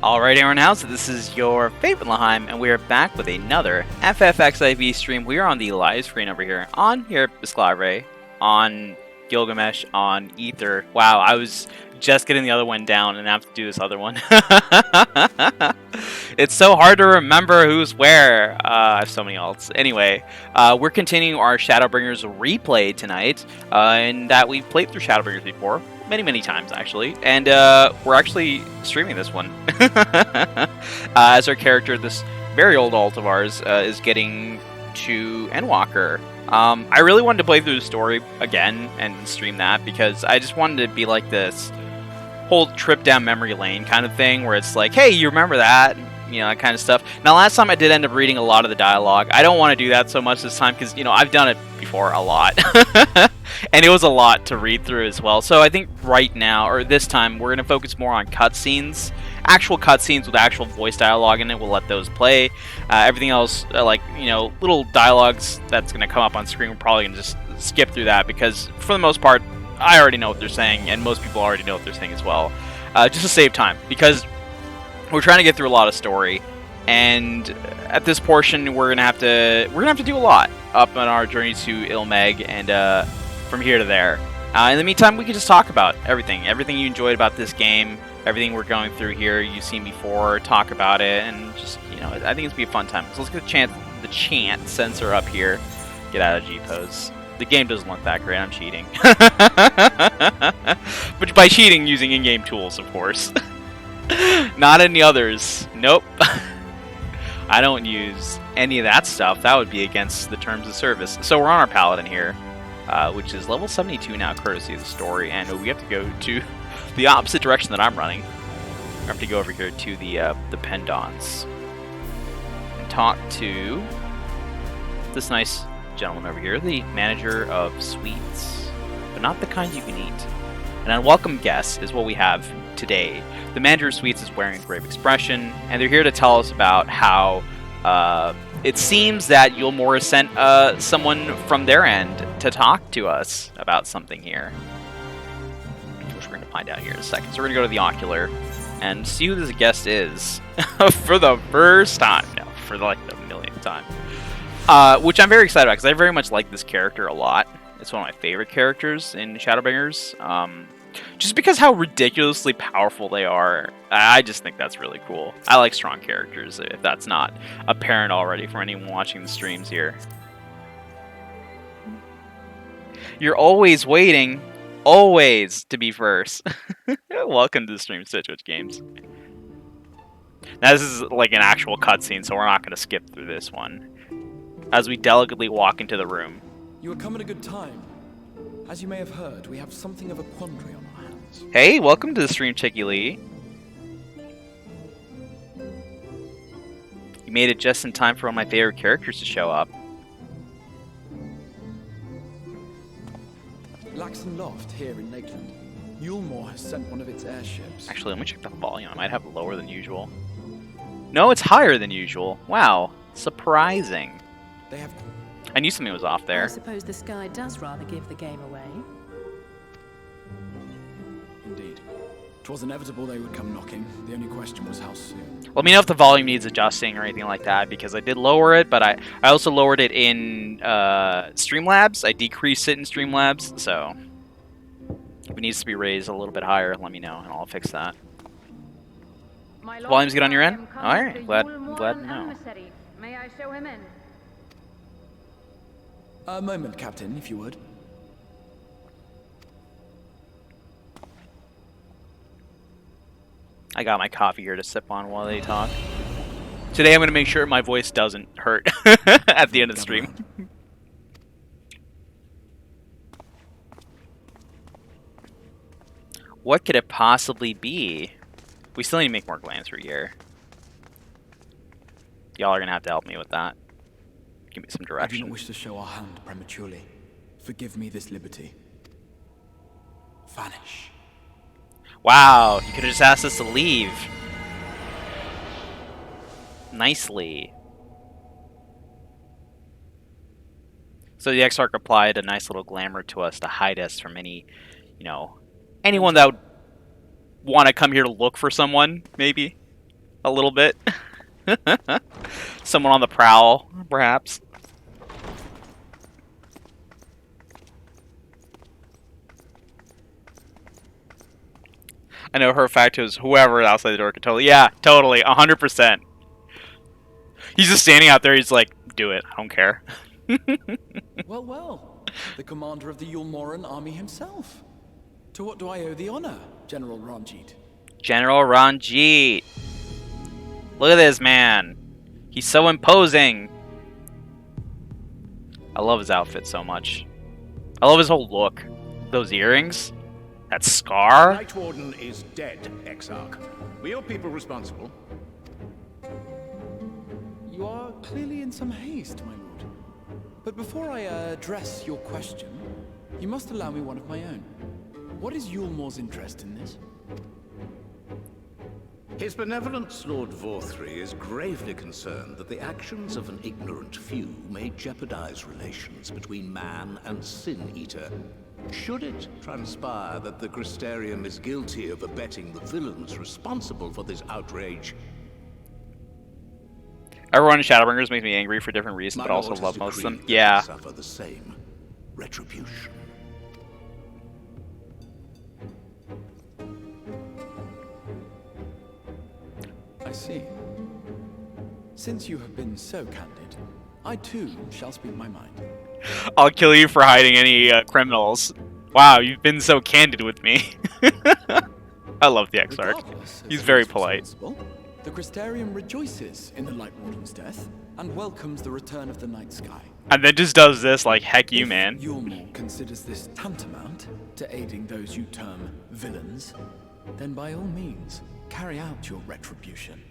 Alright everyone, how's it? This is your favorite Laheim, and we are back with another FFXIV stream. We are on the live screen over here, on here at Bisclavre, on Gilgamesh, on Ether. Wow, I was just getting the other one down and I have to do this other one. It's so hard to remember who's where. I have so many alts. Anyway, we're continuing our Shadowbringers replay tonight, in that we've played through Shadowbringers before. Many times, actually. And we're actually streaming this one. As our character, this very old alt of ours, is getting to Endwalker. I really wanted to play through the story again and stream that because I just wanted to be like this whole trip down memory lane kind of thing where it's like, hey, you remember that? You know, that kind of stuff. Now, last time I did end up reading a lot of the dialogue. I don't want to do that so much this time because, you know, I've done it before a lot. And it was a lot to read through as well. So I think right now, or this time, we're going to focus more on cutscenes. Actual cutscenes with actual voice dialogue in it. We'll let those play. Everything else, like, you know, little dialogues that's going to come up on screen, we're probably going to just skip through that because, for the most part, I already know what they're saying, and most people already know what they're saying as well. Just to save time, because we're trying to get through a lot of story, and at this portion, we're gonna have to do a lot up on our journey to Mheg, and from here to there. In the meantime, we can just talk about everything you enjoyed about this game, everything we're going through here, you've seen before, talk about it, and just, you know, I think it's gonna be a fun time. So let's get the chant sensor up here. Get out of G pose. The game doesn't look that great. I'm cheating, but by cheating, using in-game tools, of course. Not any others. Nope. I don't use any of that stuff. That would be against the terms of service. So we're on our paladin here, which is level 72 now, courtesy of the story, and we have to go to the opposite direction that I'm running. We have to go over here to the Pendants and talk to this nice gentleman over here, the manager of sweets, but not the kind you can eat. An unwelcome guest is what we have today. The manager of sweets is wearing a grave expression, and they're here to tell us about how it seems that Yulmore sent someone from their end to talk to us about something here, which we're going to find out here in a second. So we're going to go to the Ocular and see who this guest is for the first time. No, for like the millionth time. Which I'm very excited about because I very much like this character a lot. It's one of my favorite characters in Shadowbringers. Just because how ridiculously powerful they are. I just think that's really cool. I like strong characters, if that's not apparent already for anyone watching the streams here. You're always waiting, always to be first. Welcome to the stream, Stitchwitch Games. Now this is like an actual cutscene, so we're not going to skip through this one. As we delicately walk into the room. You have come at a good time. As you may have heard, we have something of a quandary on our hands. Hey, welcome to the stream, Chicky Lee. You made it just in time for one of my favorite characters to show up. Laxon Loft here in Lakeland. Yulmore has sent one of its airships. Actually, let me check the volume. I might have it lower than usual. No, it's higher than usual. Wow, surprising. They have... I knew something was off there. I suppose the sky does rather give the game away. Indeed. 'Twas inevitable they would come knocking. The only question was how soon. Let me know if the volume needs adjusting or anything like that, because I did lower it, but I also lowered it in Streamlabs. I decreased it in Streamlabs, so if it needs to be raised a little bit higher, let me know, and I'll fix that. Volume's good on your end? Alright, glad to know. May I show him in? A moment, Captain, if you would. I got my coffee here to sip on while they talk. Today I'm going to make sure my voice doesn't hurt at the end of the stream. What could it possibly be? We still need to make more glands for gear. Y'all are going to have to help me with that. Give me some direction. I do not wish to show our hand prematurely. Forgive me this liberty. Vanish. Wow, you could have just asked us to leave. Nicely. So the Exarch applied a nice little glamour to us to hide us from any, you know, anyone that would want to come here to look for someone, maybe. a little bit. Someone on the prowl, perhaps. I know her fact is whoever outside the door could totally. Yeah, totally, 100%. He's just standing out there. He's like, "Do it. I don't care." Well, well. The commander of the Yulmoran army himself. To what do I owe the honor, General Ranjit? General Ranjit. Look at this man. He's so imposing. I love his outfit so much. I love his whole look. Those earrings. That scar. Night Warden is dead, Exarch. Were your people responsible? You are clearly in some haste, my lord. But before I address your question, you must allow me one of my own. What is Yulmor's interest in this? His benevolence, Lord Vorthry, is gravely concerned that the actions of an ignorant few may jeopardize relations between man and Sin Eater. Should it transpire that the Crystarium is guilty of abetting the villains responsible for this outrage, Everyone in Shadowbringers makes me angry for different reasons, my but I also lord love has most of them. decreed that Yeah. they suffer the same retribution. I see. Since you have been so candid, I too shall speak my mind. I'll kill you for hiding any criminals. Wow, you've been so candid with me. I love the Exarch. Regardless of He's who very is polite. responsible, the Crystarium rejoices in the Light Warden's death and welcomes the return of the night sky. And then just does this like, heck you, If man. Yulmor considers this tantamount to aiding those you term villains, then by all means, carry out your retribution.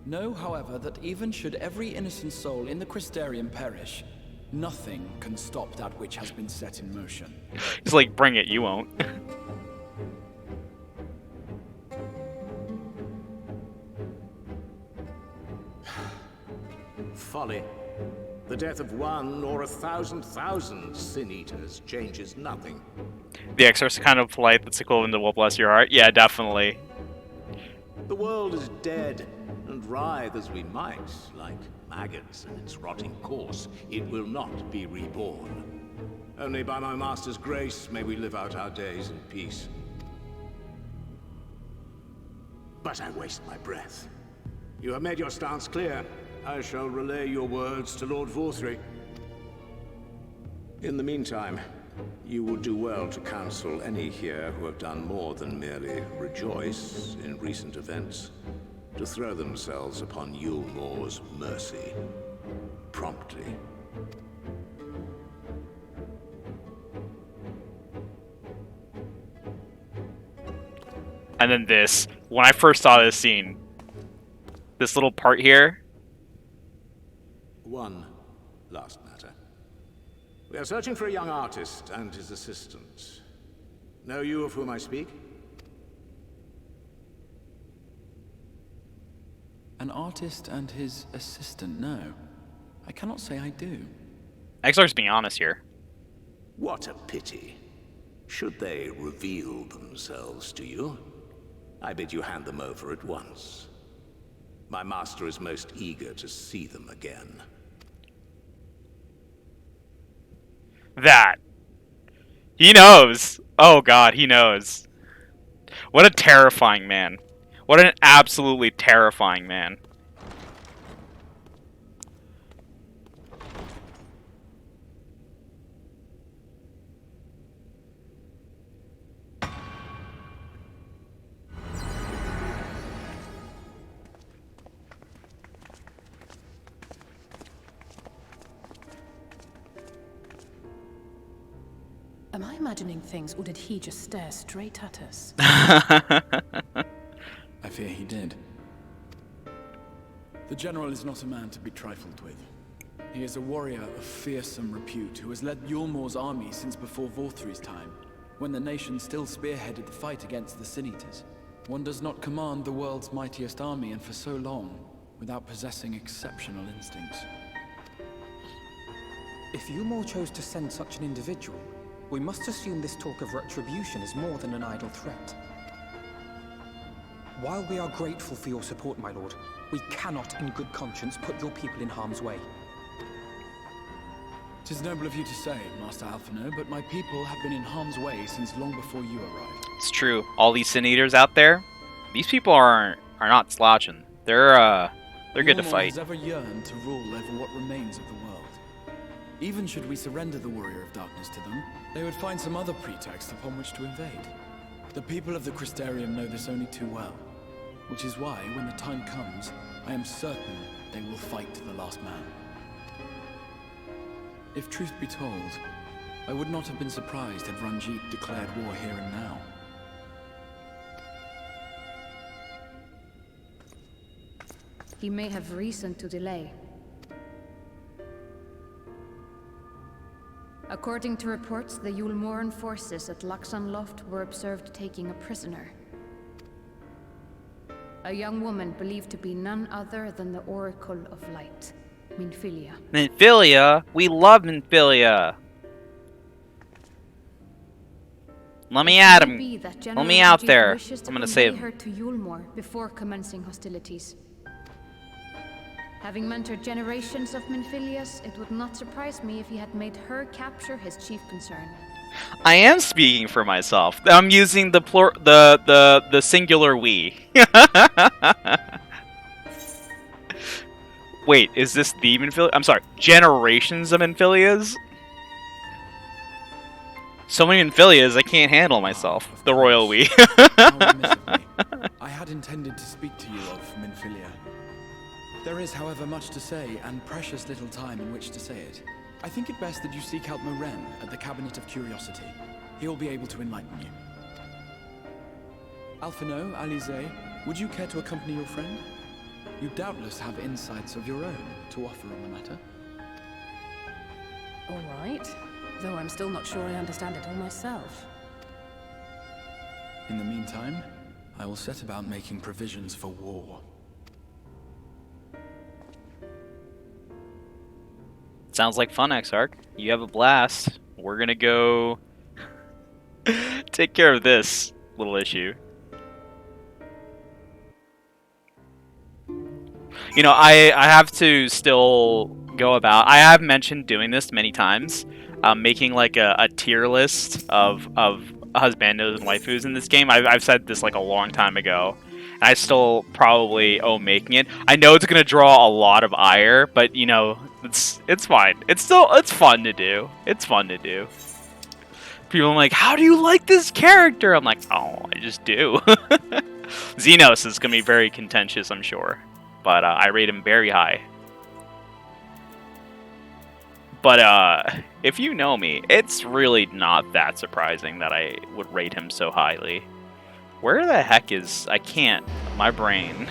Know, however, that even should every innocent soul in the Crystarium perish, nothing can stop that which has been set in motion. He's like, bring it, you won't. Folly. The death of one or 1,000,000 Sin Eaters changes nothing. The Exarch's kind of polite. That's equivalent to "Well, bless your heart." Yeah, definitely. The world is dead, and writhe as we might, like maggots in its rotting course, it will not be reborn. Only by my master's grace may we live out our days in peace. But I waste my breath. You have made your stance clear. I shall relay your words to Lord Vorthry. In the meantime, you would do well to counsel any here who have done more than merely rejoice in recent events, to throw themselves upon Yulmor's mercy, promptly. And then this. When I first saw this scene, this little part here. One last matter. We are searching for a young artist and his assistant. Know you of whom I speak? An artist and his assistant, no. I cannot say I do. Exarch's being honest here. What a pity. Should they reveal themselves to you, I bid you hand them over at once. My master is most eager to see them again. That. He knows. Oh god, he knows. What a terrifying man. What an absolutely terrifying man. Am I imagining things, or did he just stare straight at us? I fear he did. The General is not a man to be trifled with. He is a warrior of fearsome repute who has led Yulmor's army since before Vorthry's time, when the nation still spearheaded the fight against the Sin Eaters. One does not command the world's mightiest army, and for so long, without possessing exceptional instincts. If Yulmor chose to send such an individual, we must assume this talk of retribution is more than an idle threat. While we are grateful for your support, my lord, we cannot in good conscience put your people in harm's way. 'Tis noble of you to say, Master Alphino, but my people have been in harm's way since long before you arrived. It's true. All these Sin Eaters out there, these people are not slouching. They're good to Yulmor fight. has ever yearned to rule over what remains of the world. Even should we surrender the Warrior of Darkness to them, they would find some other pretext upon which to invade. The people of the Crystarium know this only too well, which is why, when the time comes, I am certain they will fight to the last man. If truth be told, I would not have been surprised had Ranjit declared war here and now. He may have reason to delay. According to reports, the Yulmoran forces at Luxon Loft were observed taking a prisoner. A young woman believed to be none other than the Oracle of Light, Minfilia. Minfilia? We love Minfilia! Let me at him. Let me out there. I'm gonna save him. Her to Yulmor before commencing hostilities. Having mentored generations of Minfilias, it would not surprise me if he had made her capture his chief concern. I am speaking for myself. I'm using the singular we. Wait, is this the Minfilia? I'm sorry, generations of Minfilias? So many Minfilias, I can't handle myself. The royal we. How remiss of me. I had intended to speak to you of Minfilia. There is, however, much to say, and precious little time in which to say it. I think it best that you seek out Moren at the Cabinet of Curiosity. He will be able to enlighten you. Alphino, Alize, would you care to accompany your friend? You doubtless have insights of your own to offer on the matter. All right. Though I'm still not sure I understand it all myself. In the meantime, I will set about making provisions for war. Sounds like fun, Exarch. You have a blast. We're gonna go take care of this little issue. You know, I have to still go about... I have mentioned doing this many times. Making like a tier list of husbandos and waifus in this game. I've said this like a long time ago. And I still probably owe making it. I know it's gonna draw a lot of ire, but you know, it's fine. It's fun to do. It's fun to do. People are like, how do you like this character? I'm like, oh, I just do. Xenos is gonna be very contentious, I'm sure. But I rate him very high. But if you know me, it's really not that surprising that I would rate him so highly. Where the heck is... I can't. My brain.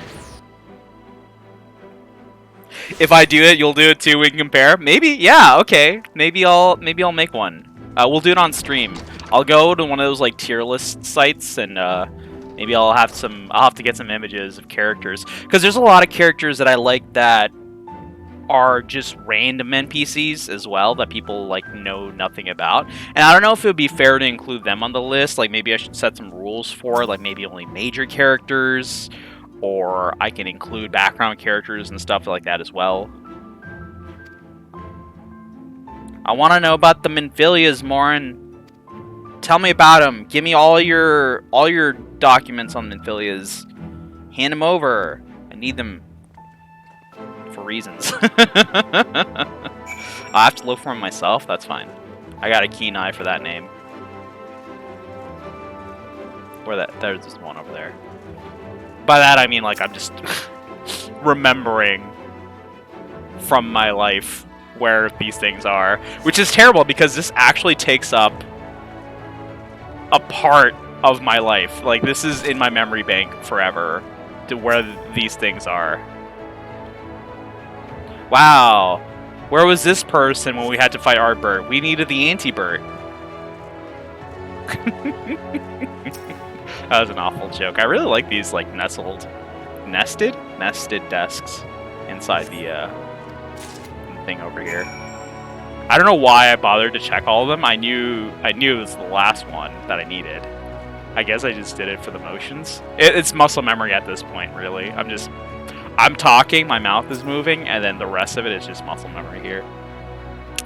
If I do it, you'll do it too, we can compare? Maybe? Yeah, okay. Maybe I'll make one. We'll do it on stream. I'll go to one of those like tier list sites and maybe I'll have to get some images of characters. Because there's a lot of characters that I like that are just random NPCs as well that people like know nothing about, and I don't know if it would be fair to include them on the list. Like maybe I should set some rules for like maybe only major characters, or I can include background characters and stuff like that as well. I want to know about the Minfilias, Morin. Tell me about them. Give me all your documents on Minfilias. Hand them over. I need them. For reasons. I have to look for him myself. That's fine. I got a keen eye for that name. There's this one over there. By that I mean like I'm just remembering from my life where these things are, which is terrible because this actually takes up a part of my life. Like this is in my memory bank forever to where these things are. Wow, where was this person when we had to fight Artbert? We needed the anti-Bert. That was an awful joke. I really like these like nested desks inside the thing over here. I don't know why I bothered to check all of them. I knew it was the last one that I needed. I guess I just did it for the motions. It's muscle memory at this point, really. I'm talking, my mouth is moving, and then the rest of it is just muscle memory here.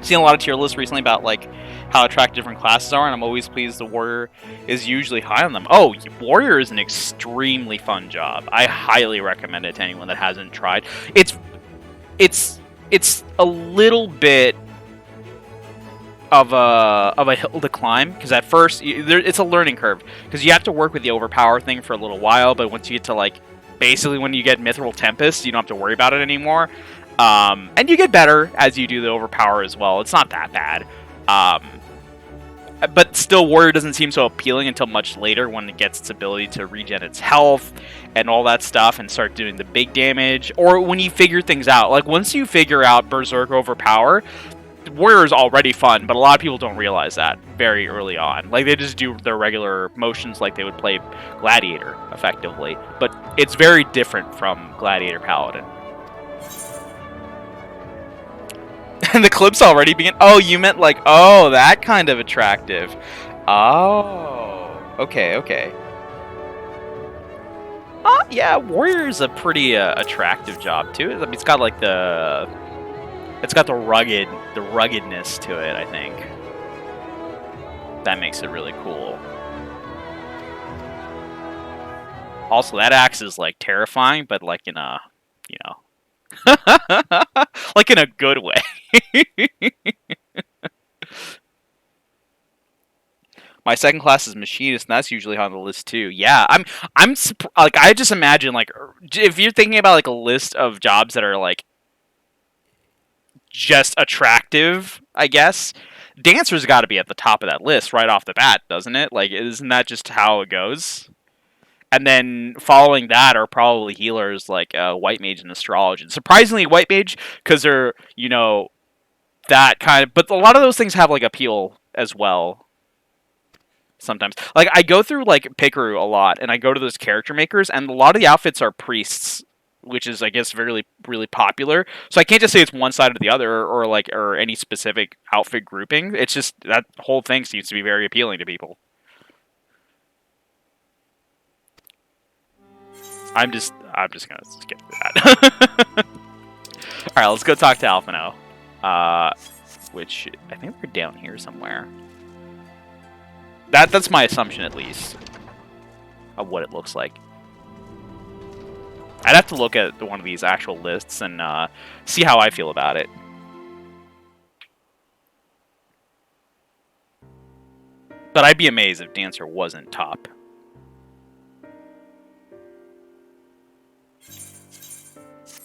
Seen a lot of tier lists recently about like how attractive different classes are, and I'm always pleased the warrior is usually high on them. Oh, warrior is an extremely fun job. I highly recommend it to anyone that hasn't tried. It's a little bit of a hill to climb, because at first it's a learning curve, because you have to work with the overpower thing for a little while, but once you get to like basically when you get Mithril Tempest, you don't have to worry about it anymore. And you get better as you do the overpower as well. It's not that bad. But still, Warrior doesn't seem so appealing until much later when it gets its ability to regen its health and all that stuff and start doing the big damage. Or when you figure things out. Like, once you figure out Berserk Overpower, Warrior is already fun, but a lot of people don't realize that very early on. Like, they just do their regular motions like they would play Gladiator, effectively. But it's very different from Gladiator Paladin. And the clip's already begin. Oh, you meant like, oh, that kind of attractive. Oh, okay. Yeah, Warrior's a pretty attractive job too. I mean, it's got like the ruggedness to it. I think that makes it really cool. Also, that axe is like terrifying, but like in a, you know. Like in a good way. My second class is machinist, and that's usually on the list too. Yeah, I'm like, I just imagine like if you're thinking about like a list of jobs that are like just attractive, I guess Dancer's got to be at the top of that list right off the bat, doesn't it? Like, isn't that just how it goes? And then following that are probably healers like White Mage and Astrology. Surprisingly, White Mage, because they're, you know, that kind of... But a lot of those things have, like, appeal as well. Sometimes. Like, I go through, like, Pikaru a lot, and I go to those character makers, and a lot of the outfits are priests, which is, I guess, really, really popular. So I can't just say it's one side or the other, or any specific outfit grouping. It's just that whole thing seems to be very appealing to people. I'm just gonna skip that. Alright, let's go talk to Alphino. Which, I think they're down here somewhere. That's my assumption, at least, of what it looks like. I'd have to look at one of these actual lists and see how I feel about it. But I'd be amazed if Dancer wasn't top.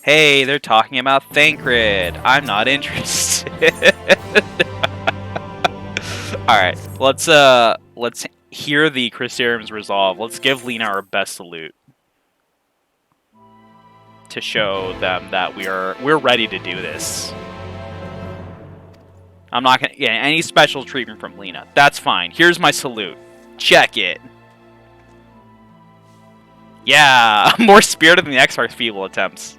Hey, they're talking about Thancred. I'm not interested. Alright, let's hear the Crystarium's resolve. Let's give Lena our best salute. To show them that we're ready to do this. I'm not gonna get any special treatment from Lena. That's fine. Here's my salute. Check it. Yeah, more spirited than the X-Arc's feeble attempts.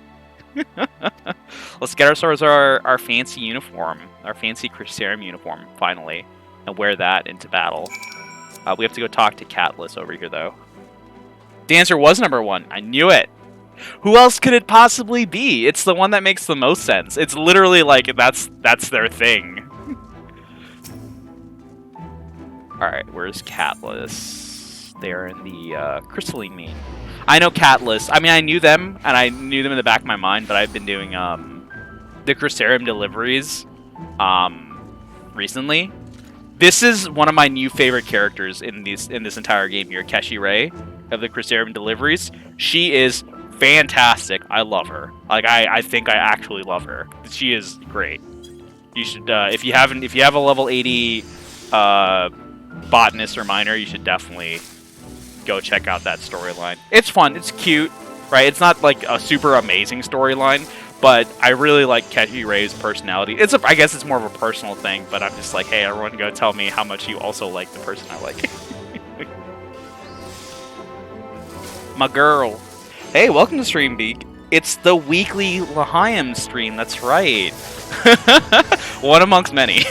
Let's get ourselves our fancy uniform, our fancy Crystarium uniform, finally, and wear that into battle. We have to go talk to Catalyst over here, though. Dancer was #1. I knew it. Who else could it possibly be? It's the one that makes the most sense. It's literally like that's their thing. All right, where's Catalyst? They're in the Crystalline Mean. I know Catalyst. I mean, I knew them, and I knew them in the back of my mind, but I've been doing the Crystarium deliveries recently. This is one of my new favorite characters in this entire game here, Keshi Ray of the Crystarium deliveries. She is fantastic. I love her. Like, I think I actually love her. She is great. You should if you have a level 80 botanist or miner, you should definitely go check out that storyline. It's fun. It's cute, right? It's not like a super amazing storyline, but I really like Keshi Ray's personality. I guess it's more of a personal thing, but I'm just like, hey, everyone, go tell me how much you also like the person I like. My girl. Hey, welcome to Stream Beak. It's the weekly L'Chaim stream. That's right. One amongst many.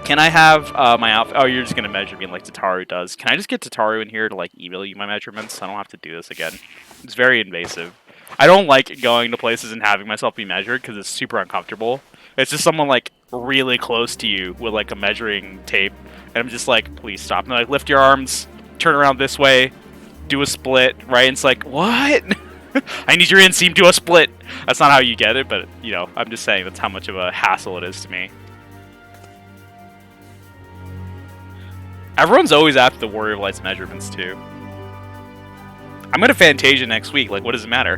Can I have my outfit? Oh, you're just gonna measure me like Tataru does. Can I just get Tataru in here to like email you my measurements? I don't have to do this again. It's very invasive. I don't like going to places and having myself be measured because it's super uncomfortable. It's just someone like really close to you with like a measuring tape, and I'm just like, please stop. And they're like, lift your arms, turn around this way, do a split, right? And it's like, what? I need your inseam, do a split. That's not how you get it, but you know, I'm just saying that's how much of a hassle it is to me. Everyone's always after the Warrior of Light's measurements, too. I'm going to Fantasia next week. Like, what does it matter?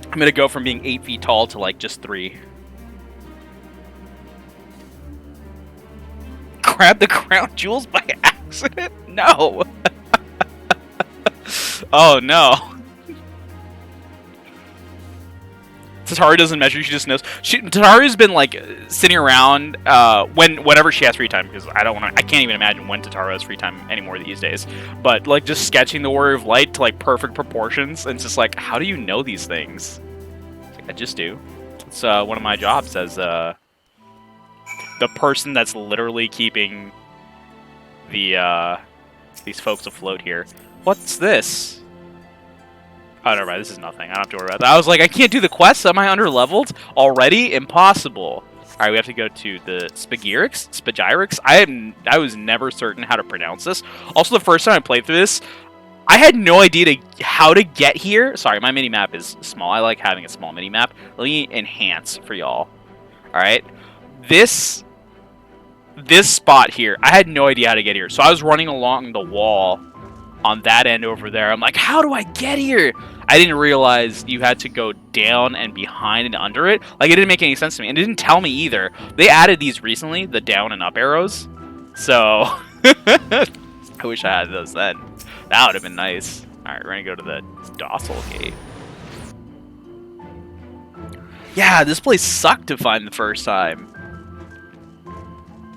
I'm going to go from being 8 feet tall to, like, just 3. Grab the crown jewels by accident? No! Oh, no. Tataru doesn't measure, she just knows. Tataru's been like sitting around whenever she has free time, because I can't even imagine when Tataru has free time anymore these days. But like just sketching the Warrior of Light to like perfect proportions, and it's just like, how do you know these things? I just do. It's one of my jobs as the person that's literally keeping the these folks afloat here. What's this? Oh, never mind. This is nothing. I don't have to worry about that. I was like, I can't do the quest. Am I under-leveled already? Impossible. All right, we have to go to the Spagyrix. I was never certain how to pronounce this. Also, the first time I played through this, I had no idea how to get here. Sorry, my mini-map is small. I like having a small mini-map. Let me enhance for y'all. All right. This spot here, I had no idea how to get here. So I was running along the wall on that end over there. I'm like, how do I get here? I didn't realize you had to go down and behind and under it. Like, it didn't make any sense to me. And it didn't tell me either. They added these recently, the down and up arrows. So, I wish I had those then. That would have been nice. Alright, we're going to go to the Docile Gate. Yeah, this place sucked to find the first time.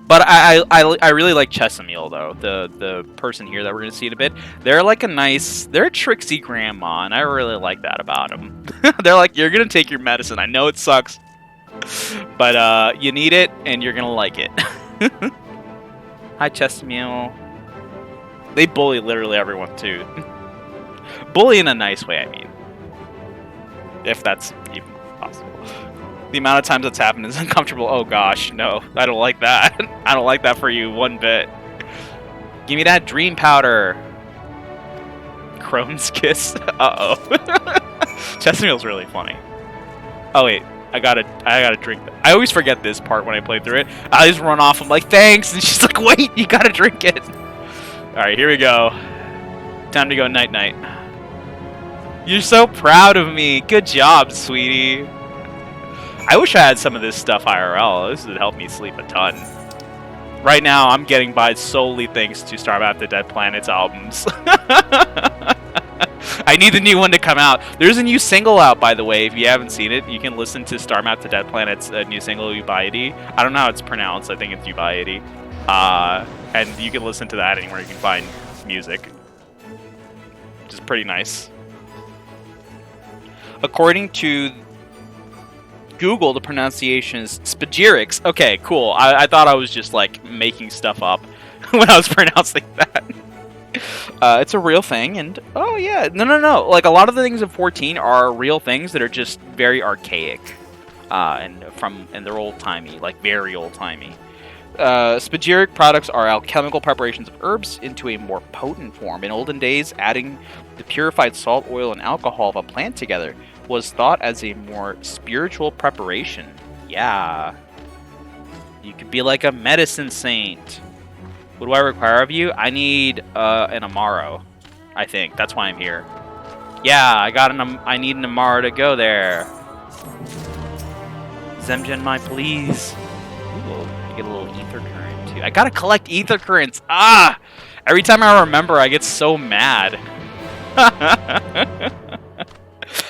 But I really like Chesamil, though, the person here that we're going to see in a bit. They're like they're a tricksy grandma, and I really like that about them. They're like, you're going to take your medicine. I know it sucks, but you need it, and you're going to like it. Hi, Chesamil. They bully literally everyone, too. Bully in a nice way, I mean. If that's even possible. The amount of times that's happened is uncomfortable. Oh gosh, no. I don't like that. I don't like that for you one bit. Give me that dream powder. Chrome's kiss. Uh-oh. Chesamil's really funny. Oh wait, I gotta drink that. I always forget this part when I play through it. I just run off, I'm like, thanks, and she's like, wait, you gotta drink it. Alright, here we go. Time to go night-night. You're so proud of me. Good job, sweetie. I wish I had some of this stuff IRL. This would help me sleep a ton. Right now, I'm getting by solely thanks to Starmap the Dead Planet's albums. I need the new one to come out. There's a new single out, by the way. If you haven't seen it, you can listen to Starmap the Dead Planet's new single, Ubayati. I don't know how it's pronounced. I think it's Ubayati. And you can listen to that anywhere you can find music. Which is pretty nice. According to Google, the pronunciation is Spagyrix. Okay, cool. I thought I was just like making stuff up when I was pronouncing that. It's a real thing, and oh yeah, no. Like a lot of the things in 14 are real things that are just very archaic, and they're old timey, like very old timey. Spagyric products are alchemical preparations of herbs into a more potent form. In olden days, adding the purified salt, oil, and alcohol of a plant together was thought as a more spiritual preparation. Yeah. You could be like a medicine saint. What do I require of you? I need an Amaro. I think. That's why I'm here. Yeah, I need an Amaro to go there. Zemgen, my please. Ooh, I get a little ether current too. I gotta collect ether currents. Ah! Every time I remember, I get so mad.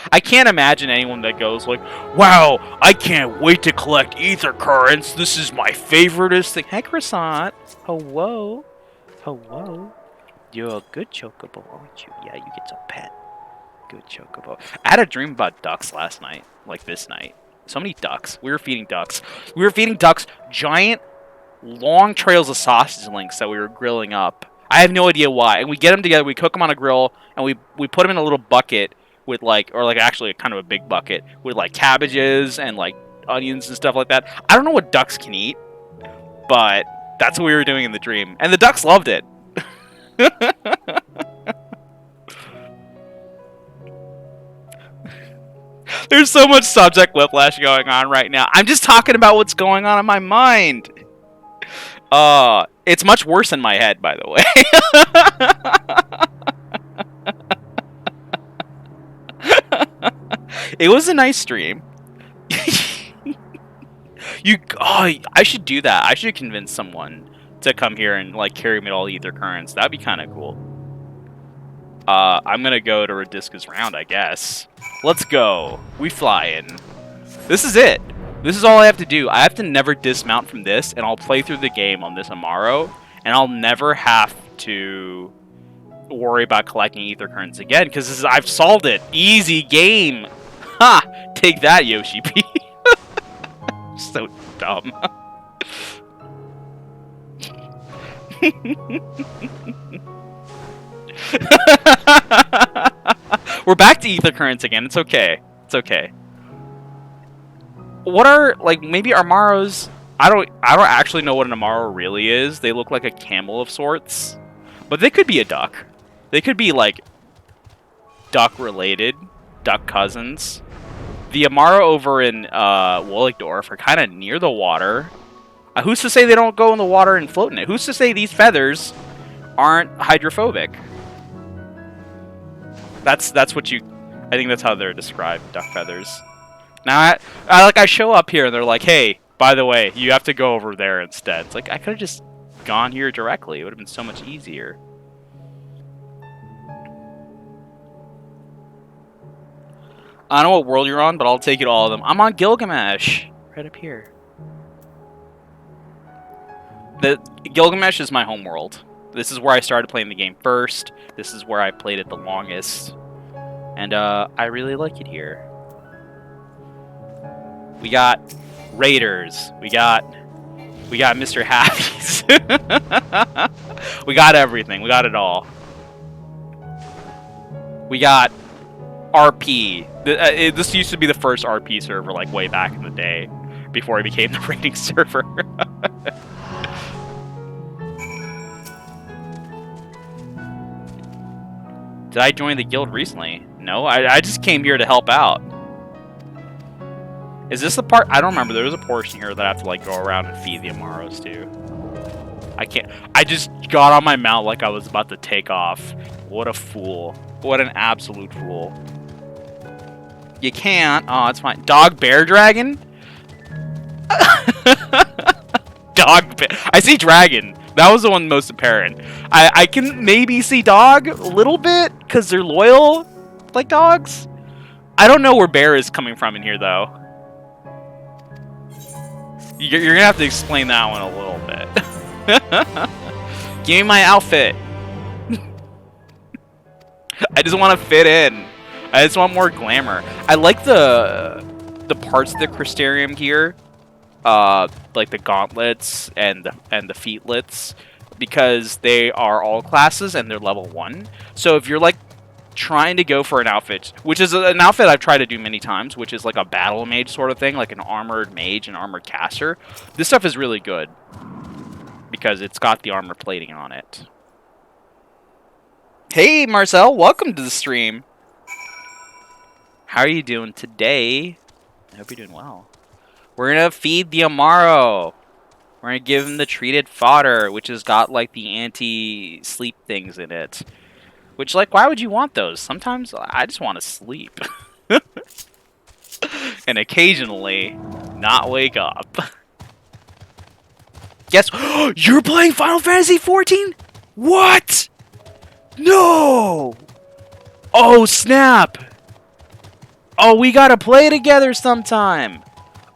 I can't imagine anyone that goes like, wow, I can't wait to collect ether currents. This is my favoriteest thing. Hey, Croissant. Hello. Hello. You're a good chocobo, aren't you? Yeah, you get some pet. Good chocobo. I had a dream about ducks last night, like this night. So many ducks. We were feeding ducks. We were feeding ducks giant, long trails of sausage links that we were grilling up. I have no idea why. And we get them together, we cook them on a grill, and we put them in a little bucket with like, or like actually kind of a big bucket with like cabbages and like onions and stuff like that. I don't know what ducks can eat, but that's what we were doing in the dream. And the ducks loved it. There's so much subject whiplash going on right now. I'm just talking about what's going on in my mind. It's much worse in my head, by the way. It was a nice stream. I should do that. I should convince someone to come here and like carry me to all ether currents. That'd be kind of cool. I'm gonna go to Radisca's round, I guess. Let's go. We fly in. This is it. This is all I have to do. I have to never dismount from this, and I'll play through the game on this Amaro, and I'll never have to worry about collecting ether currents again, because I've solved it. Easy game. Ha! Take that, Yoshi P. So dumb. We're back to ether currents again. It's okay. It's okay. What are like maybe Amaros? I don't actually know what an Amaro really is. They look like a camel of sorts, but they could be a duck. They could be like duck related, duck cousins. The Amaro over in Wolligdorf are kind of near the water. Who's to say they don't go in the water and float in it? Who's to say these feathers aren't hydrophobic? That's what you. I think that's how they're described, duck feathers. Now, I show up here and they're like, "Hey, by the way, you have to go over there instead." It's like I could have just gone here directly. It would have been so much easier. I don't know what world you're on, but I'll take it all of them. I'm on Gilgamesh, right up here. The Gilgamesh is my home world. This is where I started playing the game first. This is where I played it the longest, and I really like it here. We got Raiders. We got Mr. Happy's. We got everything. We got it all. We got RP. This used to be the first RP server, like way back in the day, before it became the raiding server. Did I join the guild recently? No, I just came here to help out. Is this the part? I don't remember. There was a portion here that I have to like go around and feed the Amaros to. I can't. I just got on my mount like I was about to take off. What a fool. What an absolute fool. You can't. Oh, it's fine. Dog, bear, dragon? Dog, bear. I see dragon. That was the one most apparent. I can maybe see dog a little bit because they're loyal like dogs. I don't know where bear is coming from in here though. You're gonna have to explain that one a little bit. Give me my outfit. I just want to fit in. I just want more glamour. I like the parts of the Crystarium here, like the gauntlets and the feetlets, because they are all classes and they're level 1. So if you're like trying to go for an outfit, which is an outfit I've tried to do many times, which is like a battle mage sort of thing, like an armored mage and armored caster, this stuff is really good because it's got the armor plating on it. Hey Marcel, welcome to the stream. How are you doing today? I hope you're doing well. We're gonna feed the Amaro. We're gonna give him the treated fodder, which has got like the anti-sleep things in it. Which, like, why would you want those? Sometimes I just want to sleep. And occasionally, not wake up. Guess you're playing Final Fantasy XIV? What? No! Oh, snap! Oh, we gotta play together sometime.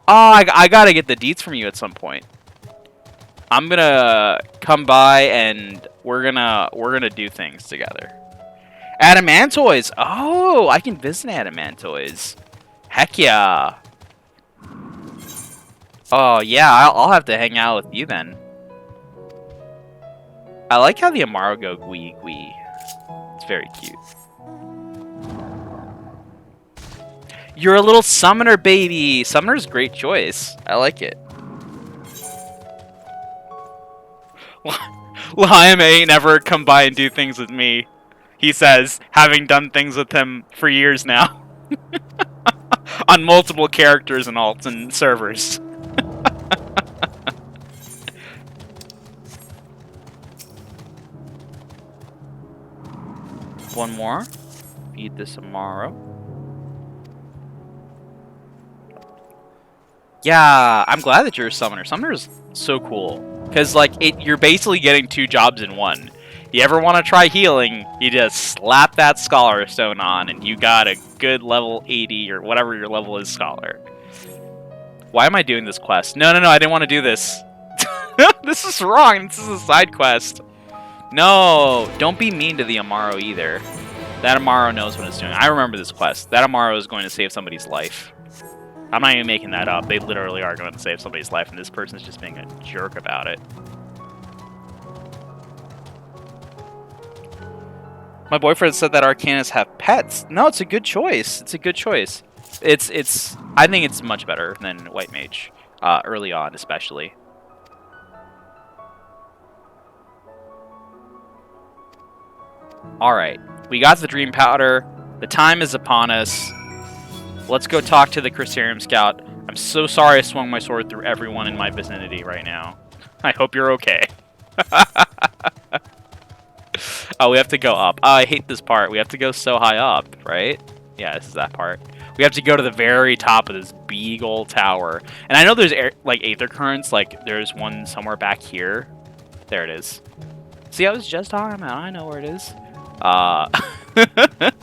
Oh, I gotta get the deets from you at some point. I'm gonna come by and we're gonna do things together. Adamantoids! Oh, I can visit Adamantoids. Heck yeah. Oh, yeah, I'll have to hang out with you then. I like how the Amaro go gwee gwee. It's very cute. You're a little summoner, baby! Summoner's a great choice. I like it. Liam ain't never come by and do things with me, he says, having done things with him for years now. On multiple characters and alts and servers. One more. Feed this tomorrow. Yeah, I'm glad that you're a summoner. Summoner is so cool. Because, like, you're basically getting 2 jobs in one. You ever want to try healing, you just slap that Scholar Stone on, and you got a good level 80, or whatever your level is, Scholar. Why am I doing this quest? No, I didn't want to do this. This is wrong. This is a side quest. No, don't be mean to the Amaro either. That Amaro knows what it's doing. I remember this quest. That Amaro is going to save somebody's life. I'm not even making that up. They literally are going to save somebody's life, and this person's just being a jerk about it. My boyfriend said that Arcanists have pets. No, it's a good choice. It's a good choice. I think it's much better than White Mage, early on especially. Alright, we got the Dream Powder. The time is upon us. Let's go talk to the Crystarium Scout. I'm so sorry I swung my sword through everyone in my vicinity right now. I hope you're okay. Oh, we have to go up. Oh, I hate this part. We have to go so high up, right? Yeah, this is that part. We have to go to the very top of this big old tower. And I know there's like Aether Currents. Like, there's one somewhere back here. There it is. See, I was just talking about. I know where it is.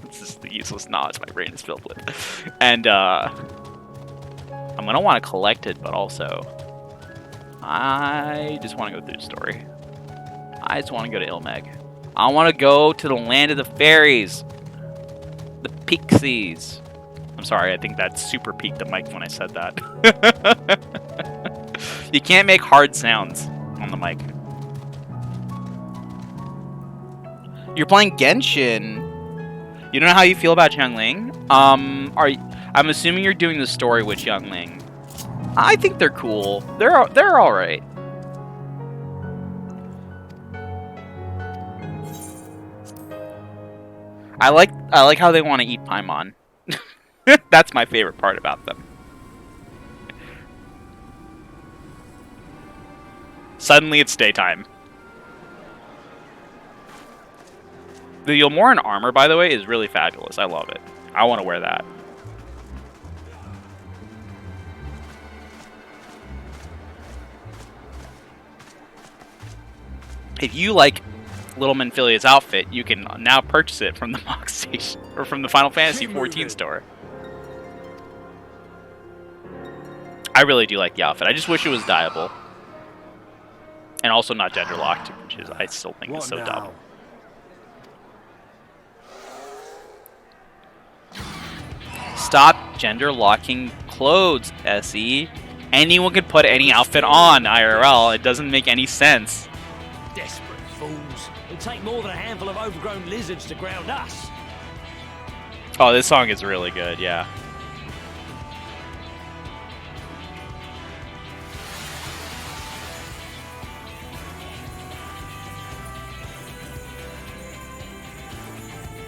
This is the useless knowledge my brain is filled with. And, I'm gonna want to collect it, but also, I just want to go through the story. I just want to go to Mheg. I want to go to the land of the fairies. The pixies. I'm sorry, I think that super peaked the mic when I said that. You can't make hard sounds on the mic. You're playing Genshin. You don't know how you feel about Xiangling? I'm assuming you're doing the story with Xiangling. I think they're cool. They're all right. I like how they want to eat Paimon. That's my favorite part about them. Suddenly it's daytime. The Yulmoran armor, by the way, is really fabulous. I love it. I want to wear that. If you like Little Minfilia's outfit, you can now purchase it from the Mheg Station or from the Final Fantasy XIV store. I really do like the outfit. I just wish it was dyeable. And also not gender locked, which is I still think is so dumb. Stop gender locking clothes, SE. Anyone could put any outfit on IRL. It doesn't make any sense. Desperate fools. It'd take more than a handful of overgrown lizards to ground us. Oh, this song is really good, yeah.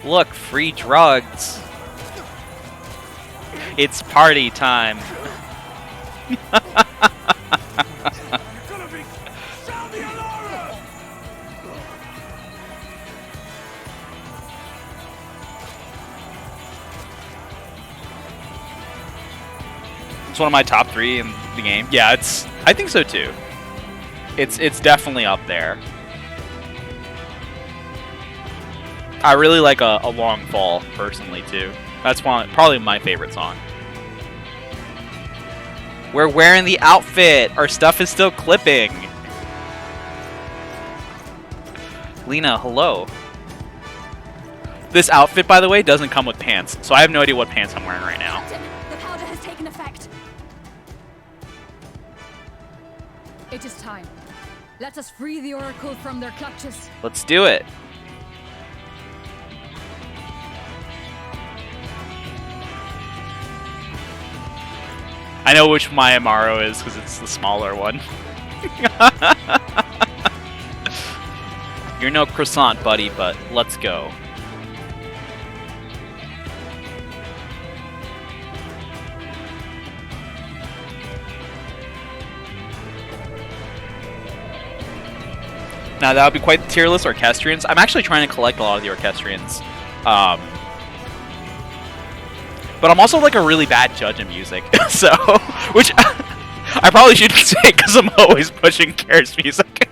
Look, free drugs. It's party time. It's one of my top 3 in the game. Yeah, I think so too. It's definitely up there. I really like a Long Fall personally too. That's probably my favorite song. We're wearing the outfit. Our stuff is still clipping. Lena, hello. This outfit, by the way, doesn't come with pants, so I have no idea what pants I'm wearing right now. Captain, the powder has taken effect. It is time. Let us free the Oracle from their clutches. Let's do it. I know which my Amaro is because it's the smaller one. You're no croissant, buddy, but let's go. Now that would be quite the tier list, Orchestrians. I'm actually trying to collect a lot of the Orchestrians. But I'm also like a really bad judge in music, so which I probably shouldn't say because I'm always pushing Kair's music.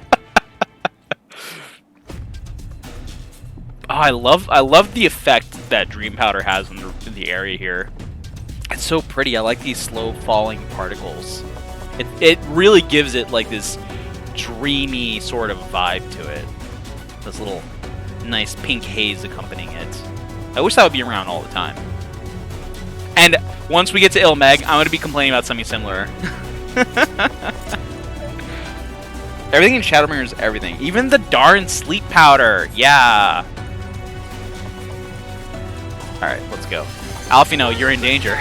Oh, I love the effect that Dream Powder has in the area here. It's so pretty. I like these slow falling particles. It really gives it like this dreamy sort of vibe to it. This little nice pink haze accompanying it. I wish that would be around all the time. And once we get to Mheg, I'm going to be complaining about something similar. Everything in Shadowbringers is everything. Even the darn sleep powder. Yeah. Alright, let's go. Alfino, you're in danger.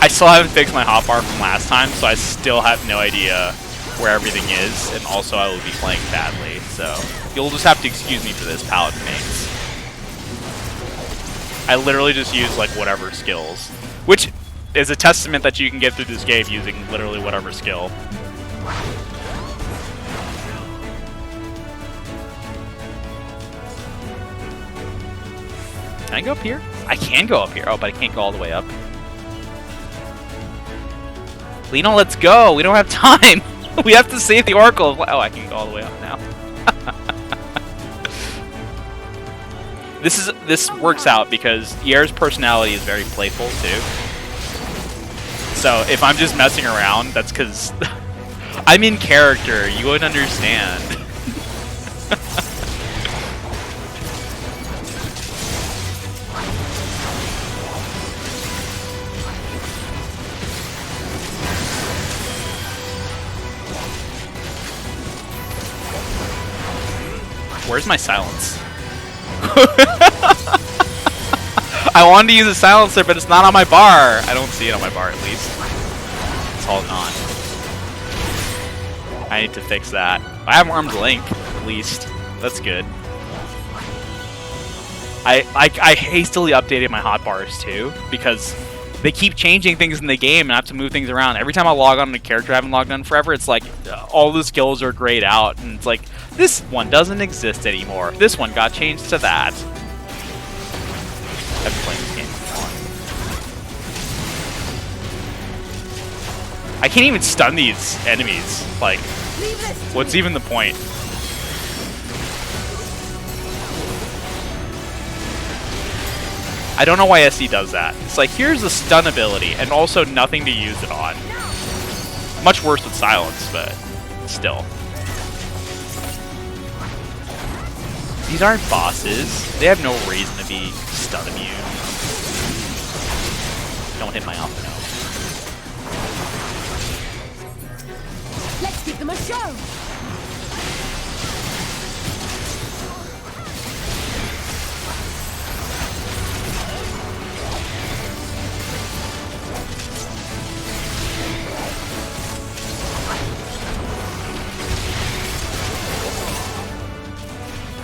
I still haven't fixed my hotbar from last time, so I still have no idea where everything is. And also, I will be playing badly, so you'll just have to excuse me for this, palette mates. I literally just use like whatever skills, which is a testament that you can get through this game using literally whatever skill. Can I go up here? I can go up here. Oh, but I can't go all the way up. Lino, let's go. We don't have time. We have to save the Oracle. Oh, I can go all the way up now. This works out because Yer's personality is very playful too. So if I'm just messing around, that's because I'm in character. You wouldn't understand. Where's my silence? I wanted to use a silencer, but it's not on my bar. I don't see it on my bar, at least. It's all not. I need to fix that. I have arm's length, at least. That's good. I hastily updated my hotbars, too, because they keep changing things in the game, and I have to move things around. Every time I log on to a character I haven't logged on forever, it's like, all the skills are grayed out, and it's like, this one doesn't exist anymore. This one got changed to that. I've been playing this game before. I can't even stun these enemies. Like, what's even the point? I don't know why SE does that. It's like, here's the stun ability, and also nothing to use it on. Much worse with silence, but still. These aren't bosses. They have no reason to be stun immune. Don't hit my Alphino. Let's give them a show.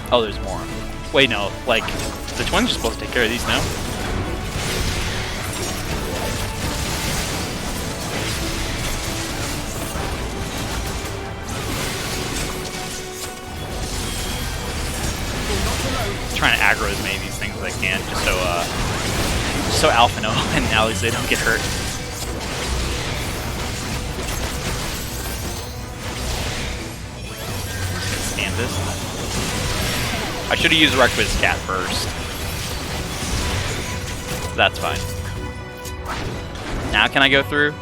Oh, there's more. Wait, no. Like, the twins are supposed to take care of these now. Trying to aggro as many of these things as I can, just so Alphino and Alex, they don't get hurt. Stand this. I should have used Requis's cat first. That's fine. Now can I go through?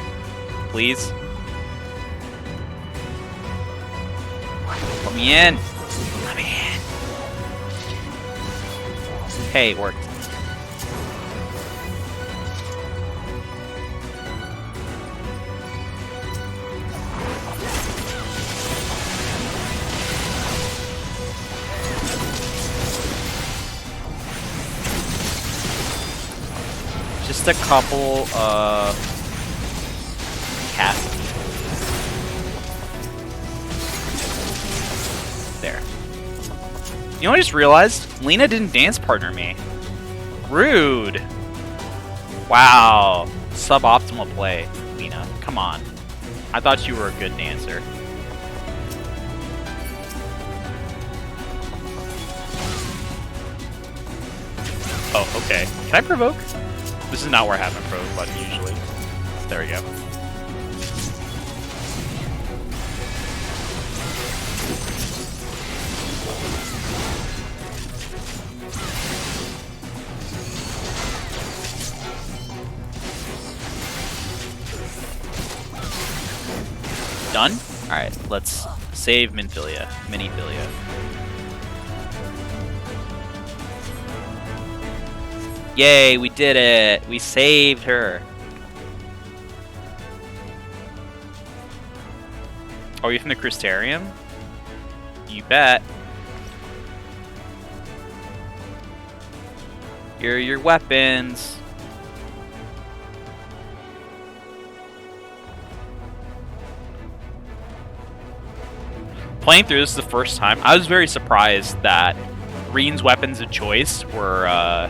Please? Let me in. Hey, it worked. Just a couple cast. There. You know what I just realized? Lena didn't dance partner me. Rude. Wow. Suboptimal play, Lena. Come on. I thought you were a good dancer. Oh, okay. Can I provoke? This is not where I have my provoke button usually. There we go. Done? Alright, let's save Minfilia. Minifilia. Yay, we did it! We saved her! Are you from the Crystarium? You bet. Here are your weapons. Playing through this the first time, I was very surprised that Reen's weapons of choice were a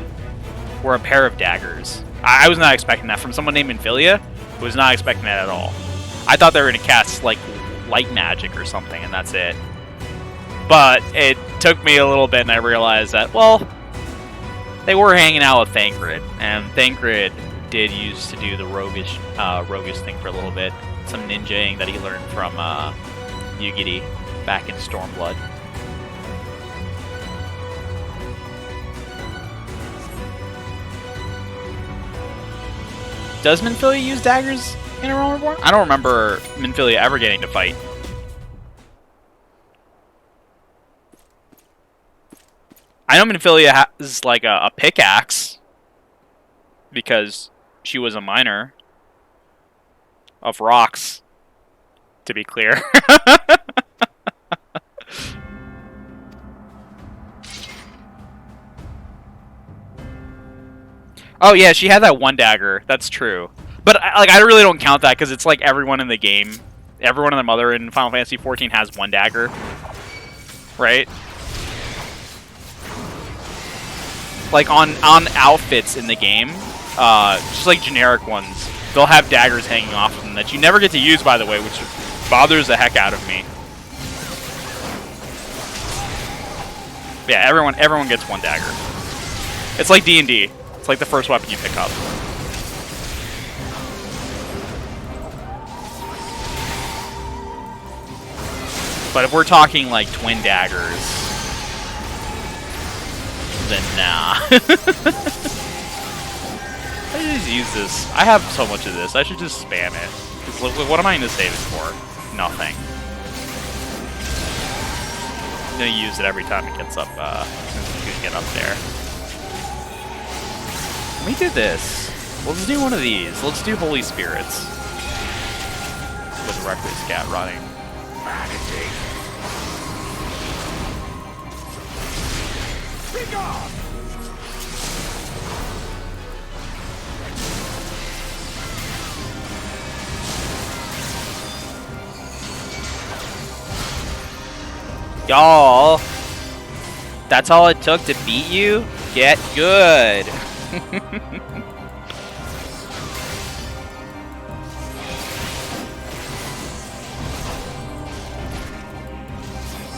pair of daggers. I was not expecting that from someone named Minfilia. Was not expecting that at all. I thought they were going to cast like light magic or something, and that's it. But it took me a little bit, and I realized that, well, they were hanging out with Thancred, and Thancred did used to do the roguish thing for a little bit. Some ninjaing that he learned from Yugiri back in Stormblood. Does Minfilia use daggers in A Realm Reborn? I don't remember Minfilia ever getting to fight. I know Minfilia has like a pickaxe because she was a miner of rocks, to be clear. Oh yeah, she had that one dagger. That's true. But I really don't count that because it's like everyone in the game, everyone and their mother in Final Fantasy XIV has one dagger, right? Like on outfits in the game, just like generic ones, they'll have daggers hanging off of them that you never get to use, by the way, which bothers the heck out of me. Yeah, everyone gets one dagger. It's like D&D. It's like the first weapon you pick up. But if we're talking like twin daggers, then nah. I should just use this. I have so much of this. I should just spam it. Because look, what am I going to save it for? Nothing. I'm going to use it every time it gets up, as soon as we can get up there. Let me do this. Let's do one of these. Let's do Holy Spirits. With Reckless Cat running. Vanity. Be gone! Y'all, that's all it took to beat you? Get good.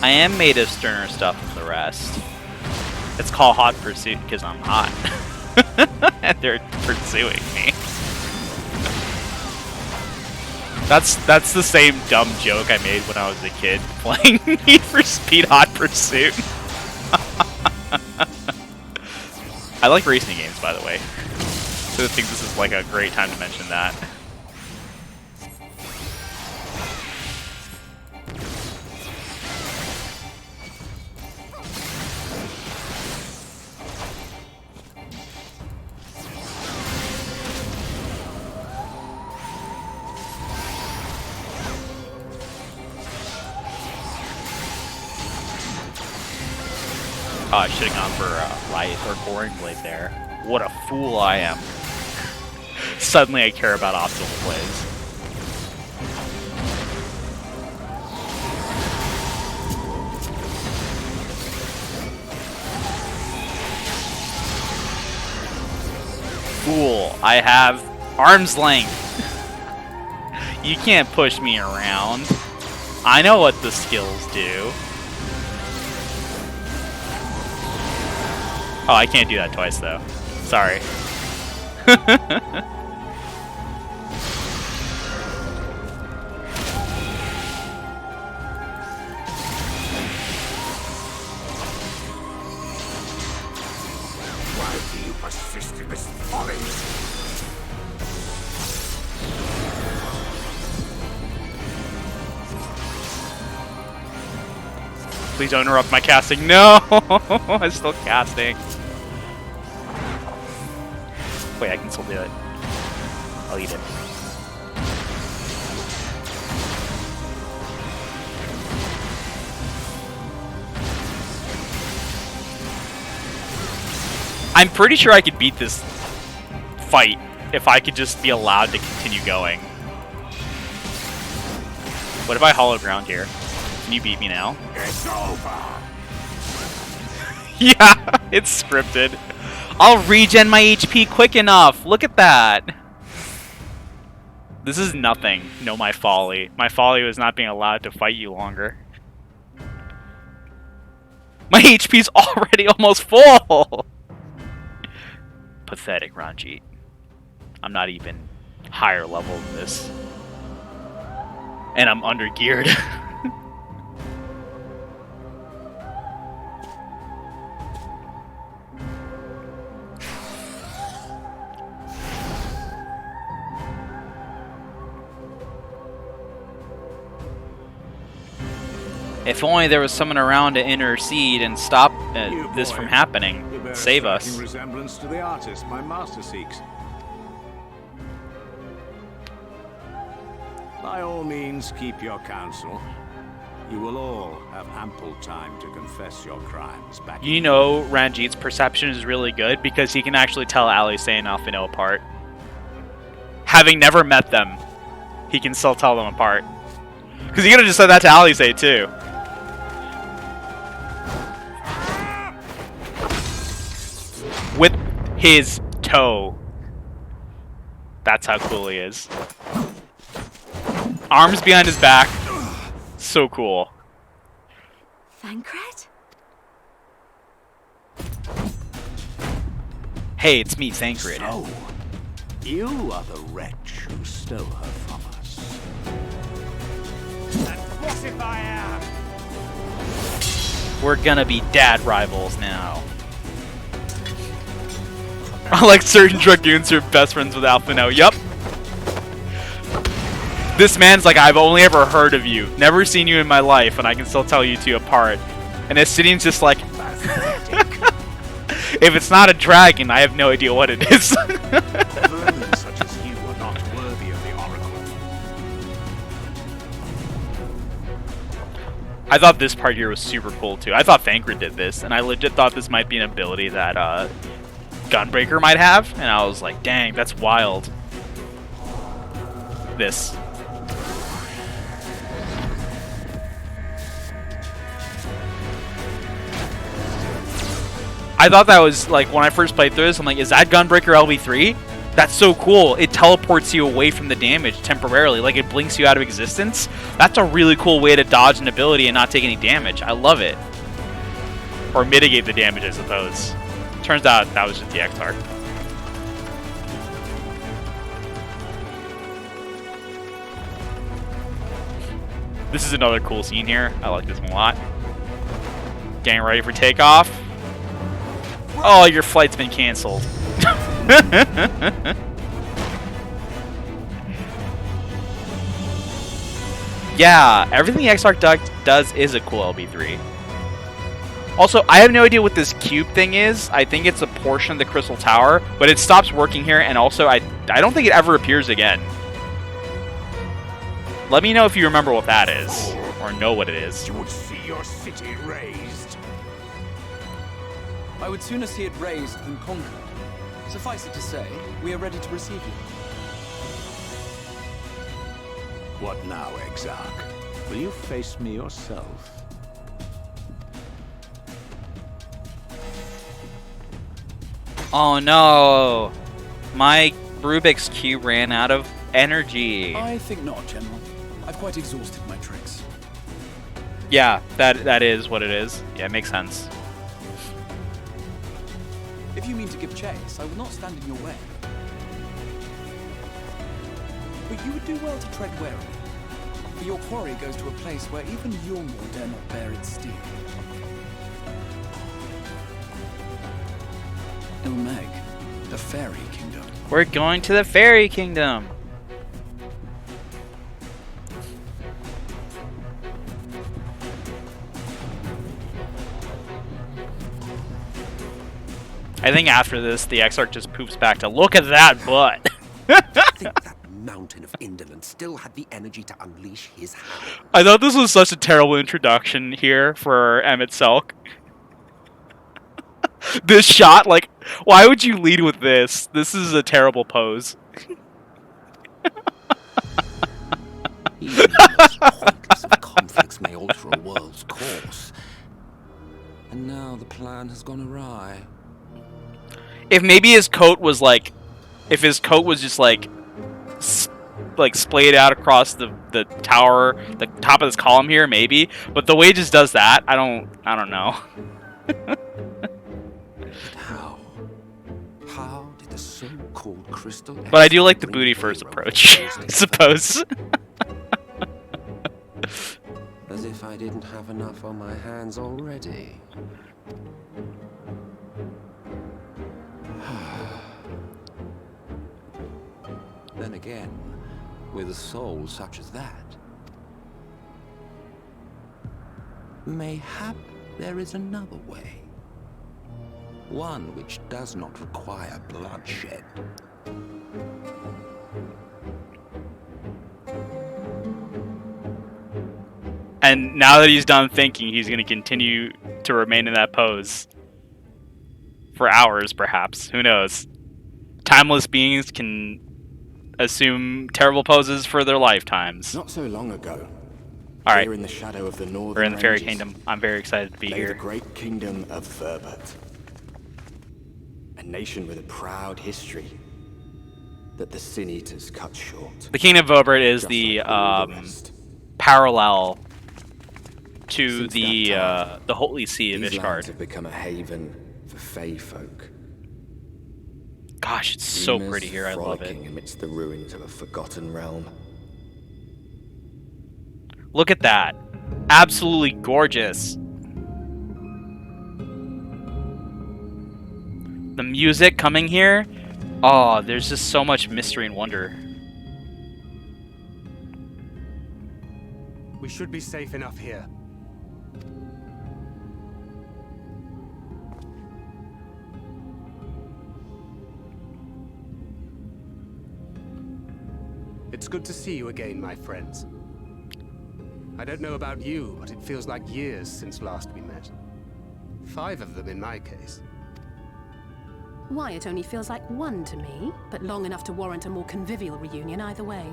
I am made of sterner stuff than the rest. It's called Hot Pursuit because I'm hot. And they're pursuing me. That's the same dumb joke I made when I was a kid playing Need for Speed Hot Pursuit. I like racing games, by the way. So I think this is like a great time to mention that. Oh, I should have gone for Light or Boring Blade there. What a fool I am. Suddenly I care about optimal plays. Fool, I have arm's length. You can't push me around. I know what the skills do. Oh, I can't do that twice though. Sorry. Why do you persist in this folly? Please don't interrupt my casting. No! I'm still casting. Wait, I can still do it. I'll eat it. I'm pretty sure I could beat this fight if I could just be allowed to continue going. What if I hollow ground here? Can you beat me now? It's over. Yeah, it's scripted. I'll regen my HP quick enough. Look at that. This is nothing. No, my folly. My folly was not being allowed to fight you longer. My HP's already almost full. Pathetic, Ranjit. I'm not even higher level than this. And I'm under geared. If only there was someone around to intercede and stop this from happening. Save us. Resemblance to the artist my master seeks. By all means, keep your counsel. You will all have ample time to confess your crimes back. You know, Ranjit's perception is really good because he can actually tell Alisaie and Alphinaud apart. Having never met them, he can still tell them apart. Because he could have just said that to Alisaie too. With his toe. That's how cool he is. Arms behind his back. So cool. Thancred? Hey, it's me, Thancred. So, you are the wretch who stole her from us. And what if I am? We're gonna be dad rivals now. Like certain dragoons who are best friends with Alphinaud. Yup. This man's like, I've only ever heard of you, never seen you in my life, and I can still tell you two apart. And Estinian's just like, if it's not a dragon, I have no idea what it is. Vermin such as you are not worthy of the Oracle. I thought this part here was super cool too. I thought Thancred did this, and I legit thought this might be an ability that Gunbreaker might have, and I was like, dang, that's wild. This. I thought that was, like, when I first played through this, I'm like, is that Gunbreaker LB3? That's so cool. It teleports you away from the damage temporarily. Like, it blinks you out of existence. That's a really cool way to dodge an ability and not take any damage. I love it. Or mitigate the damage, I suppose. Turns out that was just the X-Arc. This is another cool scene here. I like this one a lot. Getting ready for takeoff. Oh, your flight's been canceled. Yeah, everything X-Arc does is a cool LB3. Also, I have no idea what this cube thing is. I think it's a portion of the Crystal Tower, but it stops working here, and also I don't think it ever appears again. Let me know if you remember what that is, or know what it is. You would see your city razed. I would sooner see it razed than conquered. Suffice it to say, we are ready to receive you. What now, Exarch? Will you face me yourself? Oh no! My Rubik's Cube ran out of energy. I think not, General. I've quite exhausted my tricks. Yeah, that is what it is. Yeah, it makes sense. If you mean to give chase, I will not stand in your way. But you would do well to tread warily, for your quarry goes to a place where even Yulmore dare not bear its steel. Mheg, the fairy kingdom. We're going to the fairy kingdom. I think after this, the Exarch just poops back to, look at that butt. I think that mountain of indolence still had the energy to unleash his hand. I thought this was such a terrible introduction here for Emmett Selk. This shot, like, why would you lead with this? This is a terrible pose. Even the most pointless of conflicts may alter a world's course. And now the plan has gone awry. If maybe his coat was like, if his coat was just like splayed out across the tower, the top of this column here, maybe. But the way it just does that, I don't know. How did the so-called crystal? But I do like the booty first approach, I suppose. As if I didn't have enough on my hands already. Then again, with a soul such as that, mayhap there is another way. One which does not require bloodshed. And now that he's done thinking, he's going to continue to remain in that pose. For hours, perhaps. Who knows? Timeless beings can assume terrible poses for their lifetimes. Not so long ago, Alright, here in the shadow of the northern we're in the Fairy ranges, Kingdom. I'm very excited to be lay here. the great kingdom of Verbert. A nation with a proud history that the Sin Eaters cut short. The Kingdom of Obert is Just the like all the rest. parallel to Since the that time, Holy See of These lands Ishgard. have become a haven for Fey folk. Gosh, it's so Dreamers pretty here. I love it. frolicking amidst the ruins of a forgotten realm. Look at that. Absolutely gorgeous. The music coming here. Oh, there's just so much mystery and wonder. We should be safe enough here. It's good to see you again, my friends. I don't know about you, but it feels like years since last we met. 5 of them in my case. Why, it only feels like one to me, but long enough to warrant a more convivial reunion either way.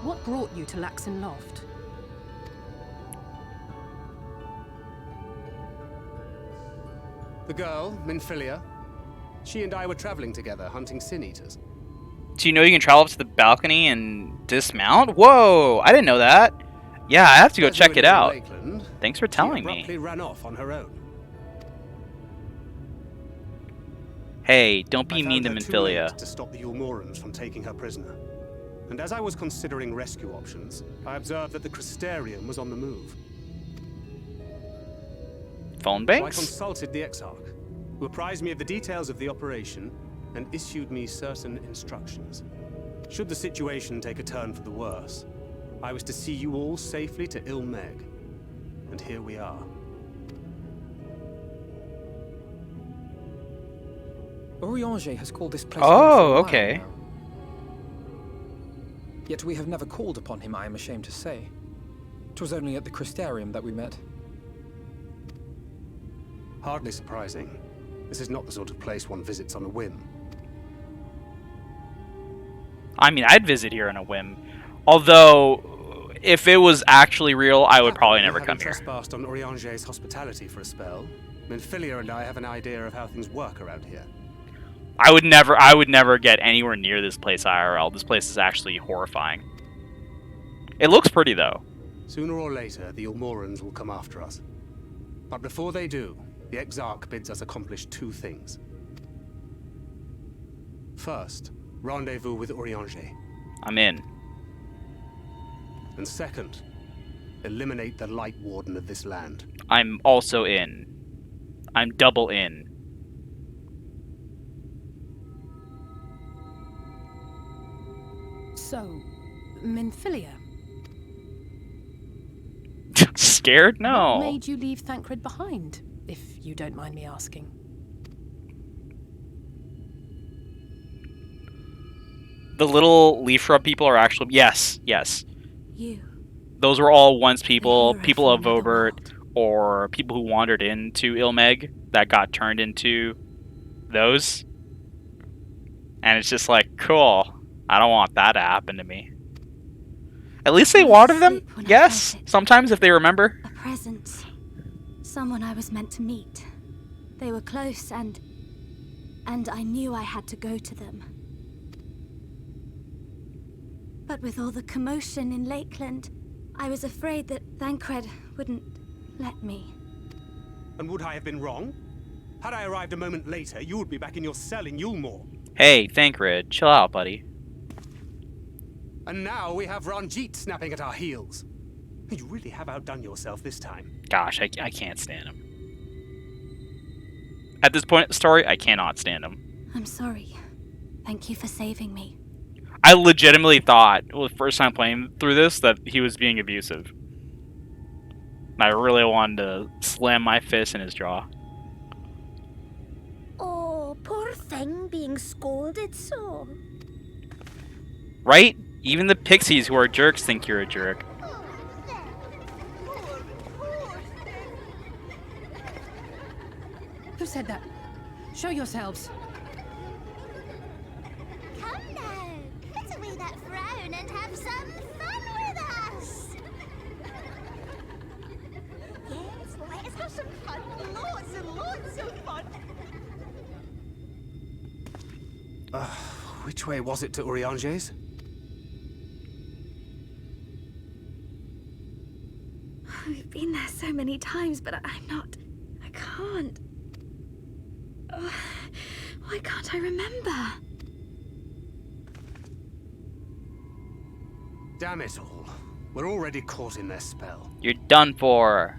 What brought you to Laxon Loft? The girl, Minfilia, she and I were traveling together, hunting Sin Eaters. Do you know you can travel up to the balcony and dismount? Whoa, I didn't know that. Yeah, I have to go As we check were it near out. Lakeland, Thanks for she telling me. abruptly ran off on her own. Hey, don't be I mean found to her too late Minfilia. to stop the Yulmorans from taking her prisoner. And as I was considering rescue options, I observed that the Crystarium was on the move. Phone So I banks? consulted the Exarch, who apprised me of the details of the operation and issued me certain instructions. Should the situation take a turn for the worse, I was to see you all safely to Mheg. And here we are. Urianger has called this place Oh, home for a while okay. now. Yet we have never called upon him, I am ashamed to say. 'Twas only at the Crystarium that we met. Hardly surprising. This is not the sort of place one visits on a whim. I mean, I'd visit here on a whim. Although, if it was actually real, I would probably never come here. Trespassed on Oriange's hospitality for a spell. Minfilia and I have an idea of how things work around here. I would never get anywhere near this place IRL. This place is actually horrifying. It looks pretty, though. Sooner or later, the Ilmorans will come after us. But before they do, the Exarch bids us accomplish two things. First, rendezvous with Oriange. I'm in. And second, eliminate the Light Warden of this land. I'm also in. I'm double in. So, Minfilia. Scared? No. What made you leave Thancred behind, if you don't mind me asking? The little leaf shrub people are actually... Yes, yes. You. Those were all once people of from another Vobert, world. or people who wandered into Mheg that got turned into those. And it's just like, cool. I don't want that to happen to me. At least they watered them? Yes. Sometimes if they remember. A presence. Someone I was meant to meet. They were close and I knew I had to go to them. But with all the commotion in Lakeland, I was afraid that Thancred wouldn't let me. And would I have been wrong? Had I arrived a moment later, you would be back in your cell in Yulmore. Hey, Thancred, chill out, buddy. And now we have Ranjit snapping at our heels. You really have outdone yourself this time. Gosh, I can't stand him. At this point in the story, I cannot stand him. I'm sorry. Thank you for saving me. I legitimately thought, well, the first time playing through this, that he was being abusive. And I really wanted to slam my fist in his jaw. Oh, poor thing being scolded so. Right? Even the pixies who are jerks think you're a jerk. Who said that? Show yourselves. Come now, put away that frown and have some fun with us. Yes, let's have some fun. Lots and lots of fun. Which way was it to Oriange's? We've been there so many times, but I can't. Oh, why can't I remember? Damn it all. We're already caught in their spell. You're done for.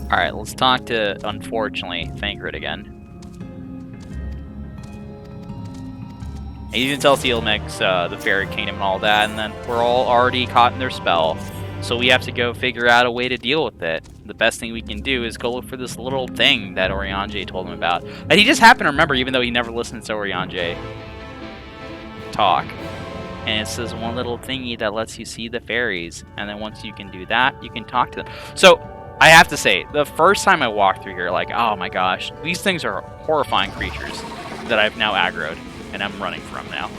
Alright, let's talk to, unfortunately, Thancred again. And you can tell Steelmix, the Fairy Kingdom and all that, and then we're all already caught in their spell. So we have to go figure out a way to deal with it. The best thing we can do is go look for this little thing that Oriange told him about. That he just happened to remember, even though he never listened to Oriange talk. And it's this one little thingy that lets you see the fairies. And then once you can do that, you can talk to them. So, I have to say, the first time I walked through here, like, oh my gosh, these things are horrifying creatures that I've now aggroed, and I'm running from now.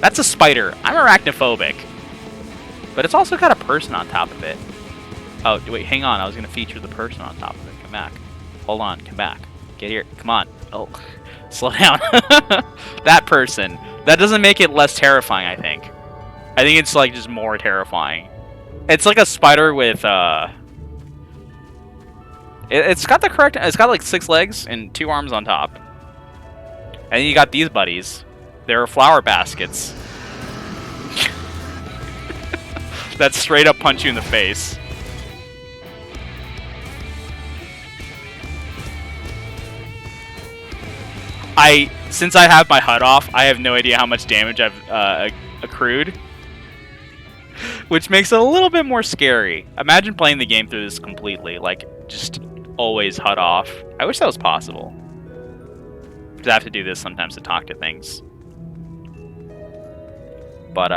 That's a spider. I'm arachnophobic. But it's also got a person on top of it. Oh, wait, hang on. I was going to feature the person on top of it. Come back. Hold on. Come back. Get here. Come on. Oh, slow down. That person. That doesn't make it less terrifying, I think. I think it's, like, just more terrifying. It's like a spider with, It's got the correct... It's got, like, 6 legs and 2 arms on top. And then you got these buddies. They're flower baskets. That straight up punch you in the face. Since I have my HUD off, I have no idea how much damage I've accrued. Which makes it a little bit more scary. Imagine playing the game through this completely. Like, just always HUD off. I wish that was possible. Because I have to do this sometimes to talk to things. But,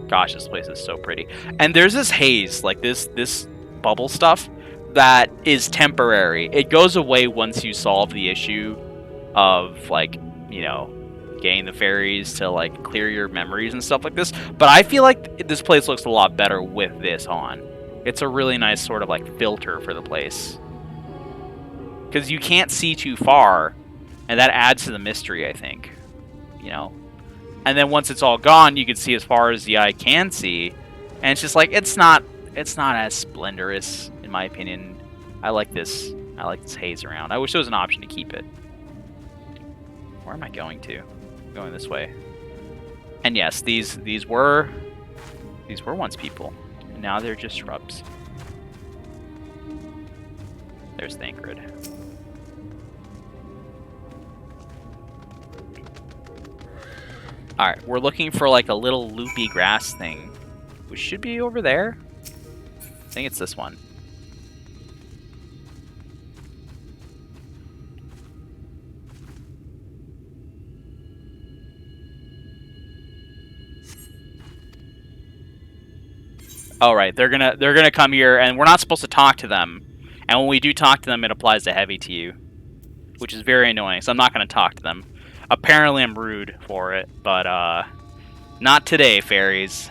gosh, this place is so pretty. And there's this haze, like this bubble stuff, that is temporary. It goes away once you solve the issue of, like, you know, getting the fairies to, like, clear your memories and stuff like this. But I feel like this place looks a lot better with this on. It's a really nice sort of, like, filter for the place. Because you can't see too far, and that adds to the mystery, I think. You know? And then once it's all gone, you can see as far as the eye can see. And it's just like, it's not as splendorous, in my opinion. I like this haze around. I wish there was an option to keep it. Where am I going to? I'm going this way. And yes, these were once people. And now they're just shrubs. There's Thancred. Alright, we're looking for like a little loopy grass thing, which should be over there. I think it's this one. Oh right, they're gonna come here, and we're not supposed to talk to them. And when we do talk to them, it applies the heavy to you, which is very annoying. So I'm not gonna talk to them. Apparently I'm rude for it, but not today, fairies.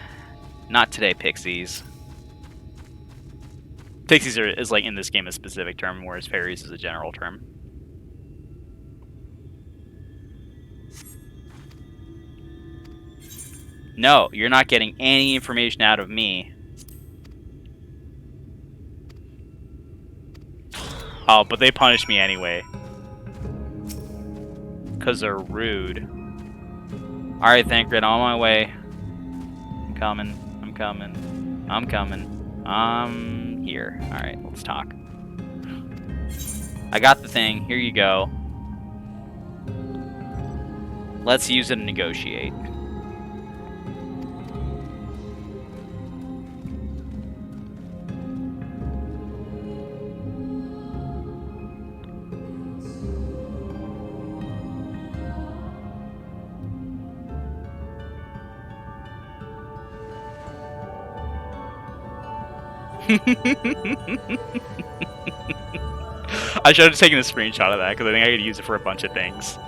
Not today, pixies. Pixies is like in this game a specific term, whereas fairies is a general term. No, you're not getting any information out of me. Oh, but they punish me anyway. Because they're rude. Alright, Thancred, I'm on my way. I'm coming. I'm here. Alright, let's talk. I got the thing. Here you go. Let's use it to negotiate. I should have taken a screenshot of that because I think I could use it for a bunch of things.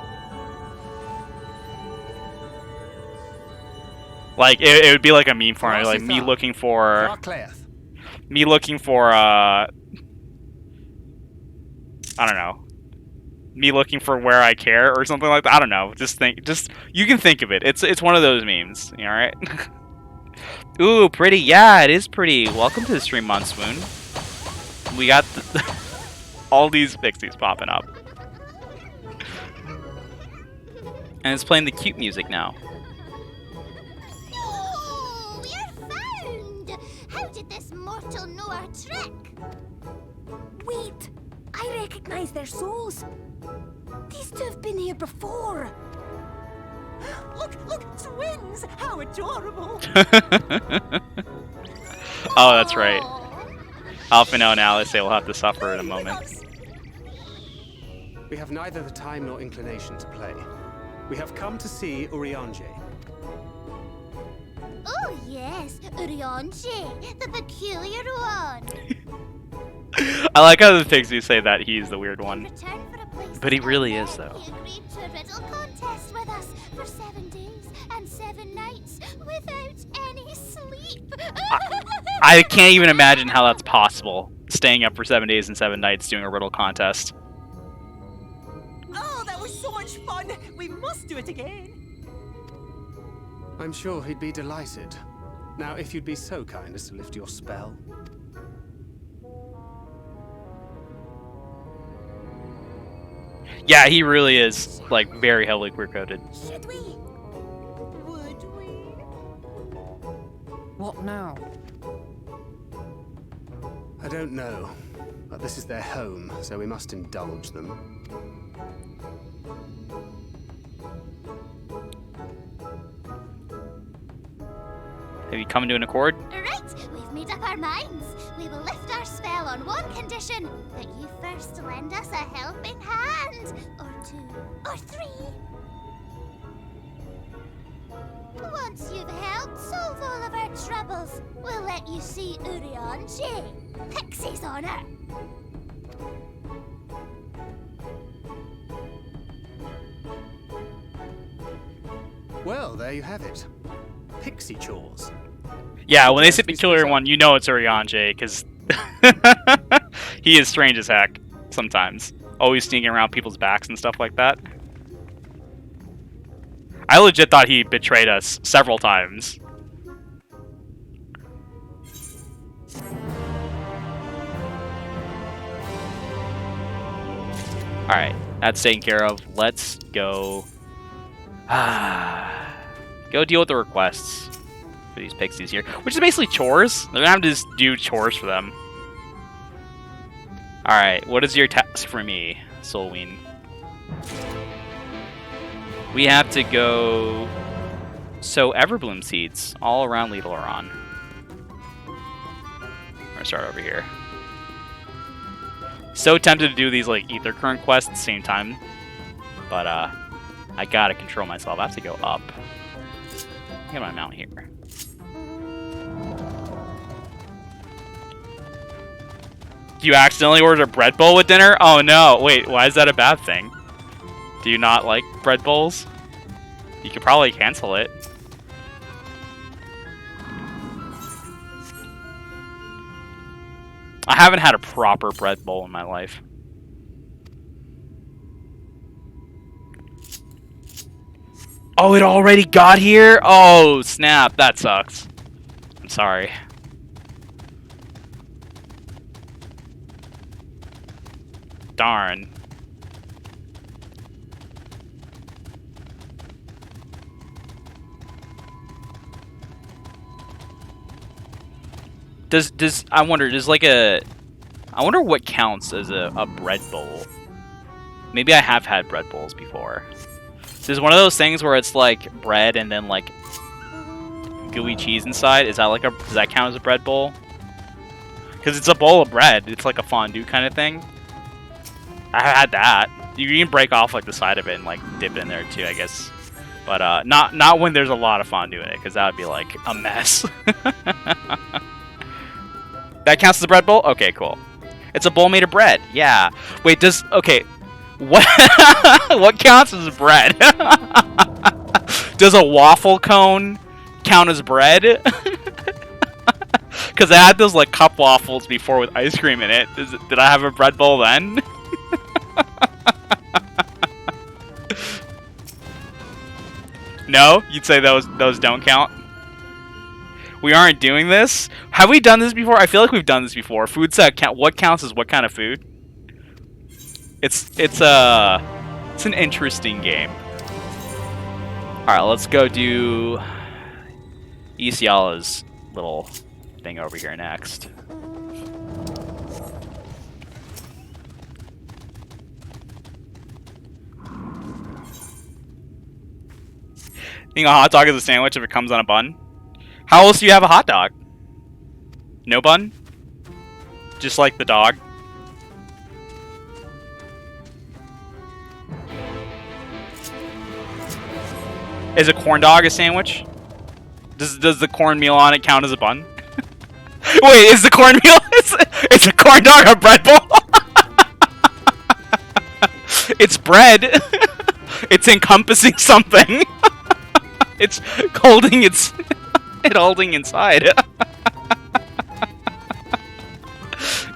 Like it would be like a meme for me, like me looking for I don't know. Me looking for where I care or something like that. I don't know. Just you can think of it. It's one of those memes. You all right? Ooh, pretty. Yeah, it is pretty. Welcome to the stream, Monswoon. We got all these pixies popping up. And it's playing the cute music now. Oh, we're found! How did this mortal know our trick? Wait! I recognize their souls. These two have been here before. Look, twins! How adorable! Oh, that's right. Alphino and Alice will have to suffer in a moment. We have neither the time nor inclination to play. We have come to see Urianger. Oh yes, Urianger, the peculiar one. I like how the pixies say that he's the weird one. But he really is, though. He agreed to a riddle contest with us for 7 days and 7 nights without any sleep. I can't even imagine how that's possible. Staying up for 7 days and 7 nights doing a riddle contest. Oh, that was so much fun! We must do it again! I'm sure he'd be delighted. Now, if you'd be so kind as to lift your spell. Yeah, he really is, like, very heavily queer-coded. Should we? Would we? What now? I don't know, but this is their home, so we must indulge them. Have you come to an accord? Right, we've made up our minds. We will lift our spell on one condition, that you first lend us a helping hand. Or 2, or 3. Once you've helped solve all of our troubles, we'll let you see Urianger, Pixie's honor. Well, there you have it. Pixie chores. Yeah, when they say peculiar one, you know it's Urianger, because he is strange as heck sometimes. Always sneaking around people's backs and stuff like that. I legit thought he betrayed us several times. Alright, that's taken care of. Let's go... go deal with the requests for these pixies here. Which is basically chores. They're gonna have to just do chores for them. Alright, what is your task for me, Solween? We have to go... sow Everbloom seeds all around Lidlaron. We're gonna start over here. So tempted to do these like ether current quests at the same time, but I gotta control myself. I have to go up. Get my mount here. You accidentally ordered a bread bowl with dinner? Oh no! Wait, why is that a bad thing? Do you not like bread bowls? You could probably cancel it. I haven't had a proper bread bowl in my life. Oh, it already got here? Oh, snap. That sucks. I'm sorry. Darn. Does I wonder, does like a... I wonder what counts as a bread bowl. Maybe I have had bread bowls before. There's one of those things where it's like bread and then like gooey cheese inside. Is that like a... does that count as a bread bowl? Because it's a bowl of bread. It's like a fondue kind of thing. I had that. You can break off like the side of it and like dip it in there too, I guess. But not when there's a lot of fondue in it, because that would be like a mess. That counts as a bread bowl? Okay, cool. It's a bowl made of bread. Yeah. Wait, does... okay. What what counts as bread? Does a waffle cone count as bread? Because I had those like cup waffles before with ice cream in it. Did I have a bread bowl then? No? You'd say those don't count? We aren't doing this? Have we done this before? I feel like we've done this before. Food set count. What counts as what kind of food? It's an interesting game. Alright, let's go do Isiala's little thing over here next. You know, a hot dog is a sandwich if it comes on a bun? How else do you have a hot dog? No bun? Just like the dog? Is a corn dog a sandwich? Does the cornmeal on it count as a bun? Wait, is the cornmeal... Is a corn dog a bread bowl? It's bread. It's encompassing something. It's holding its... holding inside.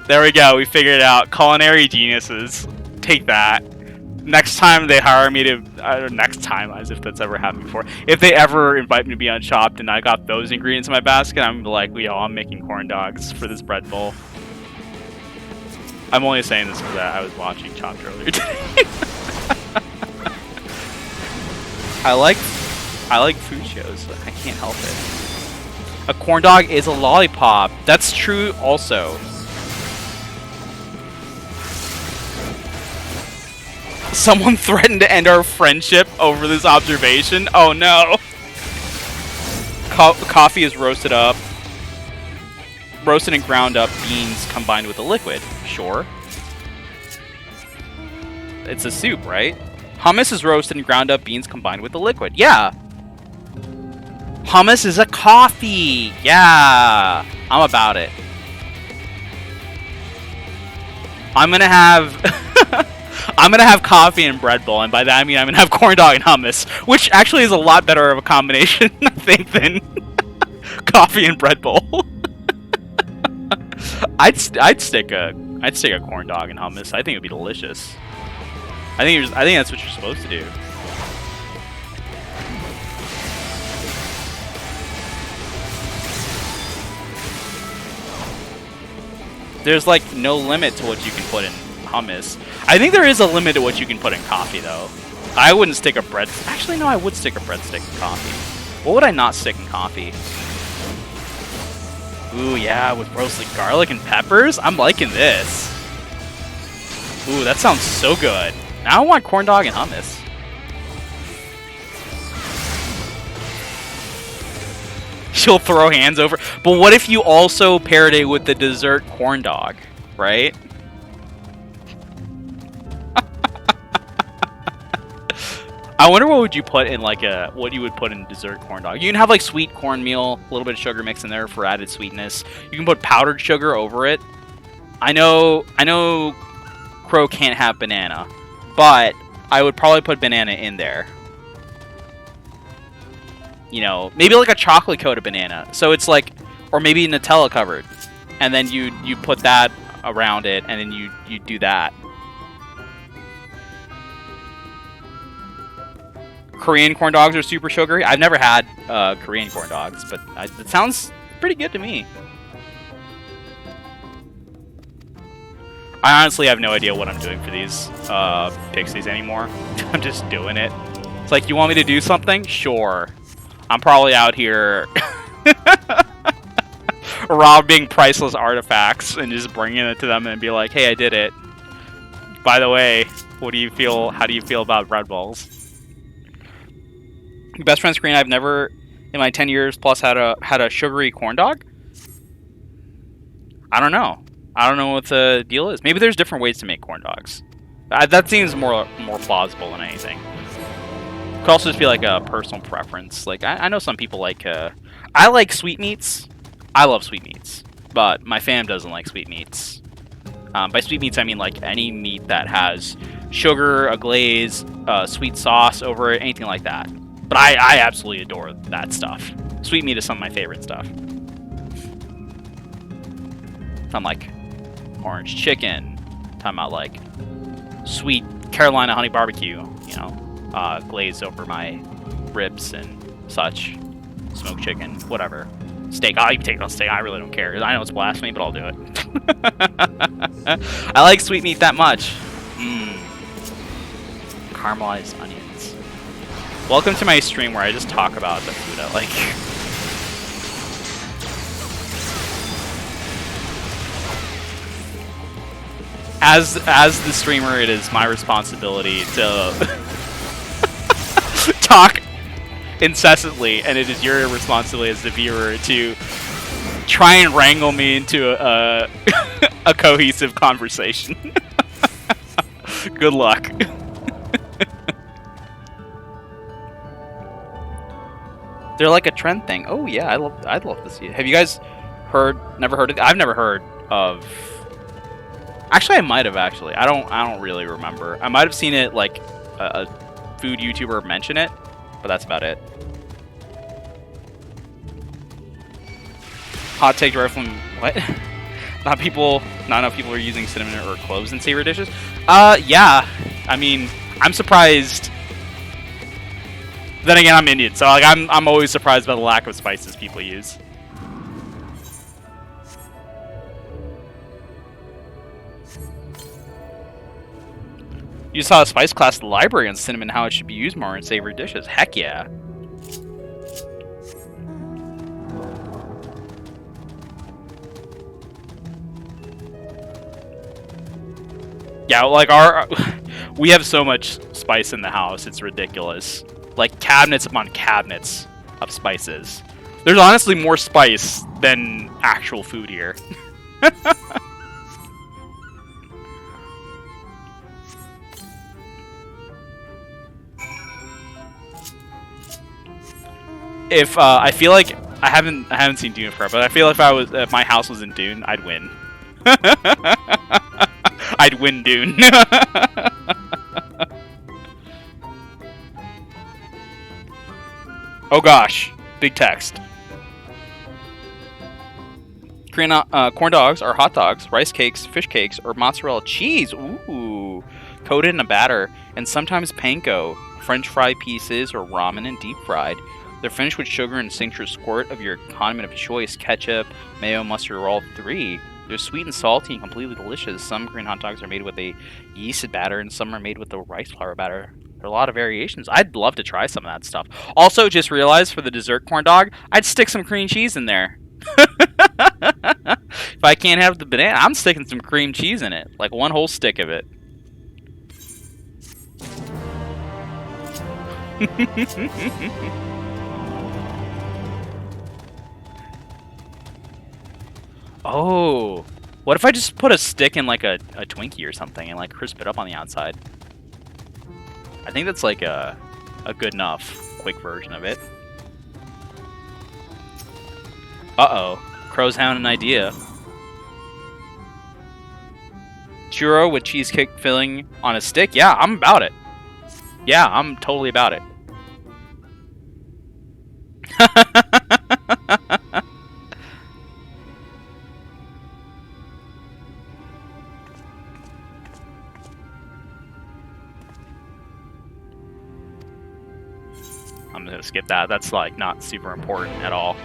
There we go. We figured it out. Culinary geniuses. Take that. Next time they hire me to... next time, as if that's ever happened before. If they ever invite me to be on Chopped and I got those ingredients in my basket, I'm like, yo, I'm making corn dogs for this bread bowl. I'm only saying this because I was watching Chopped earlier today. I like food shows. I can't help it. A corn dog is a lollipop. That's true also. Someone threatened to end our friendship over this observation. Oh no. Coffee is roasted up. roasted and ground up beans combined with a liquid. Sure. It's a soup, right? Hummus is roasted and ground up beans combined with a liquid. Yeah. Hummus is a coffee. Yeah. I'm about it. I'm gonna have I'm gonna have coffee and bread bowl, and by that I mean I'm gonna have corn dog and hummus, which actually is a lot better of a combination, I think, than coffee and bread bowl. I'd stick a corn dog and hummus. I think it'd be delicious. I think that's what you're supposed to do. There's like no limit to what you can put in hummus. I think there is a limit to what you can put in coffee, though. I wouldn't stick a bread. Actually, no, I would stick a breadstick in coffee. What would I not stick in coffee? Ooh, yeah, with roasted garlic and peppers. I'm liking this. Ooh, that sounds so good. Now I want corn dog and hummus. She'll throw hands over. But what if you also paired it with the dessert corn dog, right? I wonder what would you put in like what you would put in dessert corn dog. You can have like sweet cornmeal, a little bit of sugar mixed in there for added sweetness. You can put powdered sugar over it. I know Crow can't have banana, but I would probably put banana in there. You know, maybe like a chocolate coated banana. So it's like, or maybe Nutella covered. And then you put that around it, and then you do that. Korean corn dogs are super sugary. I've never had Korean corn dogs, but it sounds pretty good to me. I honestly have no idea what I'm doing for these pixies anymore. I'm just doing it. It's like, you want me to do something? Sure. I'm probably out here robbing priceless artifacts and just bringing it to them and be like, hey, I did it. By the way, what do you feel? How do you feel about Red Bulls? Best friend screen, I've never in my 10 years plus had a sugary corn dog. I don't know. I don't know what the deal is. Maybe there's different ways to make corn dogs. That seems more plausible than anything. Could also just be like a personal preference. Like I know some people like I like sweetmeats. I love sweetmeats, but my fam doesn't like sweetmeats. By sweetmeats I mean like any meat that has sugar, a glaze, sweet sauce over it, anything like that. But I absolutely adore that stuff. Sweetmeat is some of my favorite stuff. I'm like orange chicken. Talking about like sweet Carolina honey barbecue, you know. Glazed over my ribs and such. Smoked chicken, whatever. Steak, I'll even take it on steak. I really don't care. I know it's blasphemy, but I'll do it. I like sweetmeat that much. Caramelized onions. Welcome to my stream where I just talk about the food I like. As the streamer, it is my responsibility to talk incessantly, and it is your responsibility as the viewer to try and wrangle me into a cohesive conversation. Good luck. They're like a trend thing. Oh yeah, I'd love to see it. Have you guys never heard of it? I've never heard of. Actually, I might have actually. I don't really remember. I might have seen it like a food YouTuber mention it, but that's about it. Hot take right from what? Not enough people are using cinnamon or cloves in savory dishes. Yeah. I mean, I'm surprised. Then again, I'm Indian, so like I'm always surprised by the lack of spices people use. You saw a spice class at the library on cinnamon, how it should be used more in savory dishes. Heck yeah. Yeah, like we have so much spice in the house, it's ridiculous. Like cabinets upon cabinets of spices. There's honestly more spice than actual food here. If I feel like I haven't seen Dune forever, but I feel if my house was in Dune, I'd win. I'd win Dune. Oh gosh, big text. Korean corn dogs are hot dogs, rice cakes, fish cakes, or mozzarella cheese. Ooh, coated in a batter, and sometimes panko, French fry pieces, or ramen and deep fried. They're finished with sugar and cincture squirt of your condiment of choice: ketchup, mayo, mustard, or all three. They're sweet and salty and completely delicious. Some Korean hot dogs are made with a yeasted batter, and some are made with the rice flour batter. There are a lot of variations. I'd love to try some of that stuff. Also, just realized for the dessert corn dog, I'd stick some cream cheese in there. If I can't have the banana, I'm sticking some cream cheese in it. Like one whole stick of it. Oh, what if I just put a stick in like a Twinkie or something and like crisp it up on the outside? I think that's like a good enough quick version of it. Uh-oh, Crow's having an idea. Churro with cheesecake filling on a stick? Yeah, I'm about it. Yeah, I'm totally about it. I'm gonna skip that. That's like not super important at all.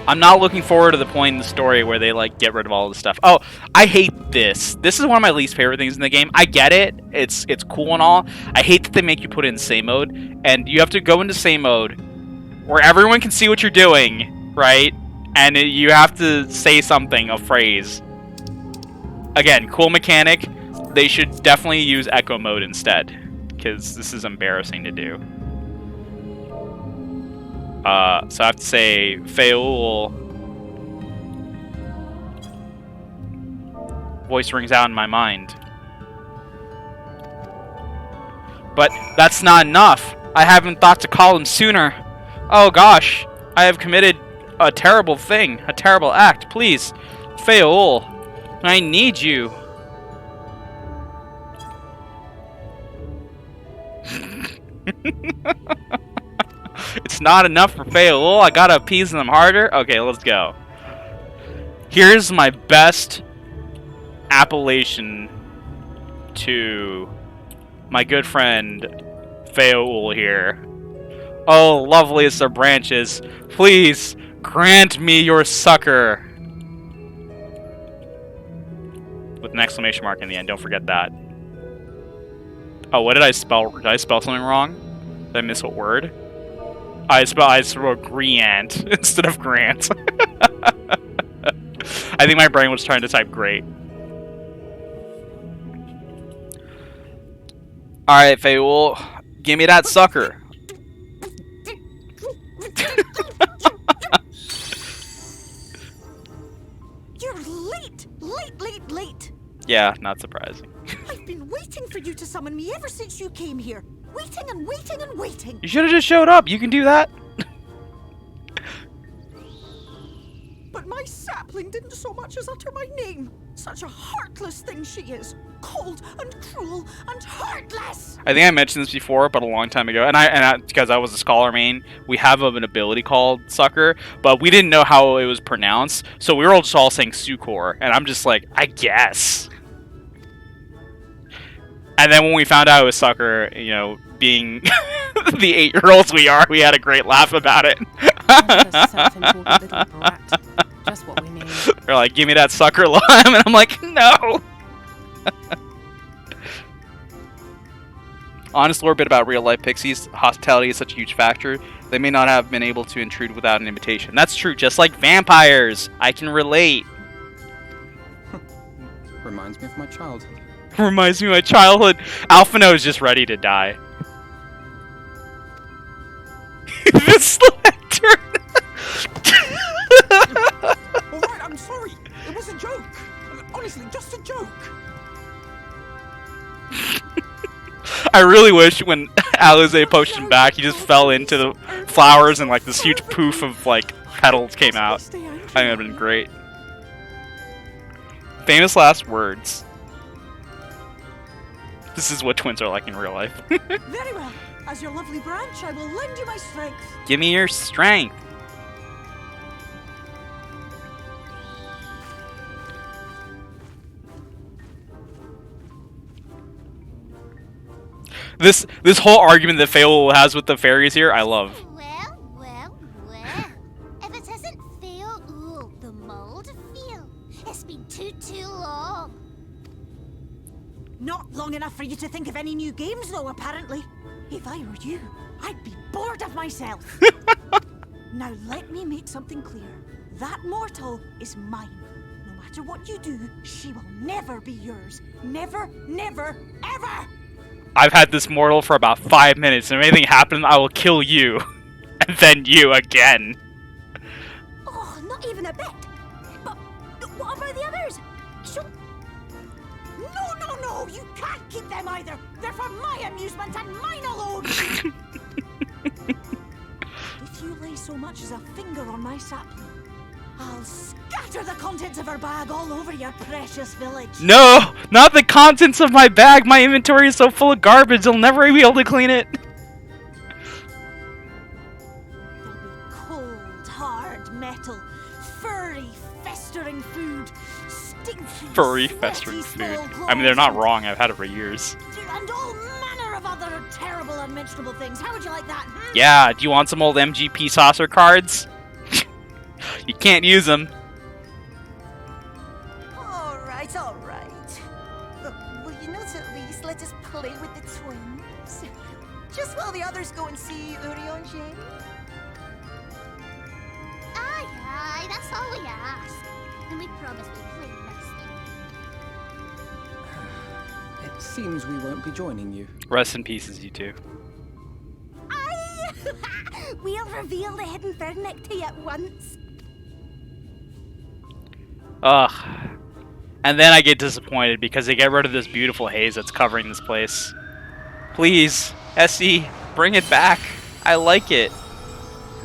I'm not looking forward to the point in the story where they like get rid of all the stuff. Oh, I hate this. This is one of my least favorite things in the game. I get it. It's cool and all. I hate that they make you put it in same mode, and you have to go into same mode where everyone can see what you're doing, right? And you have to say something, a phrase. Again, cool mechanic. They should definitely use echo mode instead, because this is embarrassing to do. So I have to say Feul. Voice rings out in my mind. But that's not enough. I haven't thought to call him sooner. Oh gosh, I have committed a terrible thing, a terrible act. Please, Feul, I need you. It's not enough for Feul. I gotta appease them harder. Okay, let's go. Here's my best appellation to my good friend Feul here. Oh, loveliest of branches, please grant me your succor. With an exclamation mark in the end. Don't forget that. Oh, what did I spell? Did I spell something wrong? Did I miss a word? I wrote Griant instead of Grant. I think my brain was trying to type great. Alright, Feul, give me that sucker. You're late. Yeah, not surprising. I've been waiting for you to summon me ever since you came here. Waiting and waiting and waiting. You should have just showed up. You can do that. But my sapling didn't so much as utter my name. Such a heartless thing she is. Cold and cruel and heartless. I think I mentioned this before, but a long time ago. And because I was a scholar main, we have an ability called Succor, but we didn't know how it was pronounced, so we were all just all saying Succor, and I'm just like, I guess. And then when we found out it was Succor, you know, being the 8-year-olds we are, we had a great laugh about it. Just what we need. They're like, give me that Succor lime, and I'm like, no. Honest lore bit about real-life pixies. Hospitality is such a huge factor. They may not have been able to intrude without an invitation. That's true, just like vampires. I can relate. Reminds me of my childhood. Reminds me of my childhood. Alphino is just ready to die. This lantern. I really wish when Alize pushed him back, he just fell into the flowers and like this huge poof of like petals came out. I think that would have been great. Famous last words. This is what twins are like in real life. Very well. As your lovely branch, I will lend you my strength. Give me your strength. This whole argument that Feol has with the fairies here, I love. Well. If it isn't Feol, the mold Feol. It's been too long. Not long enough for you to think of any new games, though, apparently. If I were you, I'd be bored of myself. Now, let me make something clear. That mortal is mine. No matter what you do, she will never be yours. Never, never, ever! I've had this mortal for about 5 minutes, and if anything happens, I will kill you. And then you again. Oh, not even a bit. But what about the others? No, you can't keep them either. They're for my amusement and mine alone. If you lay so much as a finger on my sapling, I'll scatter the contents of her bag all over your precious village. No, not the contents of my bag. My inventory is so full of garbage, they'll never be able to clean it. There'll be cold, hard metal, furry, festering food, stinky, Furry, festering food. I mean, they're not wrong. I've had it for years. and all manner of other terrible, unmentionable things. How would you like that? Yeah, do you want some old MGP saucer cards? You can't use them. All right. Will you not at least let us play with the twins? Just while the others go and see Urianger? Aye, that's all we ask. And we promise we'll play nicely. It seems we won't be joining you. Rest in pieces, you two. Aye! We'll reveal the hidden vernick to you at once. Ugh. And then I get disappointed because they get rid of this beautiful haze that's covering this place. Please, SE, bring it back. I like it.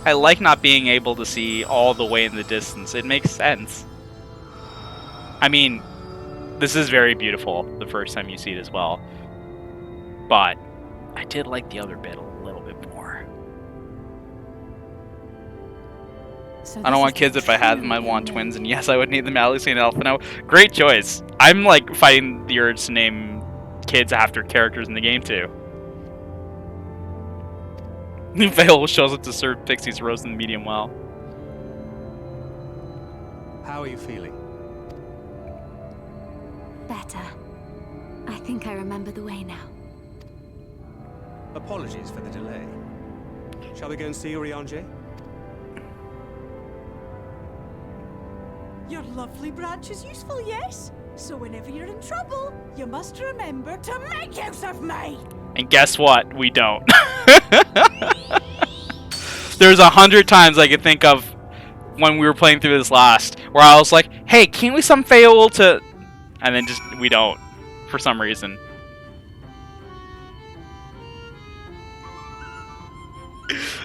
I like not being able to see all the way in the distance. It makes sense. I mean, this is very beautiful the first time you see it as well. But I did like the other bit a little bit more. So I don't want kids. If I had them, I want twins. And yes, I would need them Alex and Elfino. Great choice. I'm like fighting the urge to name kids after characters in the game too. Vale shows up to serve Pixie's roast in the medium well. How are you feeling? Better. I think I remember the way now. Apologies for the delay. Shall we go and see Urianger? Your lovely branch is useful, yes? So whenever you're in trouble, you must remember to make use of me! And guess what? We don't. There's 100 times I could think of when we were playing through this last, where I was like, hey, can't we some Feol to... And then just, we don't, for some reason.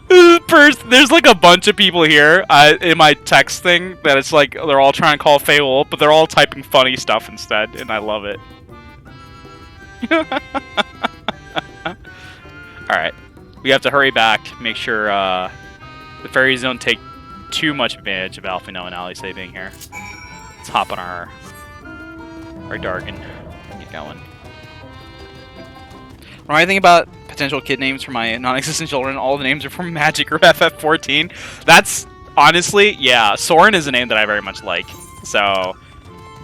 There's like a bunch of people here in my text thing that it's like they're all trying to call Feol, but they're all typing funny stuff instead, and I love it. Alright, we have to hurry back, make sure the fairies don't take too much advantage of Alphino and Alice being here. Let's hop on our Dargan. Get going. When I think about potential kid names for my non-existent children, all the names are from Magic or FF14. That's honestly, yeah, Soren is a name that I very much like. So,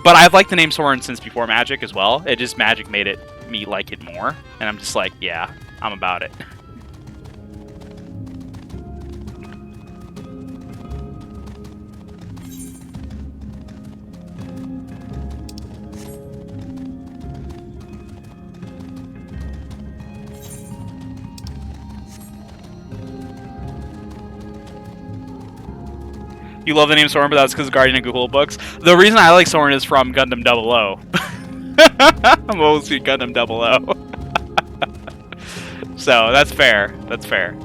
but I've liked the name Soren since before Magic as well. It just Magic made me like it more, and I'm just like, yeah, I'm about it. You love the name Soren, but that's because Guardian of Gahul books. The reason I like Soren is from Gundam 00. I'm mostly Gundam 00. So that's fair. That's fair.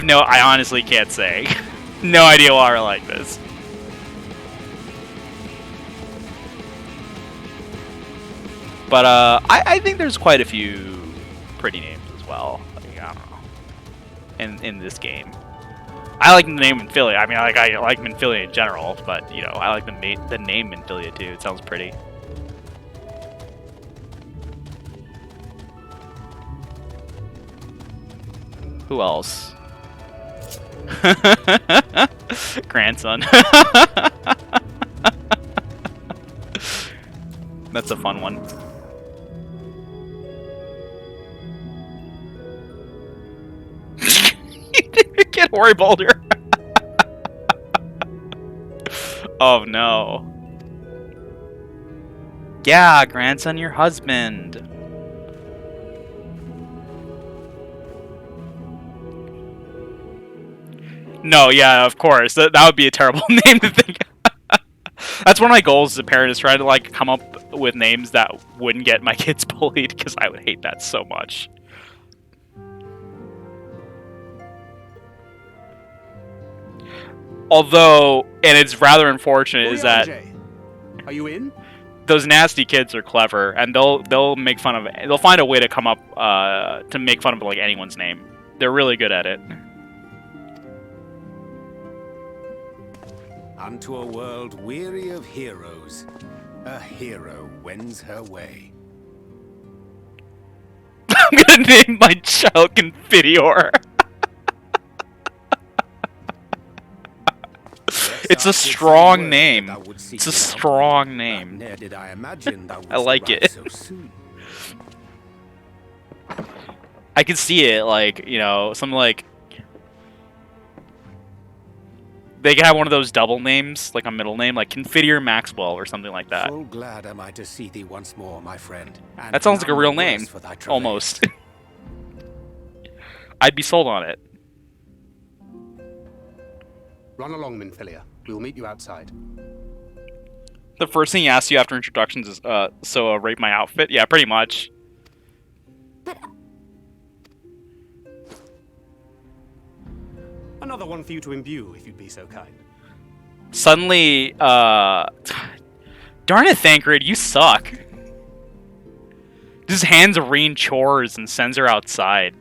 I honestly can't say. No idea why we're like this. But I think there's quite a few pretty names as well. Like, I don't know. In this game, I like the name Minfilia. I mean, I like Minfilia in general, but you know, I like the name Minfilia too. It sounds pretty. Who else? Grandson. That's a fun one. Get Hori Boulder. Oh no. Yeah, grandson, your husband. No, yeah, of course. That would be a terrible name to think. That's one of my goals as a parent, is trying to like come up with names that wouldn't get my kids bullied, because I would hate that so much. Although, and it's rather unfortunate, is that are you in? Those nasty kids are clever, and they'll make fun of it. They'll find a way to come up to make fun of like anyone's name. They're really good at it. Unto a world weary of heroes, a hero wends her way. I'm gonna name my child Confiteor. It's a strong name. It's a strong name. I like it. I can see it, like, you know, something like... They can have one of those double names, like a middle name, like Confiteor Maxwell or something like that. Full glad am I to see thee once more, my friend. That sounds like a real name, almost. I'd be sold on it. Run along, Minfilia. We will meet you outside. The first thing he asks you after introductions is, rate my outfit? Yeah, pretty much. But... Another one for you to imbue, if you'd be so kind. Suddenly, darn it, Thancred, you suck. Just hands Irene chores and sends her outside.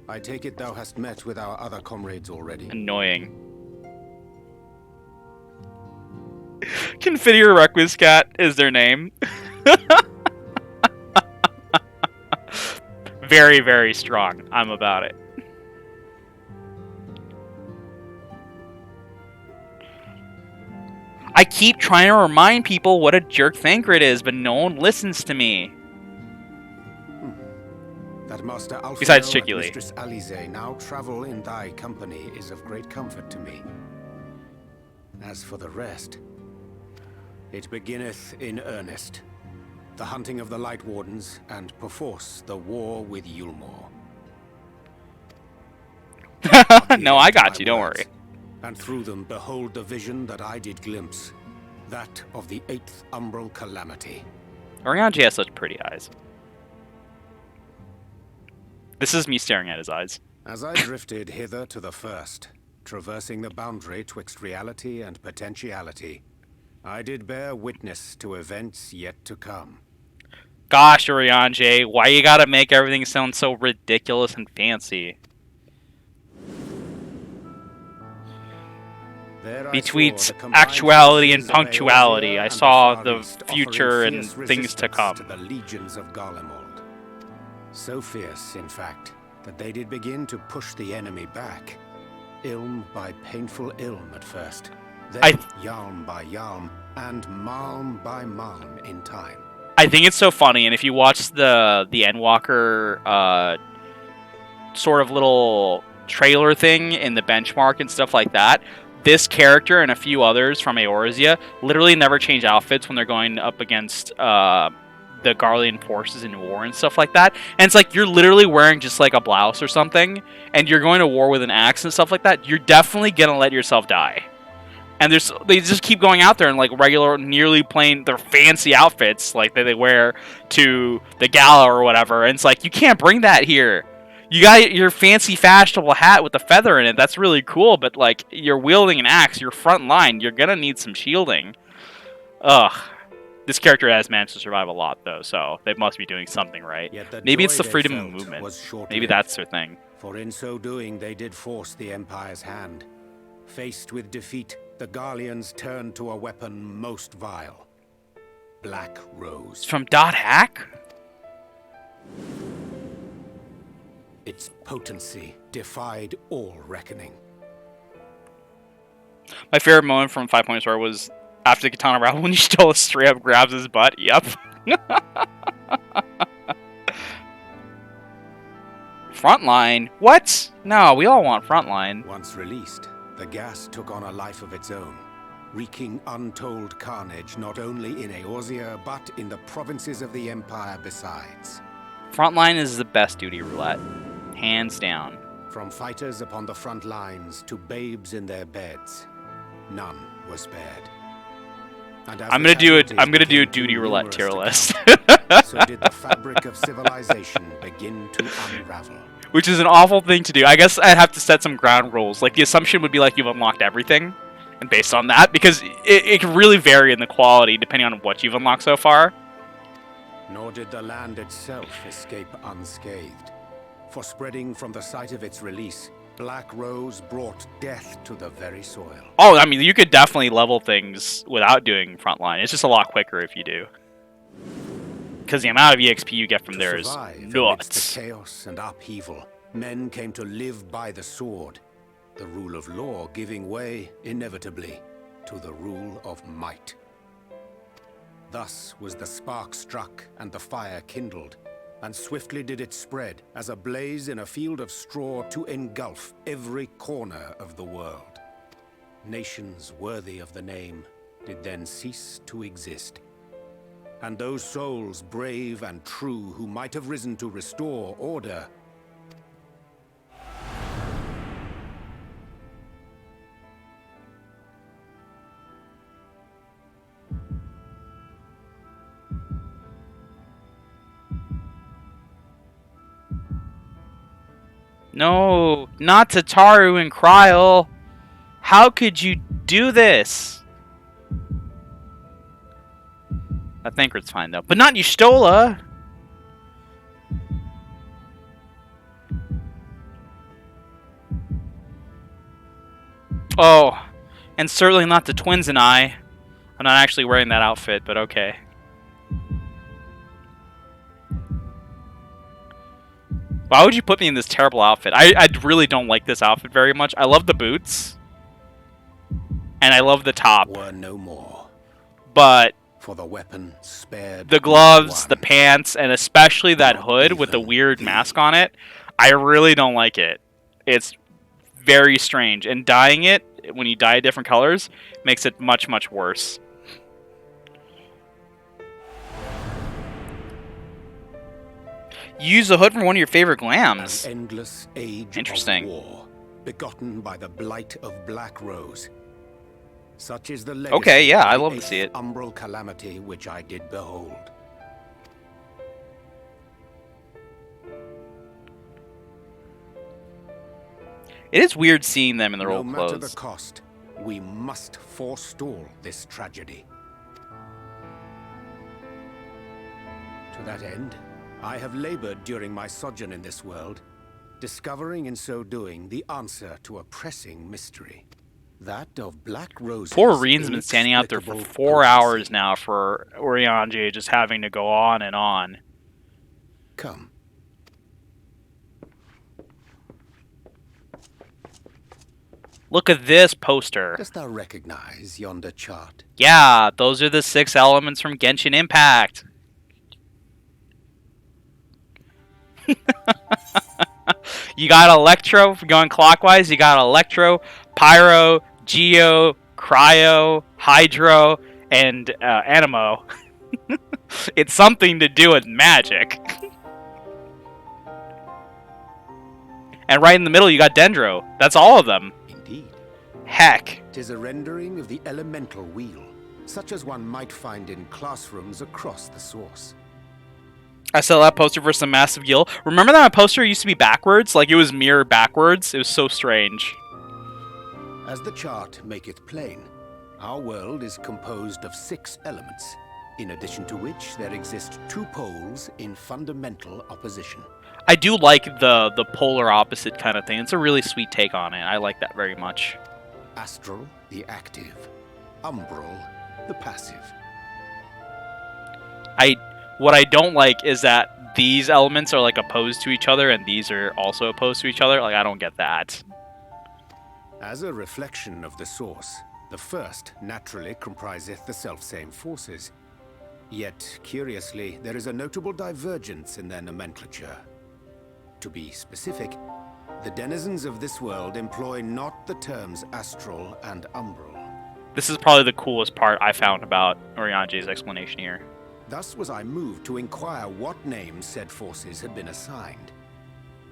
I take it thou hast met with our other comrades already. Annoying. Confiteor Requiscat is their name. Very, very strong. I'm about it. I keep trying to remind people what a jerk Thancred is, but no one listens to me. That Master Alfio Besides and Chicky Lee. Mistress Alize now travel in thy company is of great comfort to me. As for the rest, it beginneth in earnest. The hunting of the Light Wardens, and perforce the war with Yulmore. No, I got you, don't worry. And through them behold the vision that I did glimpse, that of the 8th Umbral Calamity. Orianji has such pretty eyes. This is me staring at his eyes. As I drifted hither to the first, traversing the boundary twixt reality and potentiality, I did bear witness to events yet to come. Gosh, Orianji, why you gotta make everything sound so ridiculous and fancy? Between actuality and punctuality, I saw the future and things to come. To the legions of Garlemald. So fierce, in fact, that they did begin to push the enemy back. Ilm by painful ilm at first, then Yalm by Yalm, and Malm by Malm in time. I think it's so funny, and if you watch the Endwalker sort of little trailer thing in the benchmark and stuff like that, this character and a few others from Eorzea literally never change outfits when they're going up against the Garlean forces in war and stuff like that. And it's like you're literally wearing just like a blouse or something, and you're going to war with an axe and stuff like that. You're definitely gonna let yourself die. And they just keep going out there in like regular, nearly plain, their fancy outfits like that they wear to the gala or whatever. And it's like you can't bring that here. You got your fancy fashionable hat with the feather in it. That's really cool, but like you're wielding an axe, you're front line. You're gonna need some shielding. Ugh. This character has managed to survive a lot though, so they must be doing something right. Maybe it's the freedom of movement. Maybe that's their thing. For in so doing, they did force the Empire's hand. Faced with defeat, the Garleans turned to a weapon most vile. Black Rose. From Dot Hack? Its potency defied all reckoning. My favorite moment from 5.0 Story was after the katana round when he still straight up grabs his butt. Yep. Frontline? What? No, we all want Frontline. Once released, the gas took on a life of its own, wreaking untold carnage not only in Eorzea, but in the provinces of the Empire besides. Frontline is the best duty roulette. Hands down. From fighters upon the front lines to babes in their beds, none were spared. I'm gonna do a duty roulette tier list. So did the fabric of civilization begin to unravel. Which is an awful thing to do. I guess I'd have to set some ground rules. Like, the assumption would be like you've unlocked everything. And based on that, because it can really vary in the quality depending on what you've unlocked so far. Nor did the land itself escape unscathed. For spreading from the site of its release, Black Rose brought death to the very soil. Oh, I mean, you could definitely level things without doing Frontline. It's just a lot quicker if you do. Because the amount of EXP you get from there is nuts. The chaos and upheaval, men came to live by the sword, the rule of law giving way, inevitably, to the rule of might. Thus was the spark struck and the fire kindled, and swiftly did it spread as a blaze in a field of straw to engulf every corner of the world. Nations worthy of the name did then cease to exist. And those souls brave and true who might have risen to restore order No, not Tataru and Kryl. How could you do this? I think it's fine though, but not Y'shtola. Oh, and certainly not the twins and I. I'm not actually wearing that outfit, but okay. Why would you put me in this terrible outfit? I really don't like this outfit very much. I love the boots. And I love the top. Were no more. But for the weapon spared the gloves, the pants, and especially that hood with the weird mask on it, I really don't like it. It's very strange. And dyeing it, when you dye different colors, makes it much, much worse. You use the hood from one of your favorite glams. An endless age Interesting. Of war, begotten by the blight of Black Rose. Such is the legacy. Okay, yeah, I love to see it. Umbral calamity which I did behold. It is weird seeing them in their old No clothes. matter the cost, we must forestall this tragedy. To that end, I have labored during my sojourn in this world, discovering in so doing the answer to a pressing mystery. That of Black Rose's Poor Reen's been standing out there for 4 hours now for Urianger just having to go on and on. Come. Look at this poster. Dost thou recognize yonder chart? Yeah, those are the 6 elements from Genshin Impact. You got Electro, going clockwise, you got Electro, Pyro, Geo, Cryo, Hydro, and Anemo. It's something to do with magic. And right in the middle, you got Dendro. That's all of them. Indeed. Heck. 'Tis a rendering of the elemental wheel, such as one might find in classrooms across the source. I saw that poster for some massive guild. Remember that poster used to be backwards? Like, it was mirrored backwards? It was so strange. As the chart maketh plain, our world is composed of 6 elements, in addition to which there exist 2 poles in fundamental opposition. I do like the polar opposite kind of thing. It's a really sweet take on it. I like that very much. Astral, the active. Umbral, the passive. What I don't like is that these elements are like opposed to each other and these are also opposed to each other. Like, I don't get that. As a reflection of the source, the first naturally compriseth the selfsame forces. Yet, curiously, there is a notable divergence in their nomenclature. To be specific, the denizens of this world employ not the terms astral and umbral. This is probably the coolest part I found about Oriange's explanation here. Thus was I moved to inquire what names said forces had been assigned.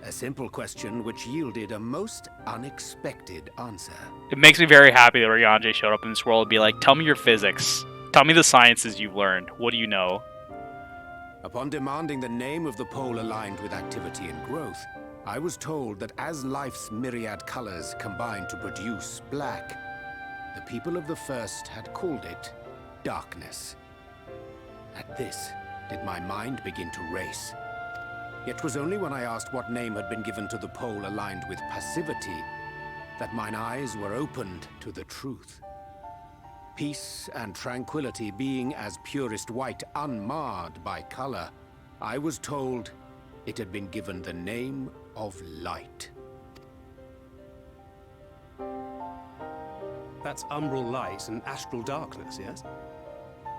A simple question which yielded a most unexpected answer. It makes me very happy that Oriange showed up in this world and be like, tell me your physics. Tell me the sciences you've learned. What do you know? Upon demanding the name of the pole aligned with activity and growth, I was told that as life's myriad colors combine to produce black, the people of the first had called it darkness. At this, did my mind begin to race. Yet 'twas only when I asked what name had been given to the pole aligned with passivity that mine eyes were opened to the truth. Peace and tranquility being as purest white, unmarred by color, I was told it had been given the name of light. That's umbral light and astral darkness, yes?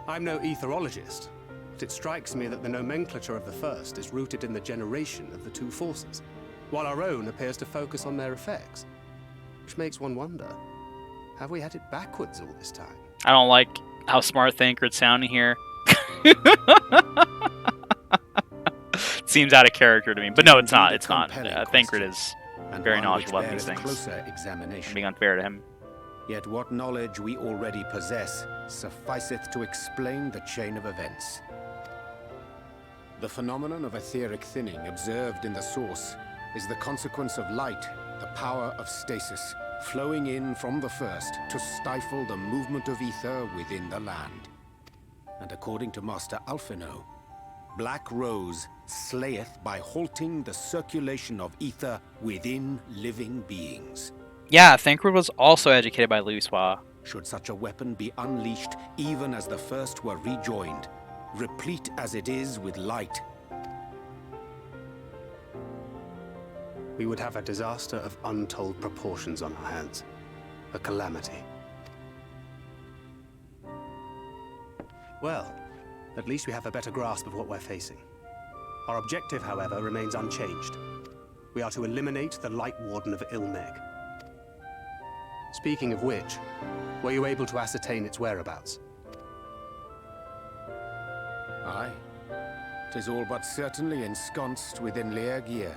I'm no etherologist, but it strikes me that the nomenclature of the first is rooted in the generation of the 2 forces, while our own appears to focus on their effects. Which makes one wonder, have we had it backwards all this time? I don't like how smart Thancred's sounding here. Seems out of character to me, but no, it's not. It's not. Thancred is very knowledgeable about these things. Closer examination. I'm being unfair to him. Yet what knowledge we already possess sufficeth to explain the chain of events. The phenomenon of etheric thinning observed in the source is the consequence of light, the power of stasis, flowing in from the first to stifle the movement of ether within the land. And according to Master Alphino, Black Rose slayeth by halting the circulation of ether within living beings. Yeah, Thancred was also educated by Louisoix. Should such a weapon be unleashed even as the first were rejoined, replete as it is with light, we would have a disaster of untold proportions on our hands. A calamity. Well, at least we have a better grasp of what we're facing. Our objective, however, remains unchanged. We are to eliminate the Light Warden of Mheg. Speaking of which, were you able to ascertain its whereabouts? Aye. 'Tis all but certainly ensconced within Leergier,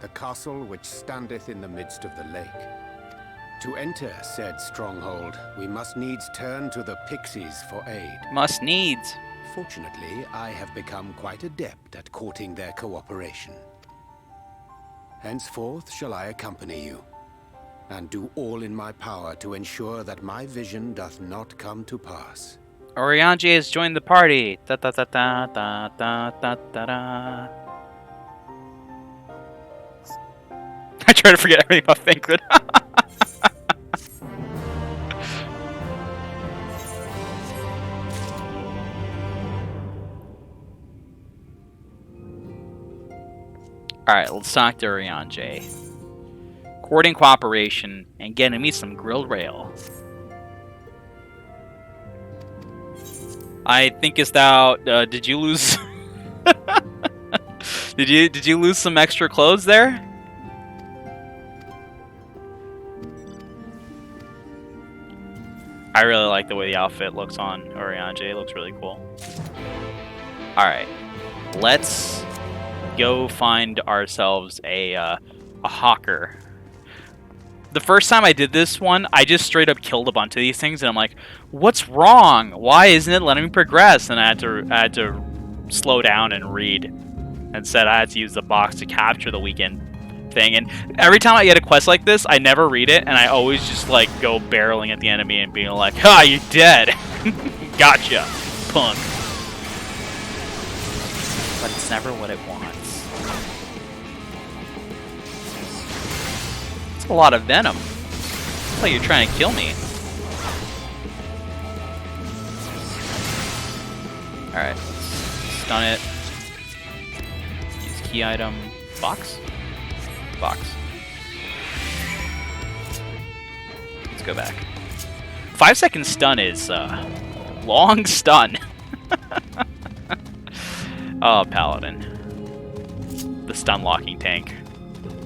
the castle which standeth in the midst of the lake. To enter said stronghold, we must needs turn to the pixies for aid. Must needs. Fortunately, I have become quite adept at courting their cooperation. Henceforth shall I accompany you, and do all in my power to ensure that my vision doth not come to pass. Oriange has joined the party. Da da da da da da da da da. I try to forget everything about Thancred. Alright, let's talk to Oriange. Courting cooperation and getting me some grilled rail. I think is thou did you lose did you lose some extra clothes there? I really like the way the outfit looks on Oriange. It looks really cool. Alright. Let's go find ourselves a hawker. The first time I did this one, I just straight up killed a bunch of these things, and I'm like, what's wrong? Why isn't it letting me progress? And I had to slow down and read. Instead, I had to use the box to capture the weekend thing. And every time I get a quest like this, I never read it, and I always just like go barreling at the enemy and being like, "Ha, you're dead! Gotcha, punk." But it's never what it wants. It's a lot of venom. It's like you're trying to kill me. Alright, stun it. Use key item. Box? Box. Let's go back. 5-second stun is long stun. Oh, Paladin. The stun locking tank.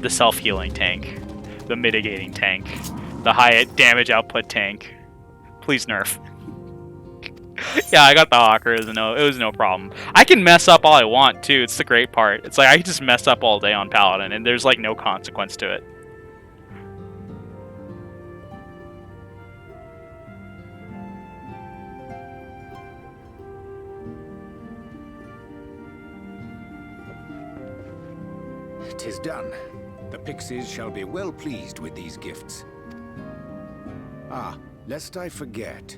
The self-healing tank. The mitigating tank. The high damage output tank. Please nerf. Yeah, I got the Hawker. It was no problem. I can mess up all I want, too. It's the great part. It's like I can just mess up all day on Paladin, and there's like no consequence to it. "'Tis done. The pixies shall be well pleased with these gifts. Ah, lest I forget.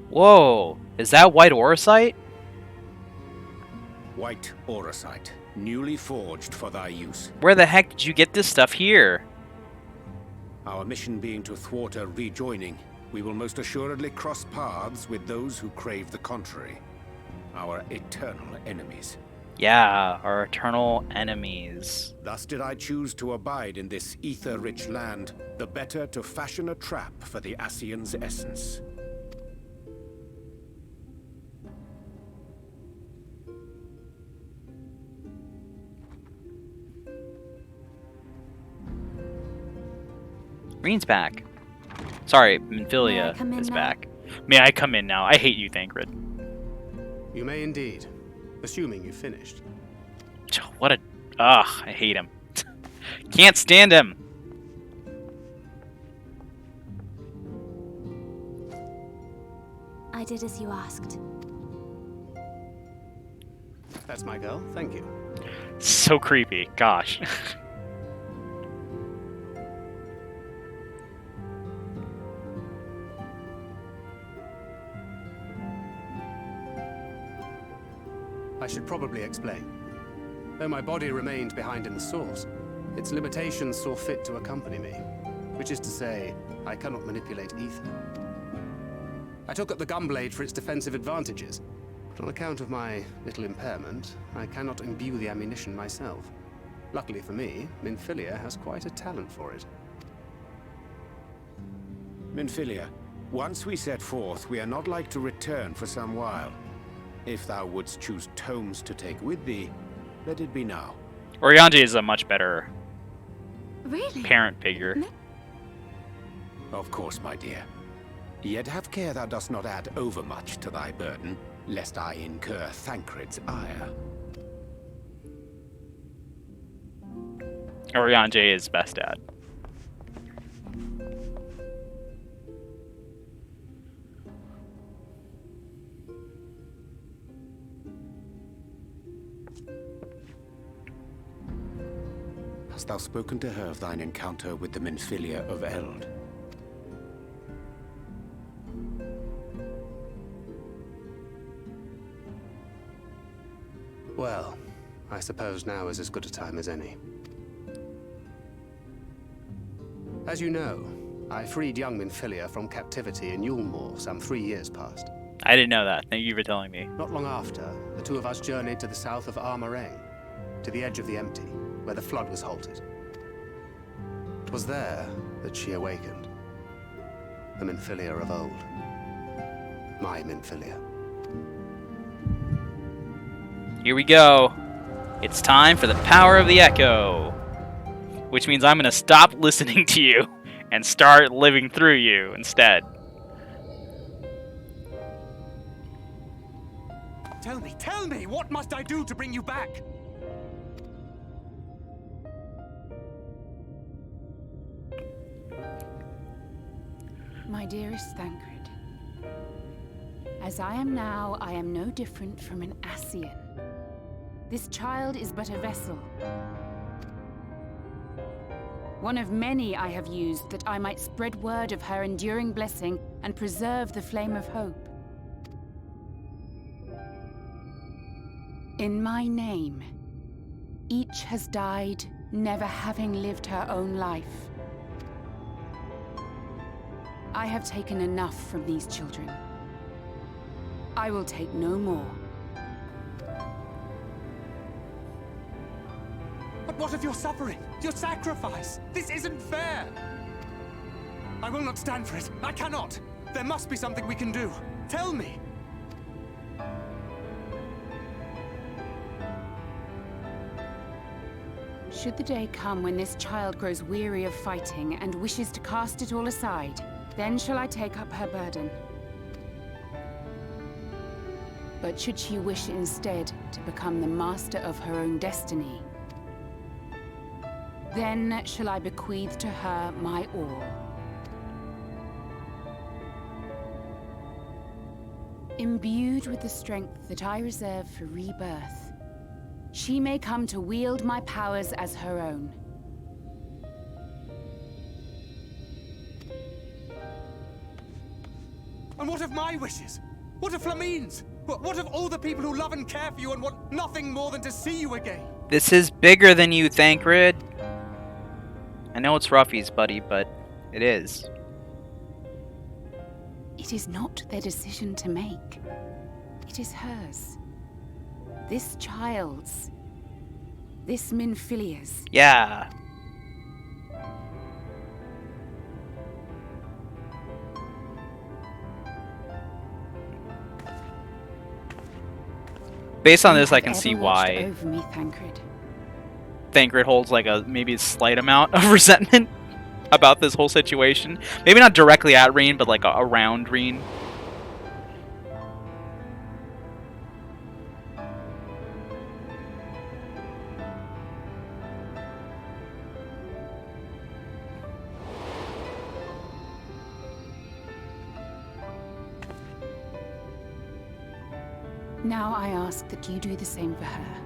Whoa, is that white auracite? White auracite, newly forged for thy use. Where the heck did you get this stuff here? Our mission being to thwart a rejoining, we will most assuredly cross paths with those who crave the contrary. Our eternal enemies. Yeah, our eternal enemies. Thus did I choose to abide in this ether-rich land, the better to fashion a trap for the Ascian's essence. Green's back. Sorry, Minfilia is back. May I come in now? I hate you, Thancred. You may indeed, assuming you finished. What a... Ugh, I hate him. Can't stand him! I did as you asked. That's my girl, thank you. So creepy, gosh. I should probably explain. Though my body remained behind in the source, its limitations saw fit to accompany me. Which is to say, I cannot manipulate ether. I took up the gunblade for its defensive advantages, but on account of my little impairment, I cannot imbue the ammunition myself. Luckily for me, Minfilia has quite a talent for it. Minfilia, once we set forth, we are not like to return for some while. If thou wouldst choose tomes to take with thee, let it be now. Orianji is a much better parent Mm-hmm. figure. Of course, my dear. Yet have care thou dost not add overmuch to thy burden, lest I incur Thancred's ire. Orianji is best at. Hast thou spoken to her of thine encounter with the Minfilia of Eld? Well, I suppose now is as good a time as any. As you know, I freed young Minfilia from captivity in Yulmore some 3 years past. I didn't know that. Thank you for telling me. Not long after, the two of us journeyed to the south of Armorang, to the edge of the Empty, where the flood was halted. It was there that she awakened. The Minfilia of old. My Minfilia. Here we go. It's time for the power of the echo. Which means I'm going to stop listening to you and start living through you instead. Tell me, what must I do to bring you back? My dearest Thancred, as I am now, I am no different from an Ascian. This child is but a vessel. One of many I have used that I might spread word of her enduring blessing and preserve the flame of hope. In my name, each has died, never having lived her own life. I have taken enough from these children. I will take no more. But what of your suffering? Your sacrifice? This isn't fair! I will not stand for it. I cannot! There must be something we can do. Tell me! Should the day come when this child grows weary of fighting and wishes to cast it all aside, then shall I take up her burden. But should she wish instead to become the master of her own destiny, then shall I bequeath to her my all. Imbued with the strength that I reserve for rebirth, she may come to wield my powers as her own. And what of my wishes? What of Flamine's? What of all the people who love and care for you and want nothing more than to see you again? This is bigger than you, Thancred. I know it's Ruffy's, buddy, but it is. It is not their decision to make. It is hers. This child's. This Minfilia's. Yeah. Based on this, I can see why Over me, Thancred. Thancred holds like maybe a slight amount of resentment about this whole situation. Maybe not directly at Reen, but like around Reen. Now I ask that you do the same for her.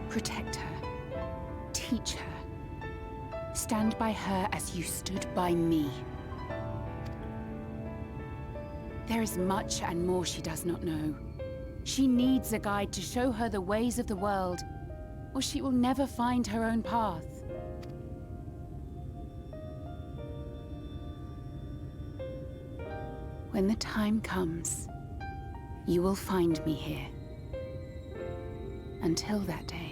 Protect her. Teach her. Stand by her as you stood by me. There is much and more she does not know. She needs a guide to show her the ways of the world, or she will never find her own path. When the time comes, you will find me here. Until that day.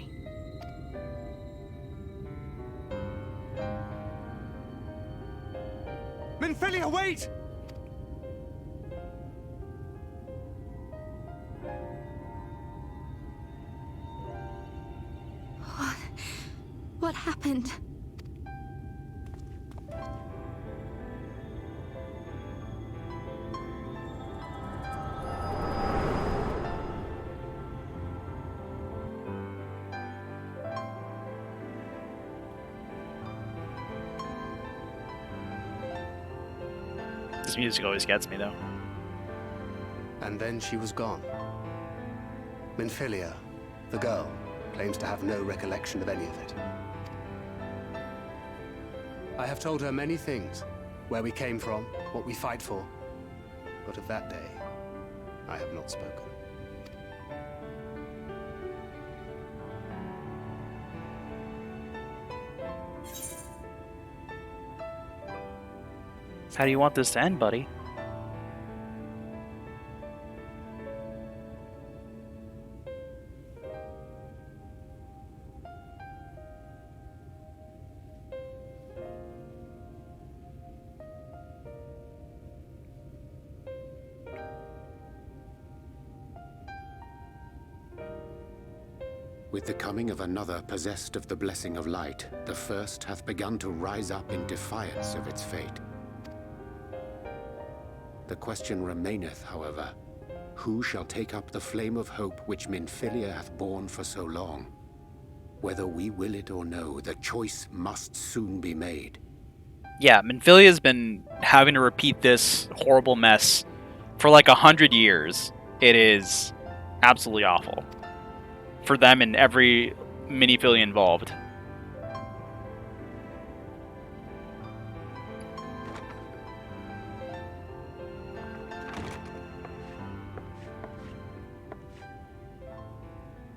Minfilia, wait! What happened? This music always gets me, though. And then she was gone. Minfilia, the girl, claims to have no recollection of any of it. I have told her many things. Where we came from, what we fight for. But of that day, I have not spoken. How do you want this to end, buddy? With the coming of another possessed of the blessing of light, the first hath begun to rise up in defiance of its fate. The question remaineth, however, who shall take up the flame of hope which Minfilia hath borne for so long? Whether we will it or no, the choice must soon be made. Yeah, Minfilia's been having to repeat this horrible mess for like 100 years. It is absolutely awful. For them and every Minifilia involved.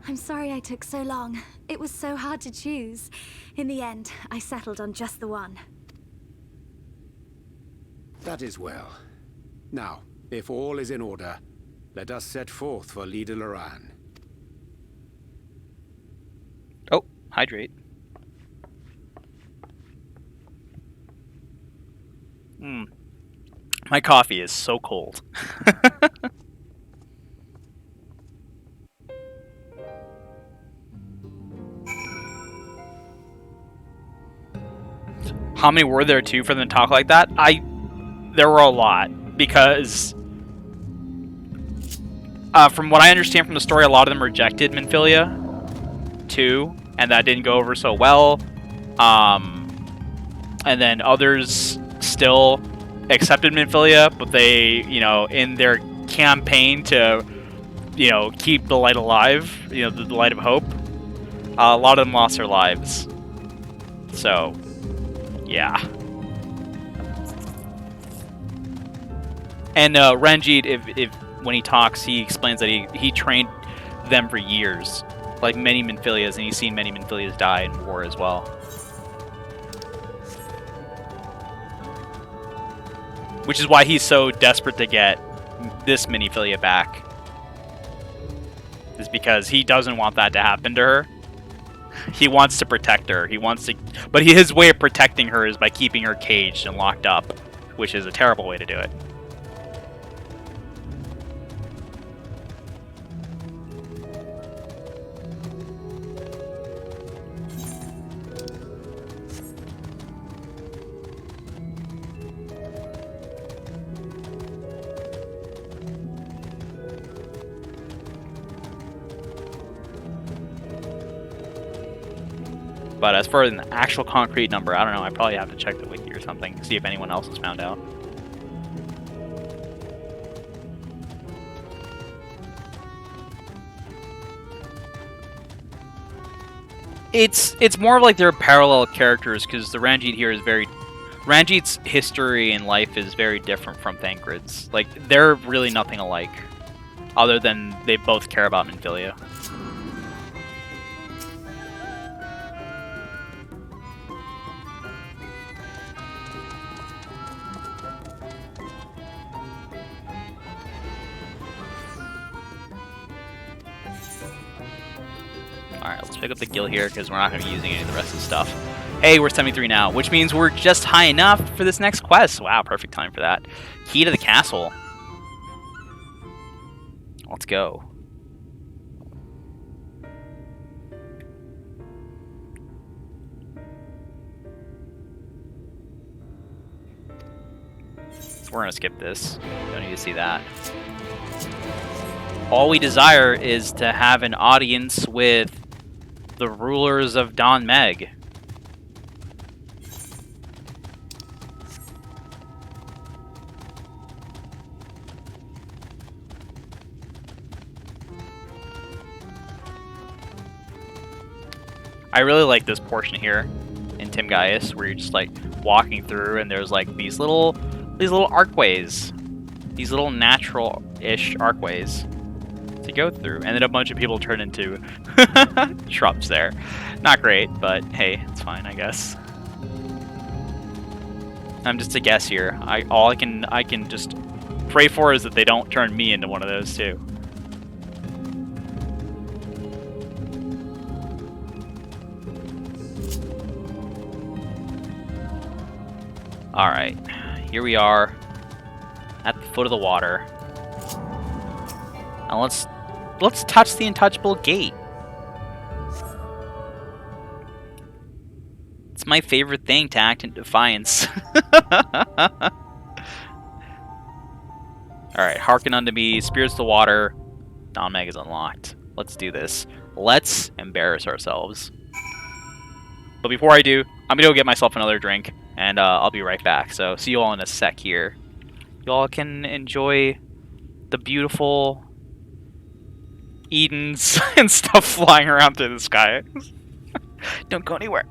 I'm sorry I took so long. It was so hard to choose. In the end, I settled on just the one. That is well. Now, if all is in order, let us set forth for Lida Loran. Oh, hydrate. My coffee is so cold. How many were there too for them to talk like that? There were a lot, because from what I understand from the story, a lot of them rejected Minfilia too, and that didn't go over so well. And then others still accepted Minfilia, but they, in their campaign to, keep the light alive, the light of hope, a lot of them lost their lives. So, yeah. And Ranjit, if when he talks, he explains that he trained them for years, like many Minfilias, and he's seen many Minfilias die in war as well. Which is why he's so desperate to get this Minifilia back. Is because he doesn't want that to happen to her. He wants to protect her. But his way of protecting her is by keeping her caged and locked up, which is a terrible way to do it. But as far as an actual concrete number, I don't know. I probably have to check the wiki or something, see if anyone else has found out. It's more of like they're parallel characters, because the Ranjit here is Ranjit's history and life is very different from Thancred's. Like, they're really nothing alike, other than they both care about Minfilia. Alright, let's pick up the gill here, because we're not going to be using any of the rest of the stuff. Hey, we're 73 now, which means we're just high enough for this next quest. Wow, perfect time for that. Key to the castle. Let's go. So we're going to skip this. Don't need to see that. All we desire is to have an audience with the rulers of Don Mheg. I really like this portion here in Tim Gaius, where you're just like walking through, and there's like these little archways, these little natural-ish archways to go through, and then a bunch of people turn into shrubs there. Not great, but hey, it's fine, I guess. I'm just a guess here. All I can just pray for is that they don't turn me into one of those too. All right, here we are at the foot of the water. Now let's touch the untouchable gate. my favorite thing, to act in defiance. Alright, hearken unto me, spirits to water. Mheg is unlocked. Let's do this. Let's embarrass ourselves. But before I do, I'm gonna go get myself another drink, and I'll be right back. So see you all in a sec here. You all can enjoy the beautiful Edens and stuff flying around through the sky. Don't go anywhere.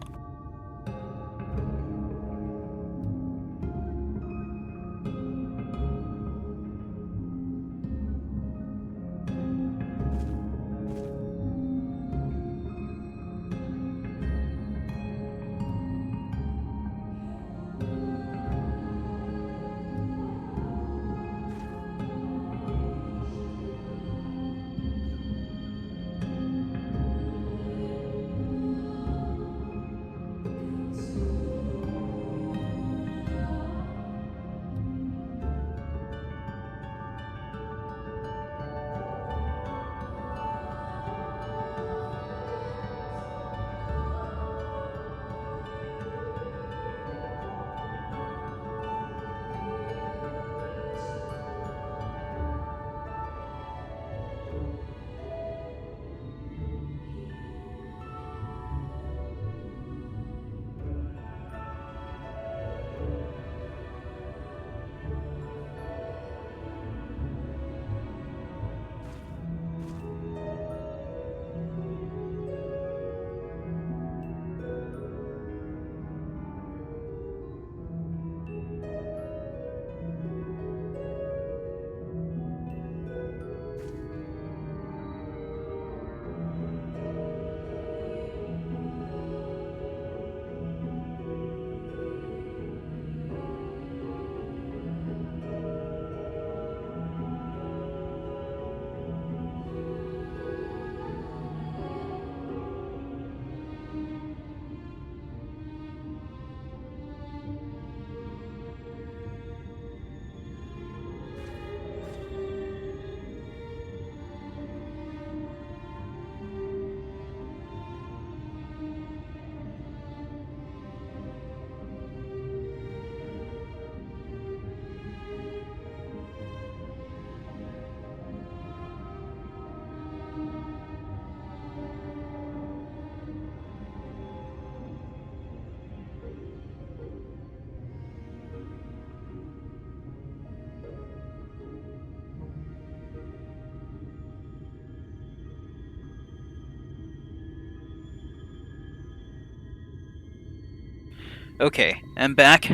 Okay, I'm back.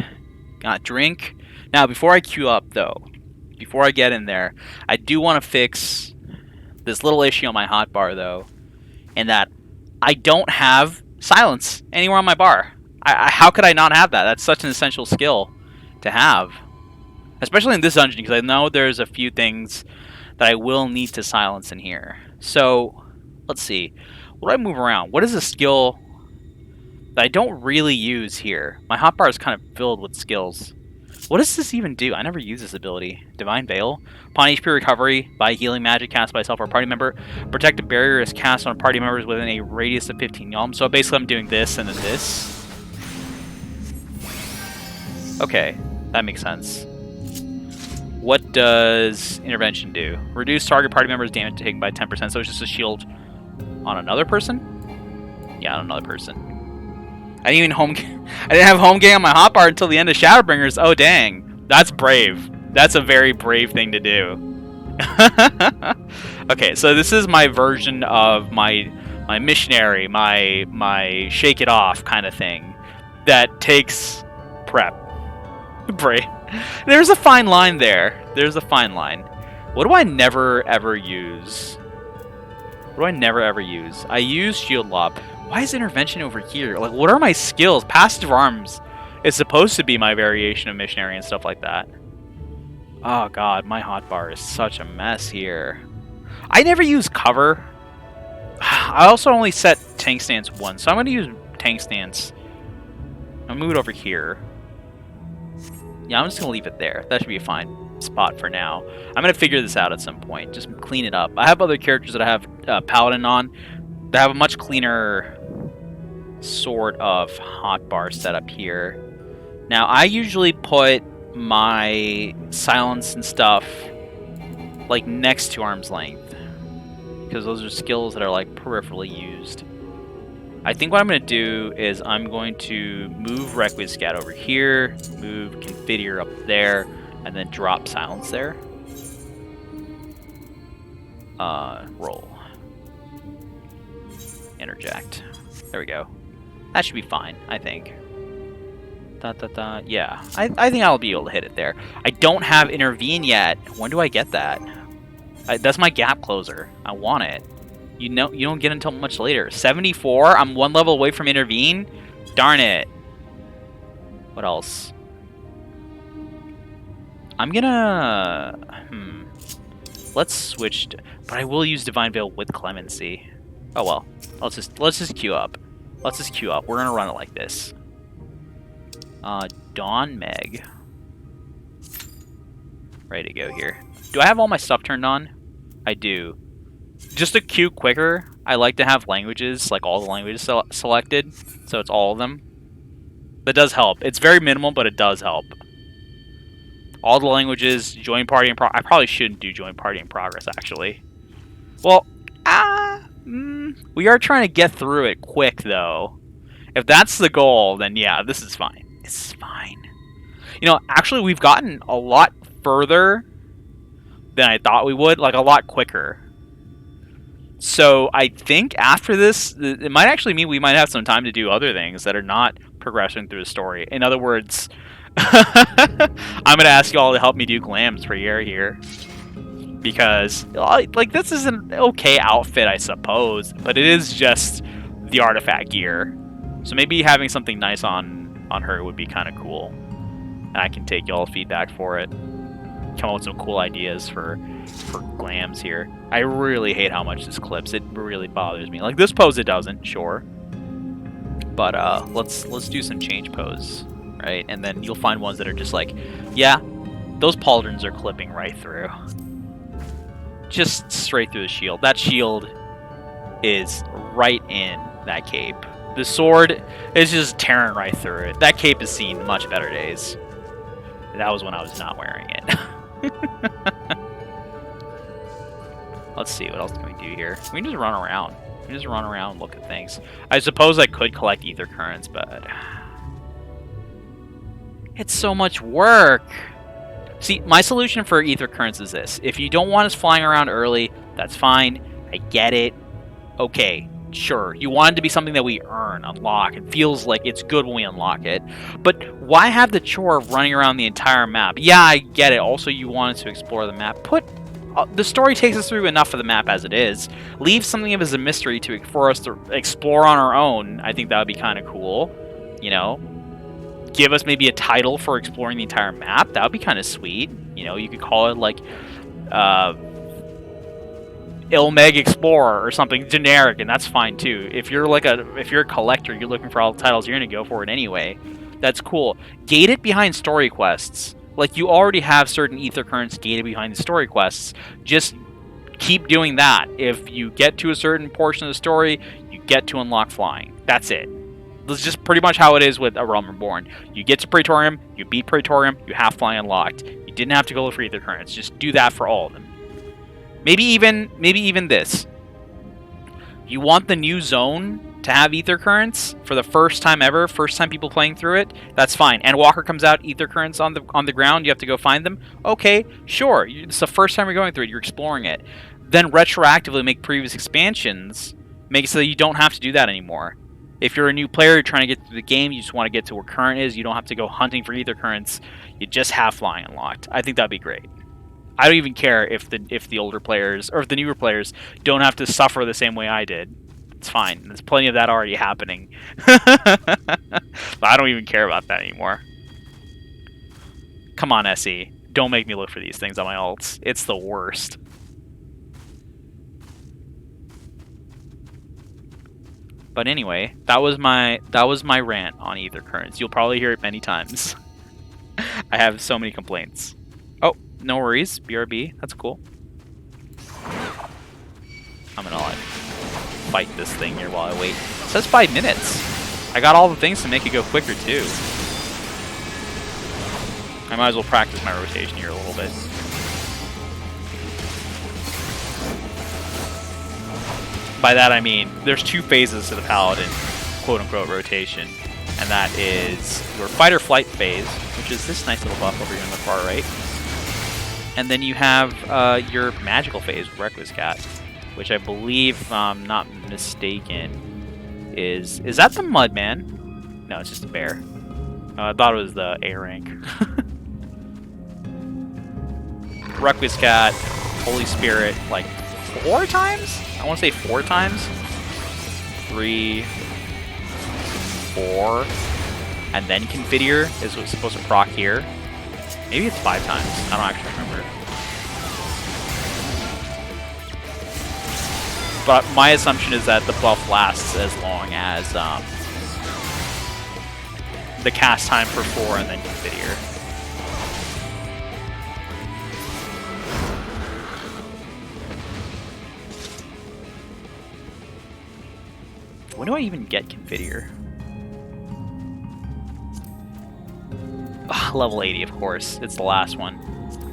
Got a drink. Now, before I queue up, though, before I get in there, I do want to fix this little issue on my hotbar, though, in that I don't have silence anywhere on my bar. How could I not have that? That's such an essential skill to have. Especially in this dungeon, because I know there's a few things that I will need to silence in here. So, let's see. What do I move around? What is a skill that I don't really use here? My hotbar is kind of filled with skills. What does this even do? I never use this ability. Divine Veil. Upon HP recovery by healing magic cast by myself or a party member, protective barrier is cast on party members within a radius of 15 yalm. So basically I'm doing this and then this. Okay, that makes sense. What does intervention do? Reduce target party members' damage taken by 10%. So it's just a shield on another person? Yeah, on another person. I didn't have home game on my hotbar until the end of Shadowbringers. Oh dang, that's brave. That's a very brave thing to do. Okay, so this is my version of my missionary, my shake it off kind of thing that takes prep. Brave. There's a fine line there. There's a fine line. What do I never ever use? What do I never ever use? I use shield lob. Why is intervention over here? Like, what are my skills? Passive arms is supposed to be my variation of missionary and stuff like that. Oh god, my hotbar is such a mess here. I never use cover. I also only set tank stance once, so I'm going to use tank stance. I'll move it over here. Yeah, I'm just going to leave it there. That should be a fine spot for now. I'm going to figure this out at some point. Just clean it up. I have other characters that I have Paladin on that have a much cleaner sort of hotbar setup here. Now, I usually put my silence and stuff like next to arm's length, because those are skills that are like peripherally used. I think what I'm going to do is I'm going to move Requiem Scout over here, move Confidier up there, and then drop silence there. Roll. Interject. There we go. That should be fine, I think. Yeah, I think I'll be able to hit it there. I don't have Intervene yet. When do I get that? That's my gap closer. I want it. You know, you don't get until much later. 74? I'm 1 level away from Intervene? Darn it. What else? I'm gonna... Let's switch to... But I will use Divine Veil with Clemency. Oh well. Let's just queue up. Let's just queue up. We're gonna run it like this. Dawn Mheg. Ready to go here. Do I have all my stuff turned on? I do. Just to queue quicker, I like to have languages, like all the languages selected, so it's all of them. That does help. It's very minimal, but it does help. All the languages, join party in progress. I probably shouldn't do join party in progress, actually. Well, we are trying to get through it quick, though. If that's the goal, then yeah, this is fine. It's fine. You know, actually, we've gotten a lot further than I thought we would, like a lot quicker. So I think after this, it might actually mean we might have some time to do other things that are not progressing through the story. In other words, I'm going to ask you all to help me do glams for a year here. Because, like, this is an okay outfit, I suppose, but it is just the artifact gear. So maybe having something nice on her would be kind of cool. And I can take y'all's feedback for it. Come up with some cool ideas for glams here. I really hate how much this clips. It really bothers me. Like, this pose it doesn't, sure. But let's do some change pose, right? And then you'll find ones that are just like, yeah, those pauldrons are clipping right through. Just straight through the shield. That shield is right in that cape. The sword is just tearing right through it. That cape has seen much better days. That was when I was not wearing it. Let's see, what else can we do here? We can just run around. We can just run around and look at things. I suppose I could collect ether currents, but... it's so much work! See, my solution for ether currents is this. If you don't want us flying around early, that's fine. I get it. Okay, sure. You want it to be something that we earn, unlock. It feels like it's good when we unlock it. But why have the chore of running around the entire map? Yeah, I get it. Also, you want us to explore the map. The story takes us through enough of the map as it is. Leave something of as a mystery for us to explore on our own. I think that would be kind of cool. You know? Give us maybe a title for exploring the entire map. That would be kind of sweet. You know, you could call it like Mheg Explorer or something generic, and that's fine too. If you're a collector, you're looking for all the titles, you're gonna go for it anyway. That's cool. Gate it behind story quests. Like, you already have certain ether currents gated behind the story quests. Just keep doing that. If you get to a certain portion of the story, you get to unlock flying. That's it. This is just pretty much how it is with A Realm Reborn. You get to Praetorium, you beat Praetorium, you have flying unlocked. You didn't have to go look for ether currents. Just do that for all of them. Maybe even this. You want the new zone to have ether currents for the first time ever, first time people playing through it, that's fine. And Walker comes out, ether currents on the ground, you have to go find them. Okay, sure. It's the first time you're going through it, you're exploring it. Then retroactively make previous expansions, make it so that you don't have to do that anymore. If you're a new player, you're trying to get through the game, you just want to get to where current is, you don't have to go hunting for ether currents, you just have flying unlocked. I think that'd be great. I don't even care if the older players, or if the newer players, don't have to suffer the same way I did. It's fine. There's plenty of that already happening. But I don't even care about that anymore. Come on, SE. Don't make me look for these things on my ults. It's the worst. But anyway, that was my rant on ether currents. You'll probably hear it many times. I have so many complaints. Oh, no worries. BRB. That's cool. I'm gonna fight this thing here while I wait. It says 5 minutes. I got all the things to make it go quicker, too. I might as well practice my rotation here a little bit. By that I mean, there's 2 phases to the Paladin quote-unquote rotation. And that is your fight or flight phase, which is this nice little buff over here on the far right. And then you have your magical phase, Reckless Cat, which I believe, if I'm not mistaken, is that the Mudman? No, it's just a bear. I thought it was the A rank. Reckless Cat, Holy Spirit, like 4 times? I want to say 4 times. 3, 4, and then Confiteor is what's supposed to proc here. Maybe it's 5 times. I don't actually remember. But my assumption is that the buff lasts as long as the cast time for 4 and then Confiteor. When do I even get Confiteor? Ugh, level 80, of course. It's the last one.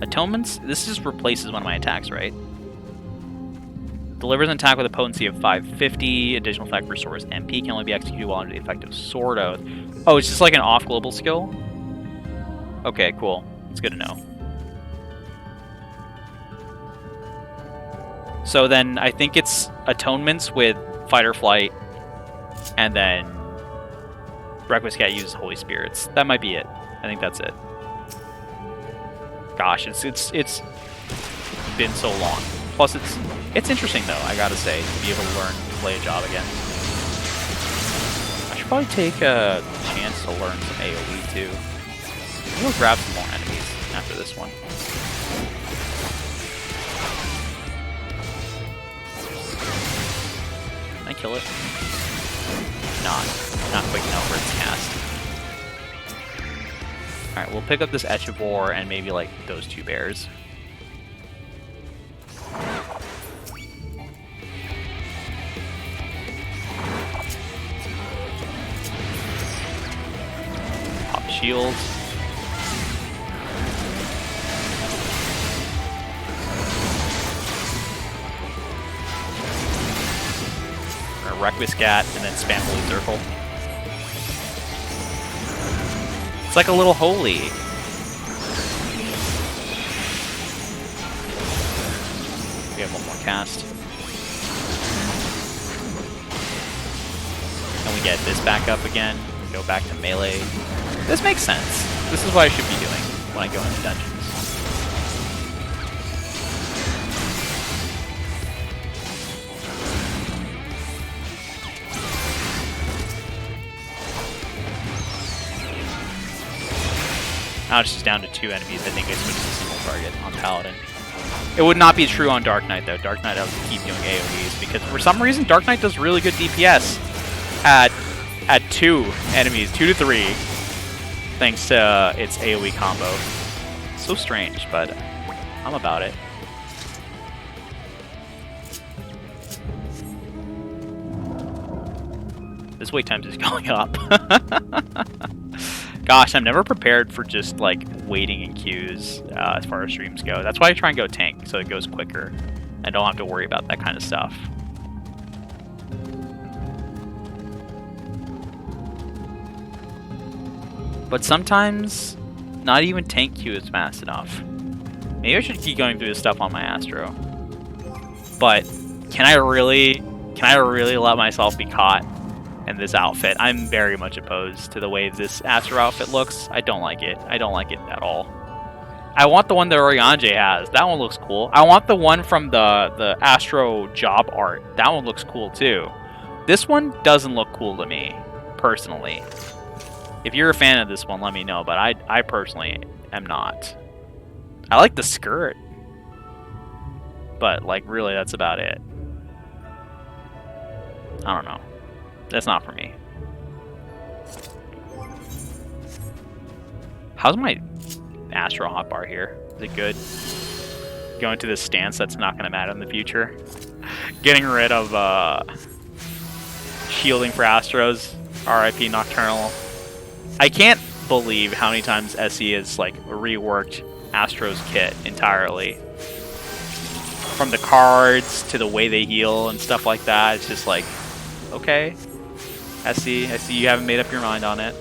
Atonements? This just replaces one of my attacks, right? Delivers an attack with a potency of 550. Additional effect restores MP. Can only be executed while under the effect of Sword Oath. Oh, it's just like an off-global skill? Okay, cool. It's good to know. So then I think it's Atonements with Fight or Flight, and then Reckless Cat uses Holy Spirits. That might be it. I think that's it. Gosh, it's been so long. Plus, it's interesting though. I gotta say, to be able to learn to play a job again. I should probably take a chance to learn some AOE too. I'm gonna grab some more enemies after this one. Can I kill it? Not quick enough for its cast. Alright, we'll pick up this Echavor and maybe like those 2 bears. Pop shield. Reckless Cat, and then spam Holy Circle. It's like a little holy. We have one more cast. And we get this back up again. We go back to melee. This makes sense. This is what I should be doing when I go into dungeons. Now it's just down to 2 enemies. I think I switched to single target on Paladin. It would not be true on Dark Knight though. Dark Knight I would keep doing AoEs because for some reason Dark Knight does really good DPS at 2 enemies, 2 to 3, thanks to its AoE combo. So strange, but I'm about it. This wait time is going up. Gosh, I'm never prepared for just like waiting in queues as far as streams go. That's why I try and go tank, so it goes quicker. I don't have to worry about that kind of stuff. But sometimes, not even tank queue is fast enough. Maybe I should keep going through this stuff on my Astro. But can I really let myself be caught in this outfit? I'm very much opposed to the way this Astro outfit looks. I don't like it. I don't like it at all. I want the one that Oriange has. That one looks cool. I want the one from the Astro job art. That one looks cool too. This one doesn't look cool to me, personally. If you're a fan of this one, let me know, but I personally am not. I like the skirt. But, like, really, that's about it. I don't know. That's not for me. How's my Astro hotbar here? Is it good? Going to this stance that's not going to matter in the future. Getting rid of shielding for Astros R.I.P. Nocturnal. I can't believe how many times SE has like reworked Astro's kit entirely. From the cards to the way they heal and stuff like that. It's just like, okay, SE, I see you haven't made up your mind on it.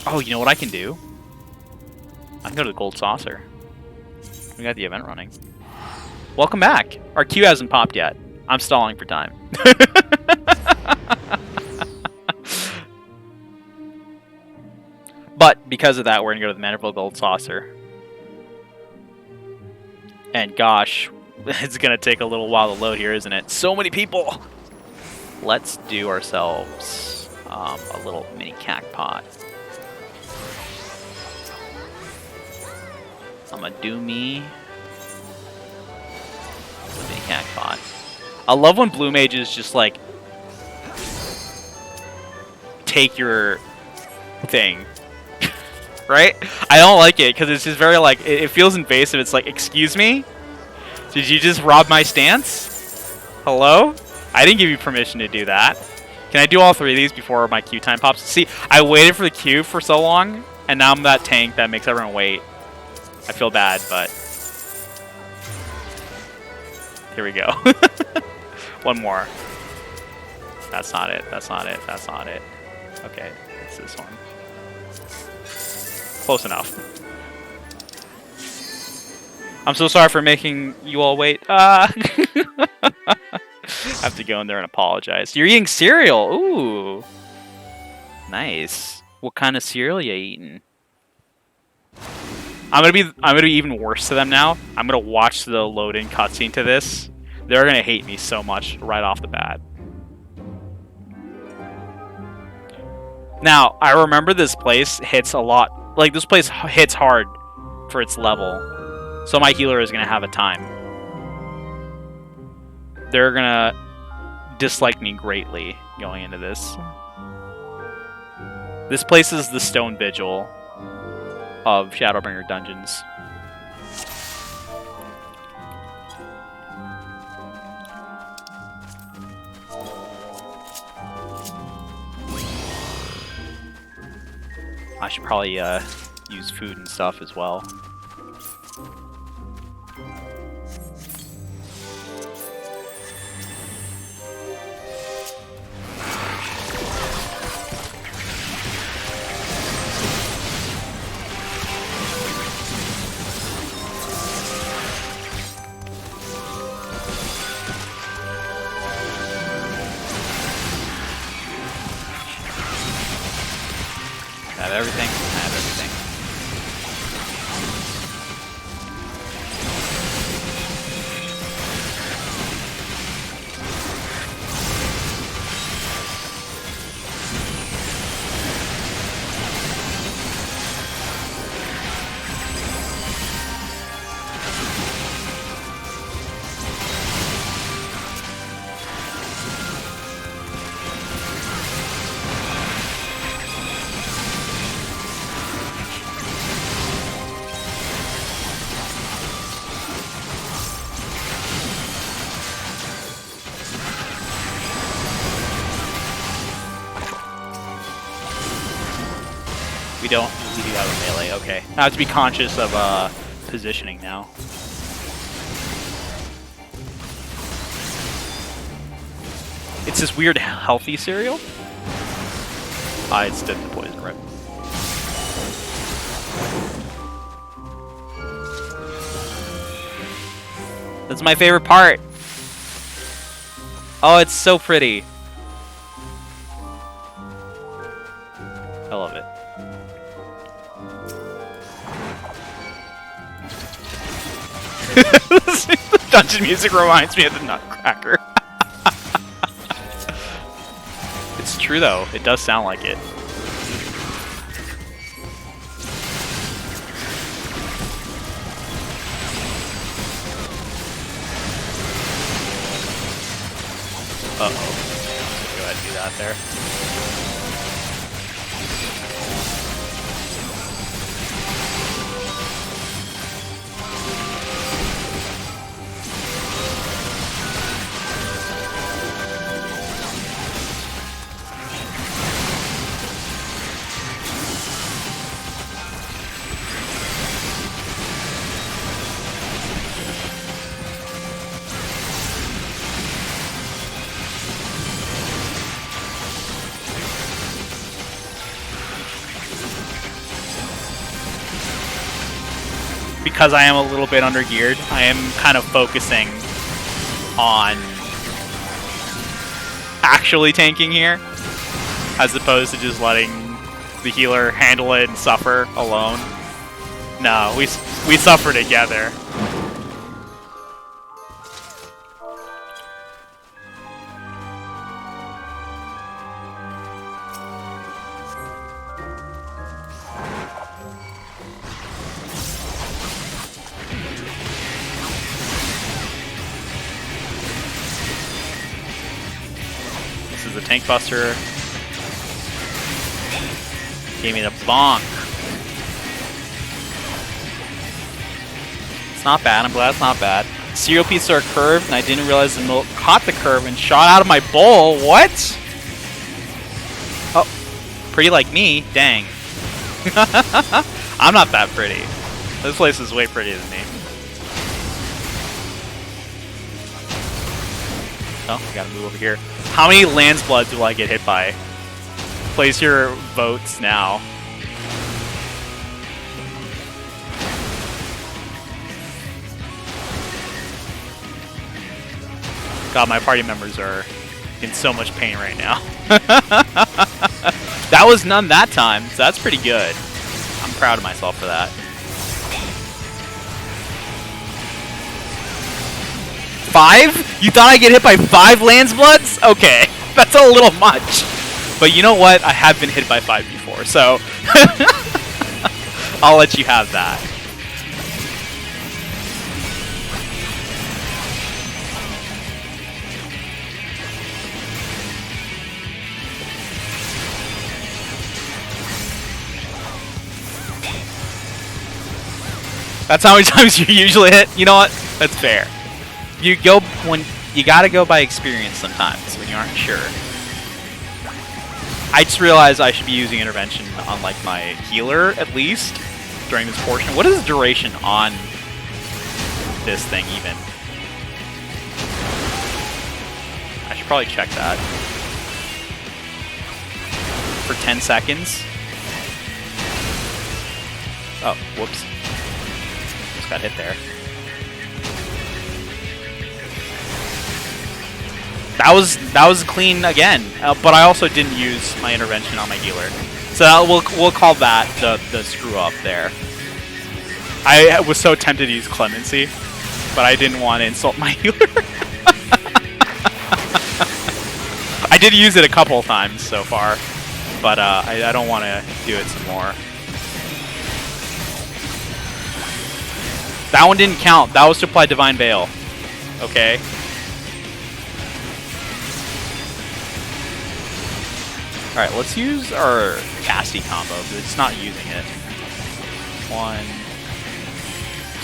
Oh, you know what I can do? I can go to the Gold Saucer. We got the event running. Welcome back. Our queue hasn't popped yet. I'm stalling for time. But because of that, we're going to go to the Manderville Gold Saucer. And gosh, it's going to take a little while to load here, isn't it? So many people! Let's do ourselves a little mini cack pot. I'm going to do me a mini cack pot. I love when blue mages just like take your thing. Right? I don't like it because it's just very like, it feels invasive. It's like, excuse me? Did you just rob my stance? Hello? I didn't give you permission to do that. Can I do all three of these before my queue time pops? See, I waited for the queue for so long, and now I'm that tank that makes everyone wait. I feel bad, but here we go. One more. That's not it. That's not it. That's not it. Okay, it's this one. Close enough. I'm so sorry for making you all wait. I have to go in there and apologize. You're eating cereal. Ooh. Nice. What kind of cereal you eating? I'm gonna be even worse to them now. I'm gonna watch the load-in cutscene to this. They're gonna hate me so much right off the bat. Now, I remember this place hits a lot. Like, this place hits hard for its level. So my healer is gonna have a time. They're gonna dislike me greatly going into this. This place is the Stone Vigil of Shadowbringer dungeons. I should probably use food and stuff as well. I have everything. I have everything. We do have a melee, okay. I have to be conscious of positioning now. It's this weird healthy cereal? It's the poison rip. That's my favorite part. Oh, it's so pretty. I love it. The dungeon music reminds me of the Nutcracker. It's true though, it does sound like it. Uh-oh. Go ahead and do that there. because I am a little bit under-geared, I am kind of focusing on actually tanking here, as opposed to just letting the healer handle it and suffer alone. No, we suffer together. This is the tank buster. Gave me the bonk. It's not bad. I'm glad it's not bad. Cereal pieces are curved, and I didn't realize the milk caught the curve and shot out of my bowl. What? Oh, pretty like me. Dang. I'm not that pretty. This place is way prettier than me. Oh, I gotta move over here. How many Landsbloods will I get hit by? Place your votes now. God, my party members are in so much pain right now. That was none that time, so that's pretty good. I'm proud of myself for that. 5? You thought I'd get hit by 5 Landsbloods? Okay, that's a little much. But you know what? I have been hit by 5 before, so I'll let you have that. That's how many times you usually hit? You know what? That's fair. You gotta go by experience sometimes when you aren't sure. I just realized I should be using intervention on like my healer at least during this portion. What is the duration on this thing even? I should probably check that. For 10 seconds. Oh, whoops. Just got hit there. That was clean again, but I also didn't use my intervention on my healer, so we'll call that the screw up there. I was so tempted to use clemency, but I didn't want to insult my healer. I did use it a couple times so far, but I don't want to do it some more. That one didn't count. That was to apply Divine Veil. Okay. Alright, let's use our Cassie combo, because it's not using it. 1,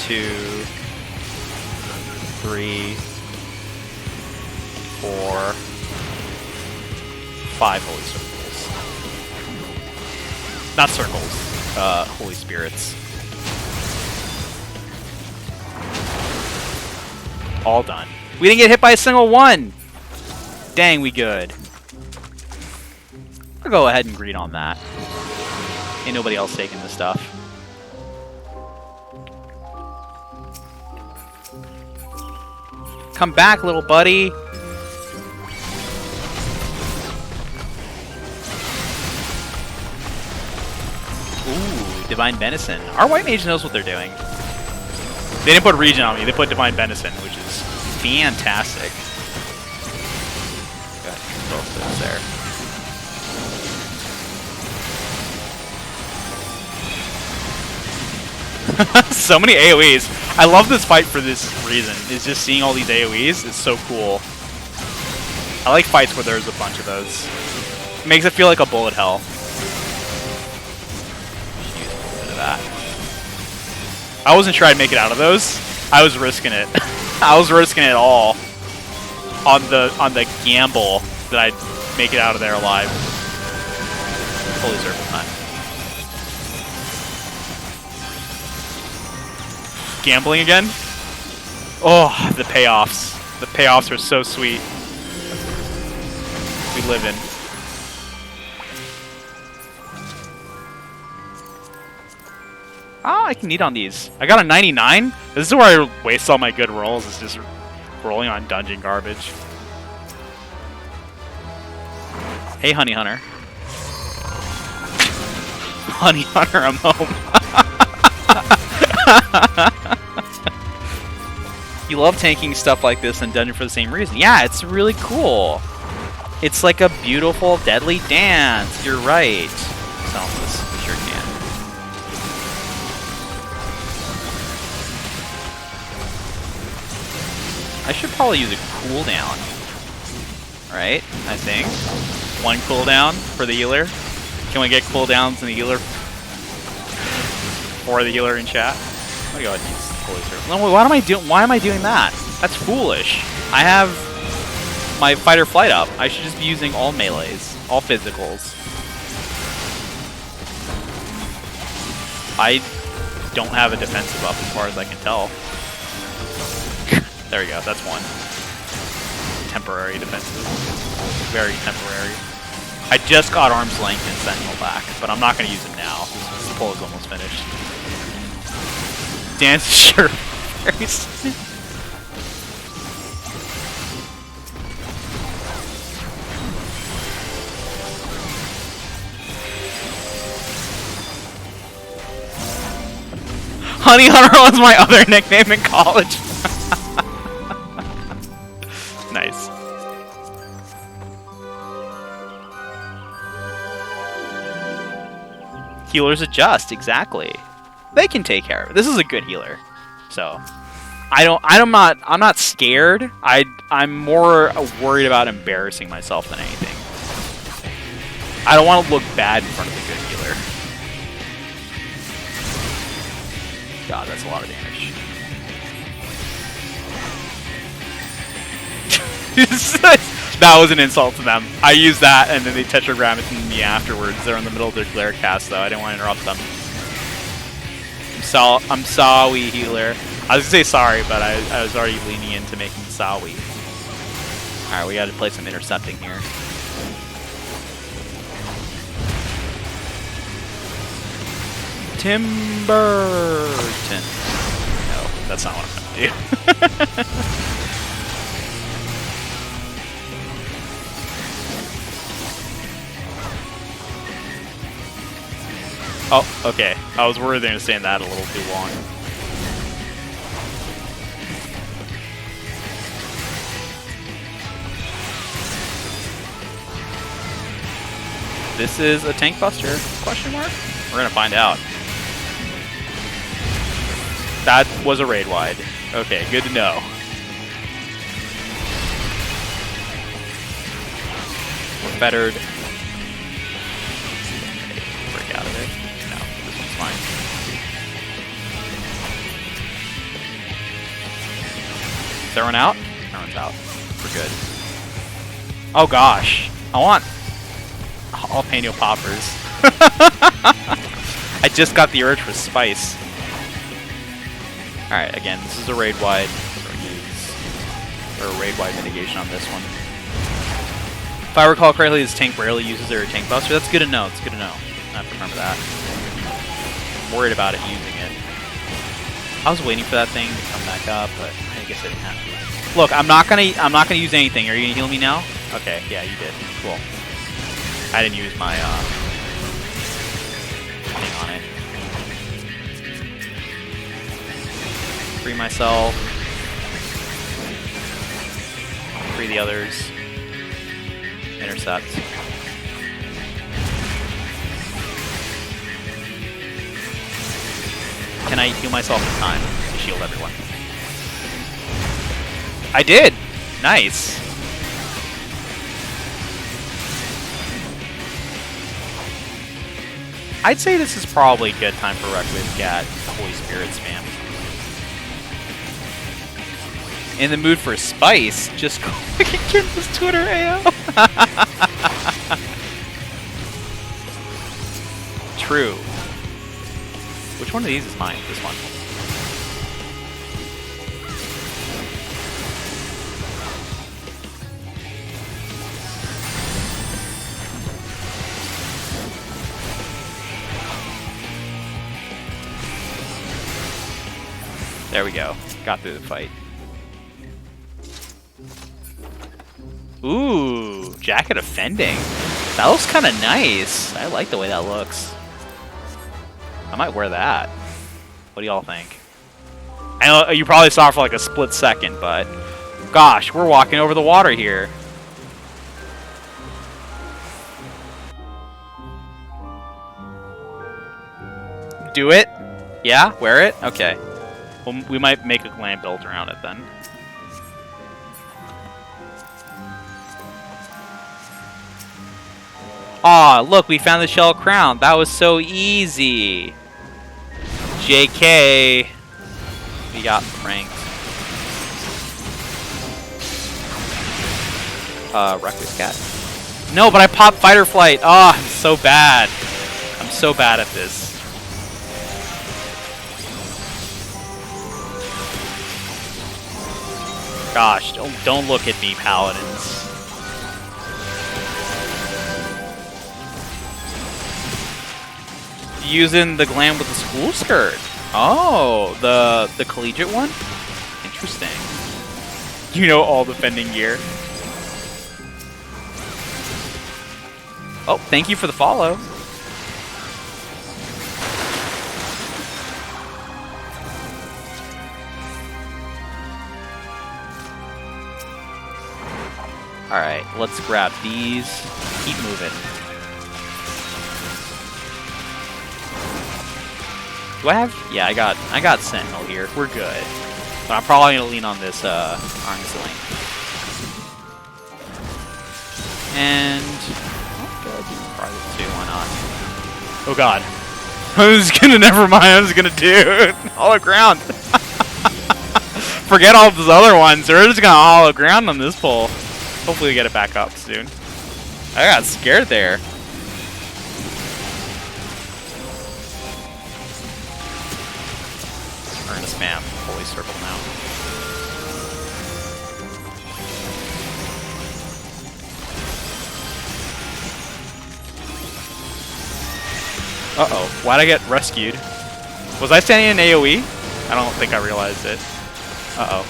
2, 3, 4, 5 Holy Circles. Not circles, Holy Spirits. All done. We didn't get hit by a single one! Dang, we good. I'll go ahead and greet on that. Ain't nobody else taking this stuff. Come back, little buddy. Ooh, Divine Venison. Our white mage knows what they're doing. They didn't put Regen on me, they put Divine Venison, which is fantastic. Got both those there. So many AoEs. I love this fight for this reason. Is just seeing all these AoEs is so cool. I like fights where there's a bunch of those. It makes it feel like a bullet hell. Just use a little bit of that. I wasn't sure I'd make it out of those. I was risking it. I was risking it all on the gamble that I'd make it out of there alive. Holy Circle time. Gambling again? Oh, the payoffs. The payoffs are so sweet. We live in. Oh, I can eat on these. I got a 99? This is where I waste all my good rolls, is just rolling on dungeon garbage. Hey, Honey Hunter. Honey Hunter, I'm home. You love tanking stuff like this in dungeon for the same reason. Yeah, it's really cool. It's like a beautiful, deadly dance. You're right. Sell this. Sure can. I should probably use a cooldown. Right? I think. One cooldown for the healer. Can we get cooldowns in the healer? For the healer in chat? I'm gonna go ahead and use poison. No, why am I doing that? That's foolish. I have my fight or flight up. I should just be using all melees, all physicals. I don't have a defensive up as far as I can tell. There we go, that's one. Temporary defensive. Very temporary. I just got Arm's Length and Sentinel back, but I'm not going to use it now. This pull is almost finished. Dance is sure very soon. Honey Hunter was my other nickname in college. Nice. Healers adjust, exactly. They can take care of it. This is a good healer. So I'm not scared. I'm more worried about embarrassing myself than anything. I don't want to look bad in front of a good healer. God, that's a lot of damage. That was an insult to them. I used that, and then they tetragrammed me afterwards. They're in the middle of their glare cast, though. I didn't want to interrupt them. I'm sorry, healer. I was gonna say sorry, but I was already leaning into making sorry. Alright, we gotta play some intercepting here. Timberton. No, that's not what I'm gonna do. Oh, okay. I was worried they were saying that a little too long. This is a tank buster? Question mark? We're gonna find out. That was a raid wide. Okay, good to know. We're fettered. Break out of it. No, this one's fine. Is everyone out? Everyone's out. We're good. Oh gosh. I want jalapeno poppers. I just got the urge for spice. Alright, again, this is a raid wide. Or a raid wide mitigation on this one. If I recall correctly, this tank rarely uses their tank buster. That's good to know. It's good to know. I have to remember that. I'm worried about it using it. I was waiting for that thing to come back up, but I guess I didn't have to. Look, I'm not gonna use anything. Are you gonna heal me now? Okay, yeah, you did. Cool. I didn't use my thing on it. Free myself. Free the others. Intercept. Can I heal myself in time to shield everyone? I did! Nice! I'd say this is probably a good time for Requiem Gat, Holy Spirit spam. In the mood for spice, just go look at Kim's Twitter AO. True. Which one of these is mine? This one. There we go. Got through the fight. Ooh, jacket of fending. That looks kind of nice. I like the way that looks. I might wear that. What do y'all think? I know you probably saw it for like a split second, but gosh, we're walking over the water here. Do it? Yeah? Wear it? Okay. Well, we might make a glam built around it then. Aw, look, we found the shell crown. That was so easy. JK. We got pranked. Reckless cat. No, but I popped fight or flight. Oh, I'm so bad. I'm so bad at this. Gosh, don't look at me, paladins. Using the glam with the school skirt. Oh, the collegiate one? Interesting. You know all the fending gear. Oh, thank you for the follow. Alright, let's grab these. Keep moving. Do I have? Yeah, I got Sentinel here. We're good. But I'm probably gonna lean on this arm's length. And probably two, why not? Oh god. I was gonna never mind, I was gonna do hollow ground. Forget all those other ones. We're just gonna hollow ground on this pole. Hopefully we get it back up soon. I got scared there. We're gonna spam holy circle now. Uh-oh. Why'd I get rescued? Was I standing in AoE? I don't think I realized it. Uh-oh.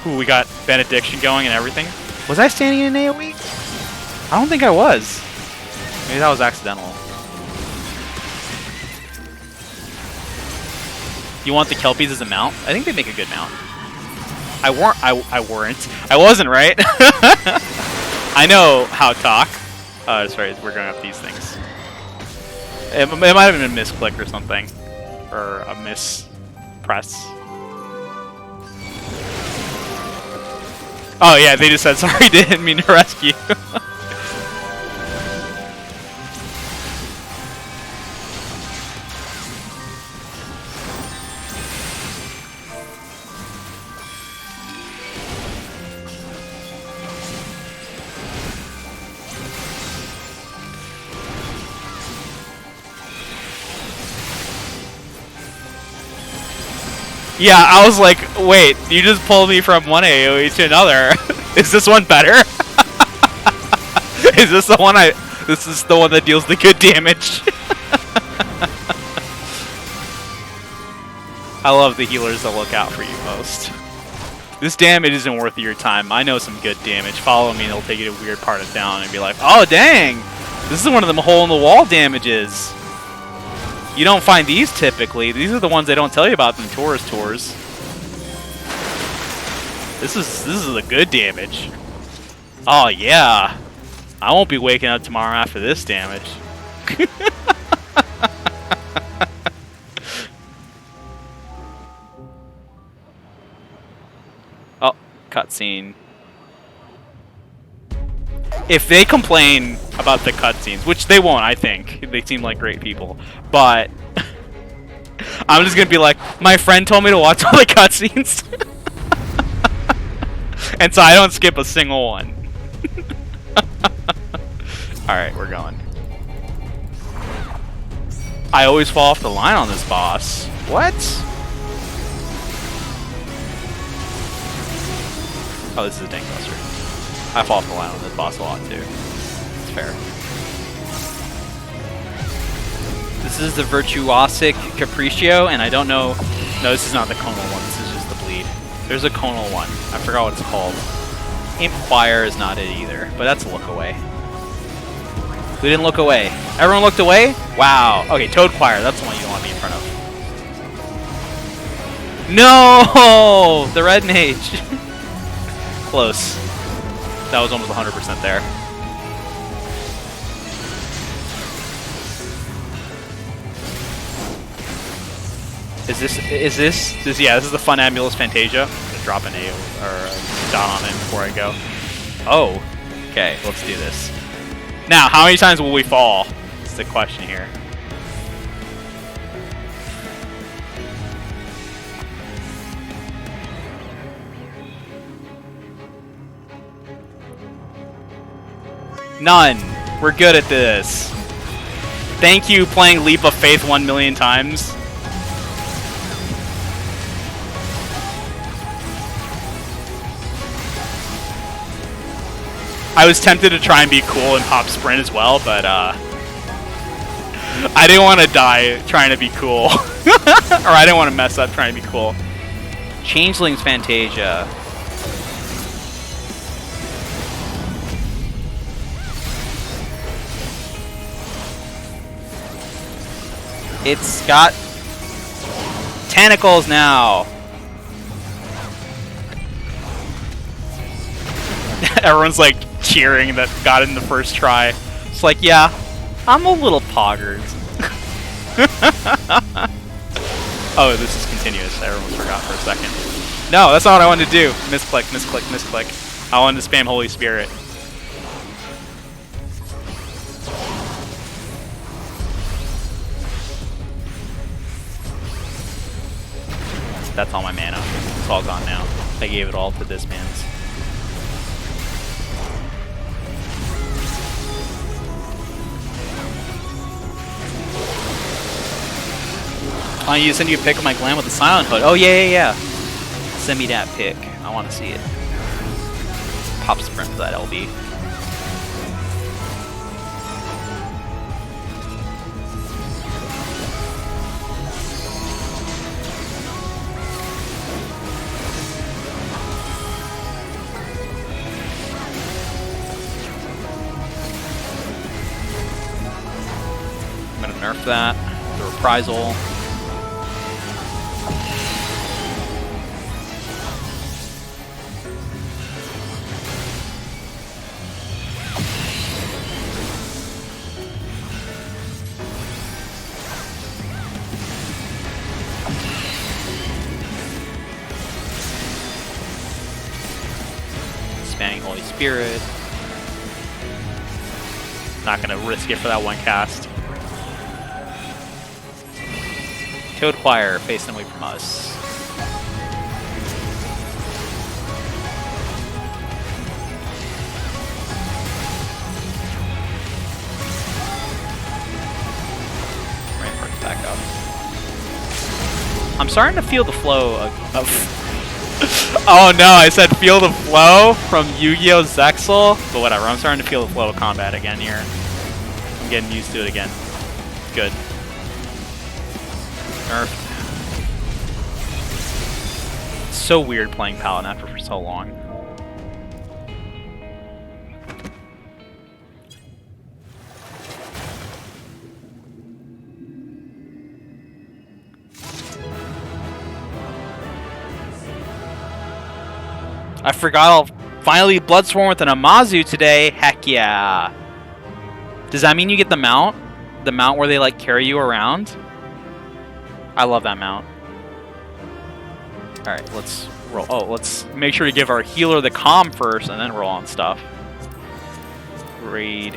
Ooh, we got benediction going and everything. Was I standing in AoE? I don't think I was. Maybe that was accidental. You want the Kelpies as a mount? I think they make a good mount. I wasn't, right? I know how talk. Sorry, we're going up these things. It might have been a misclick or something. Or a mispress. Oh yeah, they just said, sorry, didn't mean to rescue. Yeah, I was like, wait, you just pulled me from one AoE to another. Is this one better? Is this the one this is the one that deals the good damage. I love the healers that look out for you most. This damage isn't worth your time. I know some good damage. Follow me and it'll take you to a weird part of town and be like, oh dang! This is one of them hole-in-the-wall damages. You don't find these typically. These are the ones they don't tell you about in tourist tours. This is the good damage. Oh yeah. I won't be waking up tomorrow after this damage. Oh, cutscene. If they complain about the cutscenes, which they won't, I think. They seem like great people. But I'm just gonna be like, my friend told me to watch all the cutscenes. And so I don't skip a single one. Alright, we're going. I always fall off the line on this boss. What? Oh, this is a tank buster. I fall off the line on this boss a lot too. It's fair. This is the Virtuosic Capriccio, and I don't know... No, this is not the Como one. This is There's a conal one. I forgot what it's called. Imp-Choir is not it either, but that's a look away. We didn't look away. Everyone looked away? Wow. Okay, Toad Choir. That's the one you don't want to be in front of. No! The Red Mage. Close. That was almost 100% there. Is this? Yeah, this is the Funambulous Fantasia. I'm gonna drop an A or a dot on it before I go. Oh. Okay, let's do this. Now, how many times will we fall? That's the question here. None. We're good at this. Thank you, playing Leap of Faith 1 million times. I was tempted to try and be cool and pop sprint as well, but I didn't want to die trying to be cool. Or I didn't want to mess up trying to be cool. Changeling's Fantasia. It's got tentacles now. Everyone's like cheering that got it in the first try. It's like, yeah, I'm a little poggered. Oh, this is continuous. Everyone forgot for a second. No, that's not what I wanted to do. Misclick, misclick, misclick. I wanted to spam Holy Spirit. That's all my mana. It's all gone now. I gave it all to this man's. Oh, you send you a pic of my glam with the silent hood. Oh yeah. Send me that pic. I want to see it. Pop sprint for that LB. I'm gonna nerf that. The reprisal. Holy Spirit. Not gonna risk it for that one cast. Toad Choir facing away from us. Rainfork's back up. I'm starting to feel the flow of oh no, I said feel the flow from Yu-Gi-Oh! Zexal, but whatever, I'm starting to feel the flow of combat again here. I'm getting used to it again. Good. Nerf. It's so weird playing Paladin after for so long. I forgot I'll finally Bloodsworn with an Amazu today. Heck yeah. Does that mean you get the mount? The mount where they like carry you around? I love that mount. Alright, let's roll. Oh, let's make sure to give our healer the calm first and then roll on stuff. Raid.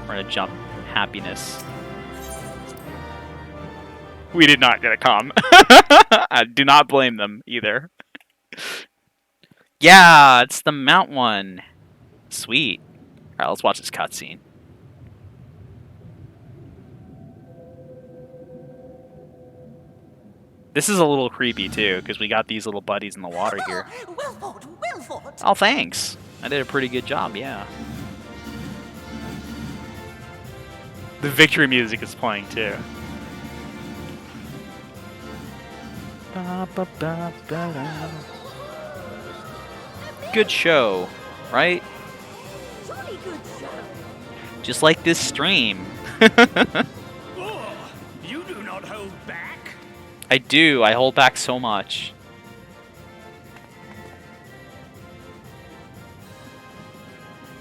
We're gonna jump happiness. We did not get a calm. I do not blame them either. Yeah, it's the mount one. Sweet. Alright, let's watch this cutscene. This is a little creepy too, because we got these little buddies in the water here. Wilford! Oh, thanks. I did a pretty good job, yeah. The victory music is playing too. Good show, right? Jolly good show. Just like this stream. Oh, you do not hold back. I do. I hold back so much.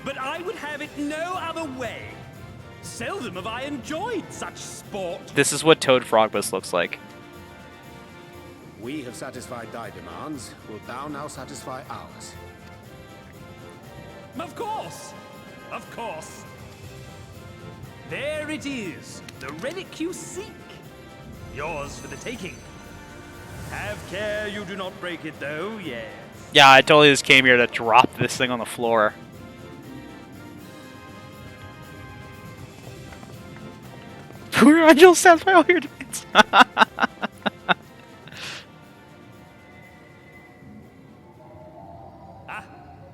But I would have it no other way. Seldom have I enjoyed such sport. This is what Toad Frogbus looks like. We have satisfied thy demands. Wilt thou now satisfy ours? Of course. Of course. There it is. The relic you seek. Yours for the taking. Have care you do not break it, though, yes. Yeah, I totally just came here to drop this thing on the floor. Poor Angel satisfy all your demands.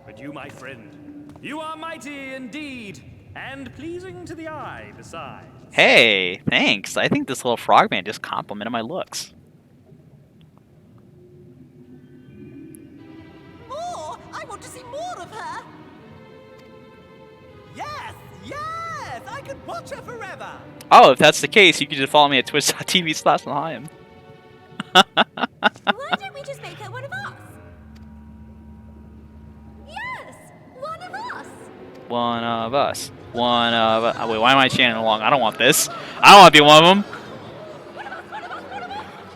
But you, my friend, you are mighty indeed, and pleasing to the eye besides. Hey, thanks. I think this little frogman just complimented my looks. More! I want to see more of her! Yes! Yes! I could watch her forever! Oh, if that's the case, you can just follow me at twitch.tv/Nahim. Why don't we just make her one of us? Yes! One of us! One of us. One of us. Oh, wait, why am I chanting along? I don't want this. I don't want to be one of them.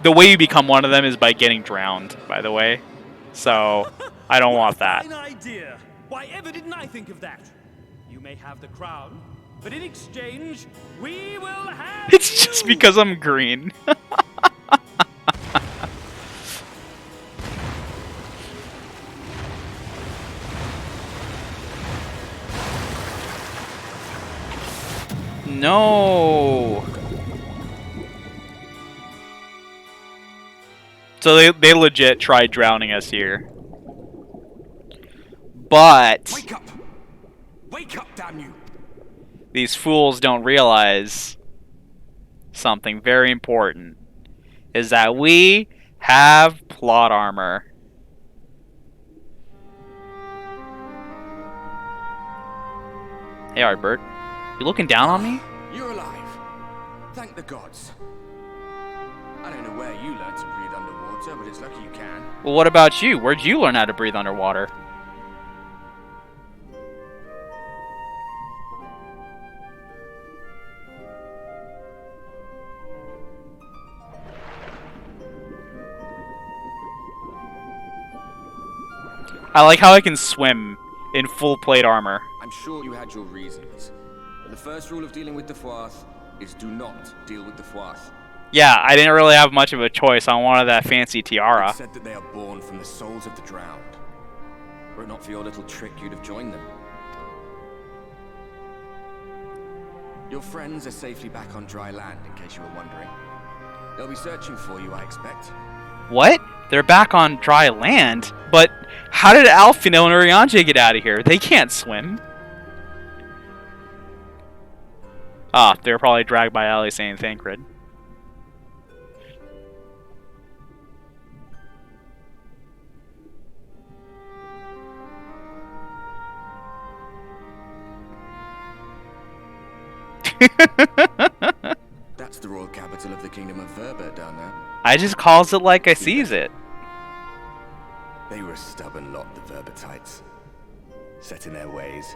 The way you become one of them is by getting drowned, by the way. So, I don't want that. An idea. Why ever didn't I think of that? You may have the crown, but in exchange, we will have It's just because I'm green. No. So they legit tried drowning us here. But Wake up! Wake up, damn you! these fools don't realize something very important. Is that we have plot armor. Hey Arbert. You looking down on me? You're alive. Thank the gods. I don't know where you learned to breathe underwater, but it's lucky you can. Well, what about you? Where'd you learn how to breathe underwater? I like how I can swim in full plate armor. I'm sure you had your reasons. But the first rule of dealing with the Froth is do not deal with the Froth. Yeah, I didn't really have much of a choice. I wanted that fancy tiara. It said that they are born from the souls of the drowned. Were it not for your little trick, you'd have joined them. Your friends are safely back on dry land, in case you were wondering. They'll be searching for you, I expect. What? They're back on dry land? But how did Alfino and Urianger get out of here? They can't swim. Ah, they were probably dragged by Alice and Thancred. That's the royal capital of the kingdom of Verbert down there. I just calls it like I sees it. They were a stubborn lot, the Verbertites. Set in their ways.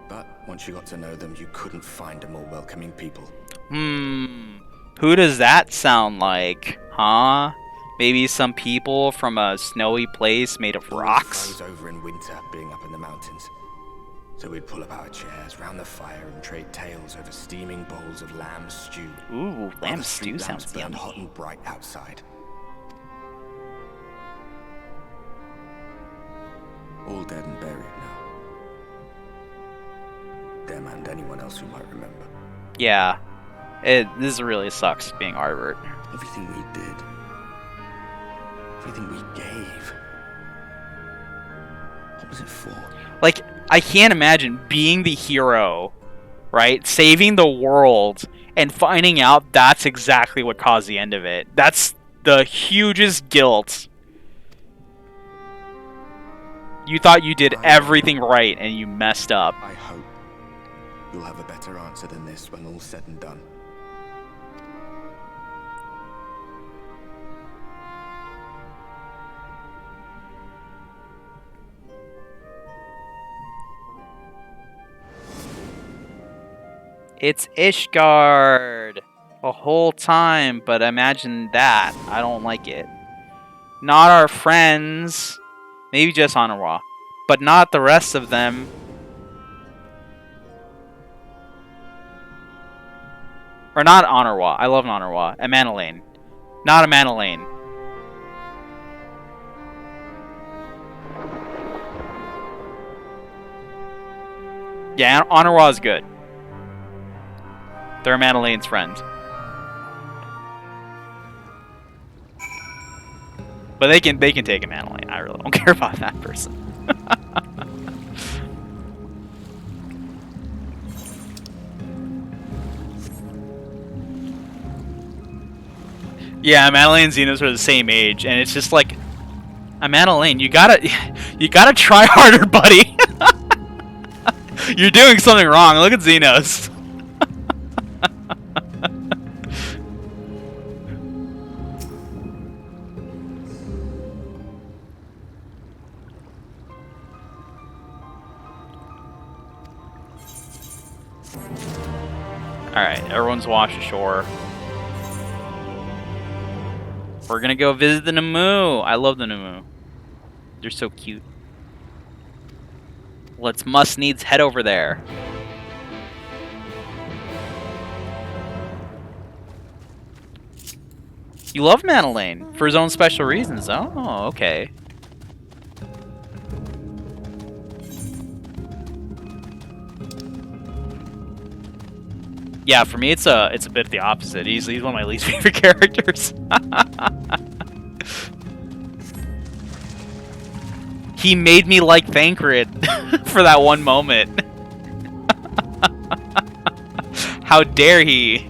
But once you got to know them, you couldn't find a more welcoming people. Who does that sound like? Huh? Maybe some people from a snowy place made of rocks? Froze over in winter, being up in the mountains. So we'd pull up our chairs round the fire and trade tales over steaming bowls of lamb stew. Ooh, lamb stew sounds burned yummy. hot and bright outside. All dead and buried now. Them and anyone else who might remember. Yeah. This really sucks being Arbert. Everything we did. Everything we gave. What was it for? Like, I can't imagine being the hero, right? Saving the world and finding out that's exactly what caused the end of it. That's the hugest guilt. You thought you did everything right and you messed up. I hope you'll have a better answer than this when all's said and done. It's Ishgard a whole time, but imagine that. I don't like it. Not our friends. Maybe just Anawa, but not the rest of them. Or not Honorwa. I love Honorwa. Amanalaine. Not Amanalaine. Yeah, Honorwa is good. They're Amanalaine's friend. But they can take Amanalaine. I really don't care about that person. Yeah, Amanalaine and Xenos are the same age, and it's just like, Amanalaine, you gotta try harder, buddy. You're doing something wrong. Look at Xenos. Alright, everyone's washed ashore. We're gonna go visit the Namu. I love the Namu. They're so cute. Let's must needs head over there. You love Amanalaine for his own special reasons. Oh, okay. Yeah, for me it's a bit the opposite. He's one of my least favorite characters. He made me like Thancred for that one moment. How dare he?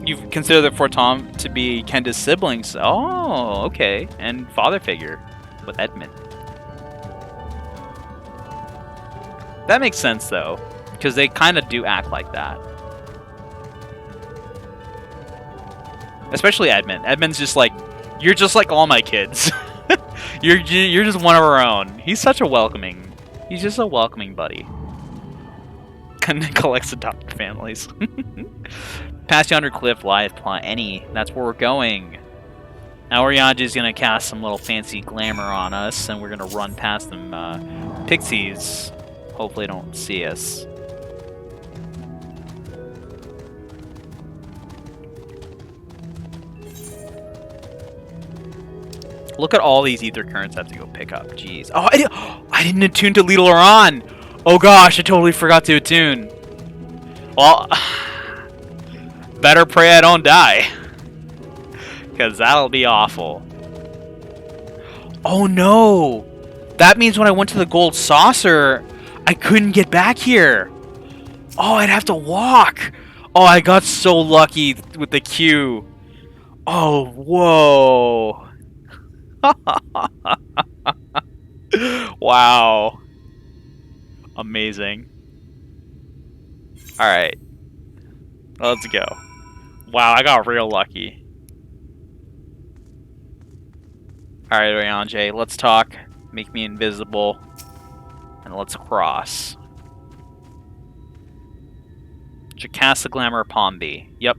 You consider the Fortom to be Kenda's siblings. Oh, okay. And father figure with Edmund. That makes sense though, because they kind of do act like that. Especially Edmund. Edmund's just like, you're just like all my kids. you're just one of our own. He's such a welcoming. He's just a welcoming buddy. Collects adopted families. Past yonder cliff lieth any. That's where we're going. Now Orianji's gonna cast some little fancy glamour on us, and we're gonna run past them pixies. Hopefully they don't see us. Look at all these ether currents I have to go pick up. Jeez. Oh, I didn't attune to Lidl on. Oh gosh, I totally forgot to attune. Well, better pray I don't die. Because that'll be awful. Oh no! That means when I went to the gold saucer, I couldn't get back here. Oh, I'd have to walk. Oh, I got so lucky with the queue. Oh, whoa. Wow. Amazing. Alright. Let's go. Wow, I got real lucky. Alright, Orianji, let's talk. Make me invisible. And let's cross. Should cast the glamour upon thee. Yep.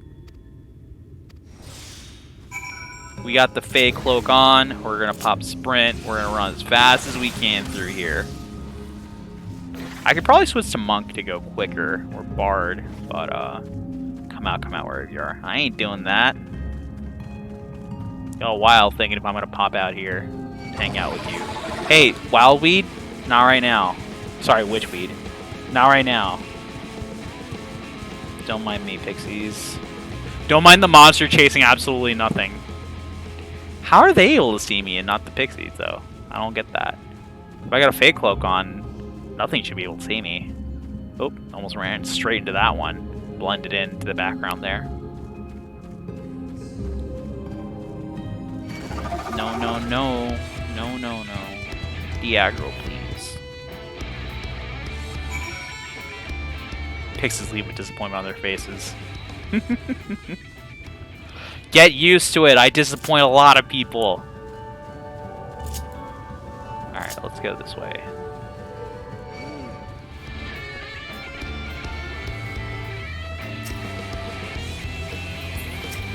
We got the Fey cloak on. We're gonna pop sprint. We're gonna run as fast as we can through here. I could probably switch to monk to go quicker, or bard, but come out wherever you are. I ain't doing that. Got a while thinking if I'm gonna pop out here, hang out with you. Hey, wild weed? Not right now. Sorry, witchweed. Not right now. Don't mind me, pixies. Don't mind the monster chasing absolutely nothing. How are they able to see me and not the pixies, though? I don't get that. If I got a fake cloak on, nothing should be able to see me. Oh, almost ran straight into that one. Blended into the background there. No, no, no. No, no, no. De-aggro, please. Pixies leave with disappointment on their faces. Get used to it. I disappoint a lot of people. Alright, let's go this way.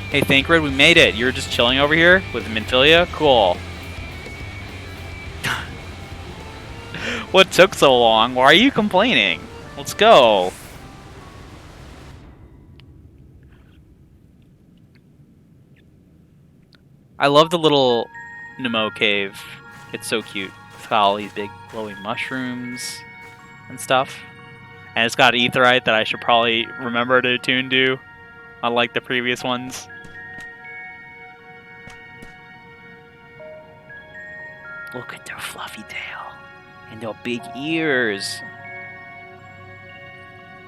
Hey, Thancred, we made it. You're just chilling over here with Minfilia? Cool. What took so long? Why are you complaining? Let's go. I love the little Nemo cave. It's so cute. It's got all these big glowing mushrooms and stuff. And it's got Aetheryte that I should probably remember to attune to, unlike the previous ones. Look at their fluffy tail and their big ears.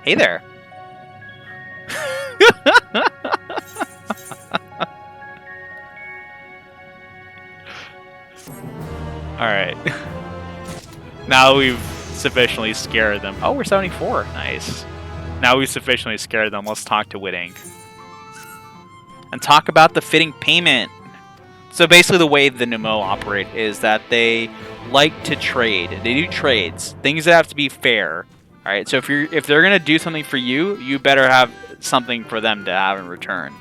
Hey there. Alright. Now we've sufficiently scared them. Oh, we're 74. Nice. Now we've sufficiently scared them. Let's talk to Whiting. And talk about the fitting payment. So basically the way the Nemo operate is that they like to trade. They do trades. Things that have to be fair. Alright, so if they're gonna do something for you, you better have something for them to have in return.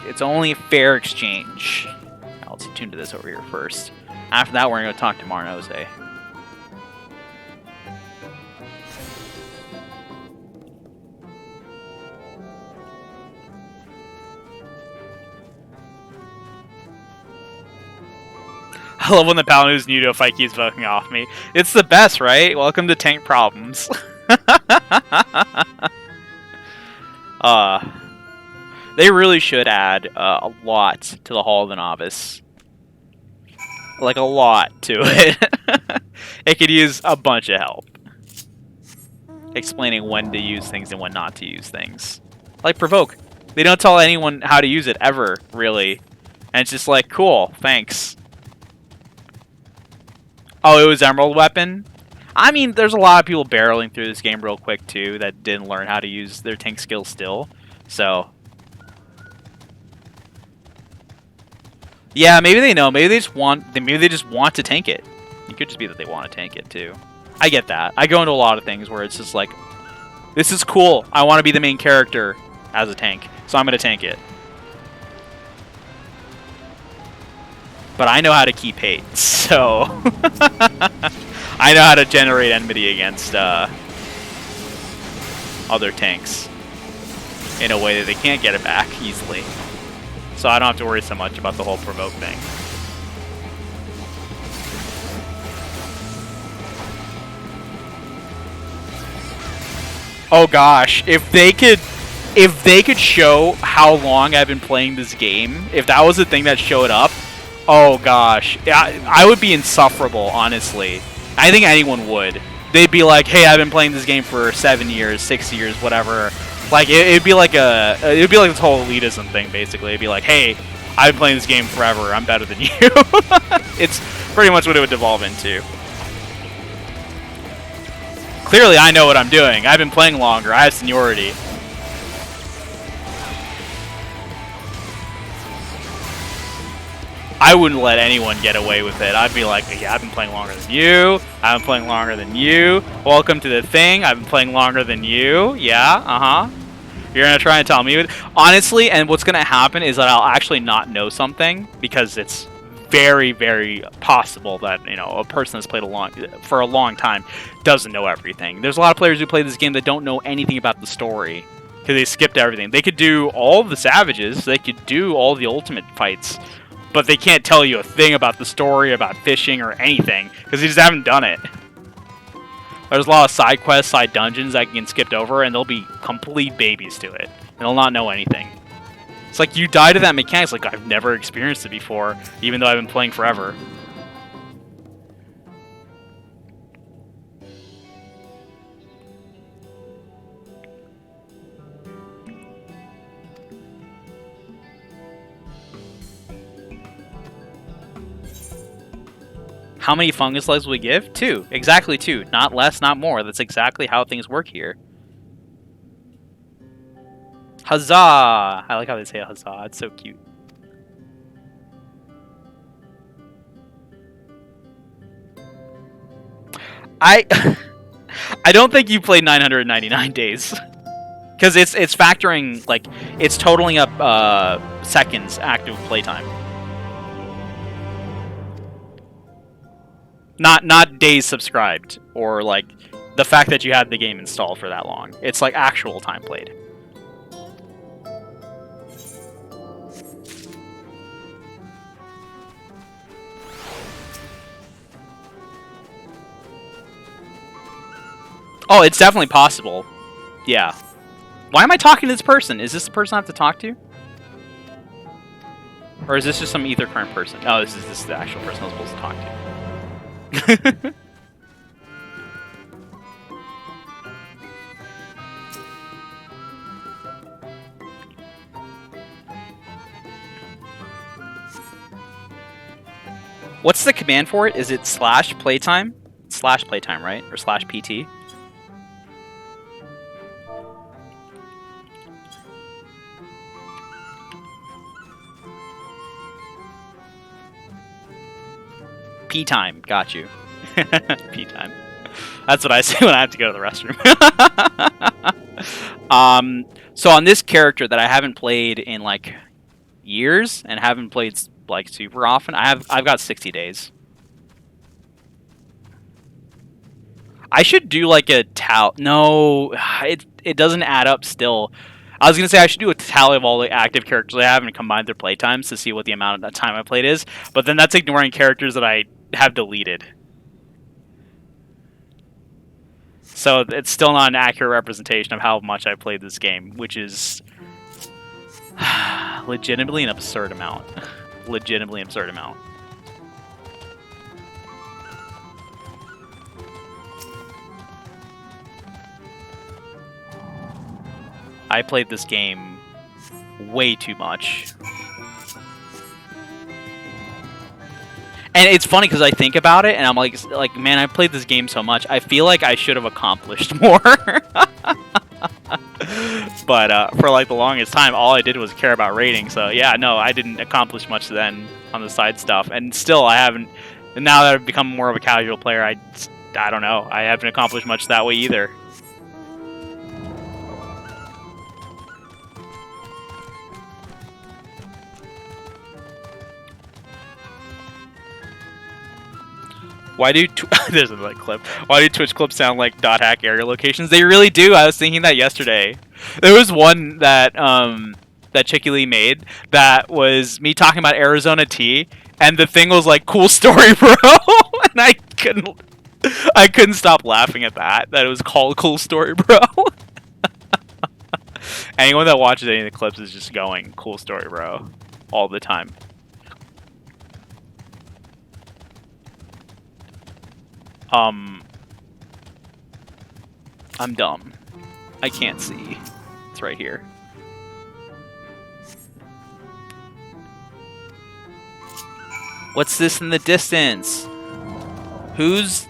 It's only a fair exchange. Now let's attune to this over here first. After that, we're gonna go talk to Marnose. I love when the paladin who's new to a fight keeps voting off me. It's the best, right? Welcome to tank problems. They really should add a lot to the Hall of the Novice. Like, a lot to it. It could use a bunch of help. Explaining when to use things and when not to use things. Like Provoke. They don't tell anyone how to use it, ever, really. And it's just like, cool, thanks. Oh, it was Emerald Weapon? I mean, there's a lot of people barreling through this game real quick, too, that didn't learn how to use their tank skills still. So... yeah, maybe they know. Maybe they just want to tank it. It could just be that they want to tank it, too. I get that. I go into a lot of things where it's just like, this is cool. I want to be the main character as a tank, so I'm going to tank it. But I know how to keep hate, so... I know how to generate enmity against other tanks in a way that they can't get it back easily. So I don't have to worry so much about the whole provoke thing. Oh gosh, if they could show how long I've been playing this game, if that was the thing that showed up, oh gosh, I would be insufferable, honestly. I think anyone would. They'd be like, hey, I've been playing this game for 7 years, 6 years, whatever. Like, it'd be like this whole elitism thing, basically. It'd be like, hey, I've been playing this game forever, I'm better than you. It's pretty much what it would devolve into. Clearly, I know what I'm doing. I've been playing longer. I have seniority. I wouldn't let anyone get away with it. I'd be like, yeah, I've been playing longer than you. I've been playing longer than you. Welcome to the thing. I've been playing longer than you. Yeah, uh-huh. You're going to try and tell me. Honestly, and what's going to happen is that I'll actually not know something because it's very, very possible that, you know, a person that's played for a long time doesn't know everything. There's a lot of players who play this game that don't know anything about the story because they skipped everything. They could do all the Savages. They could do all the ultimate fights. But they can't tell you a thing about the story, about fishing, or anything, because they just haven't done it. There's a lot of side quests, side dungeons that can get skipped over, and they'll be complete babies to it. And they'll not know anything. It's like, you die to that mechanic. It's like, I've never experienced it before, even though I've been playing forever. How many fungus legs will we give? 2. Exactly 2. Not less, not more. That's exactly how things work here. Huzzah! I like how they say huzzah. It's so cute. I don't think you played 999 days. Because it's factoring, like, it's totaling up seconds active playtime. Not days subscribed, or, like, the fact that you had the game installed for that long. It's, like, actual time played. Oh, it's definitely possible. Yeah. Why am I talking to this person? Is this the person I have to talk to? Or is this just some ether current person? Oh, this is the actual person I was supposed to talk to. What's the command for it? Is it /playtime? /playtime, right? Or /pt? P-time, got you. P-time. That's what I say when I have to go to the restroom. So on this character that I haven't played in like years and haven't played like super often, I've got 60 days. I should do like a no, it doesn't add up still. I was going to say I should do a tally of all the active characters I have and combine their playtimes to see what the amount of time I played is, but then that's ignoring characters that I have deleted. So it's still not an accurate representation of how much I played this game, which is legitimately an absurd amount. Legitimately absurd amount. I played this game way too much. And it's funny because I think about it and I'm like, man, I played this game so much. I feel like I should have accomplished more. But for like the longest time, all I did was care about raiding. So yeah, no, I didn't accomplish much then on the side stuff. And still, I haven't. And now that I've become more of a casual player, I don't know. I haven't accomplished much that way either. Why do there's another clip? Why do Twitch clips sound like .hack area locations? They really do. I was thinking that yesterday. There was one that that Chicky Lee made that was me talking about Arizona tea, and the thing was like, "Cool story, bro," and I couldn't stop laughing at that. That it was called "Cool story, bro." Anyone that watches any of the clips is just going, "Cool story, bro," all the time. I'm dumb. I can't see. It's right here. What's this in the distance? Who's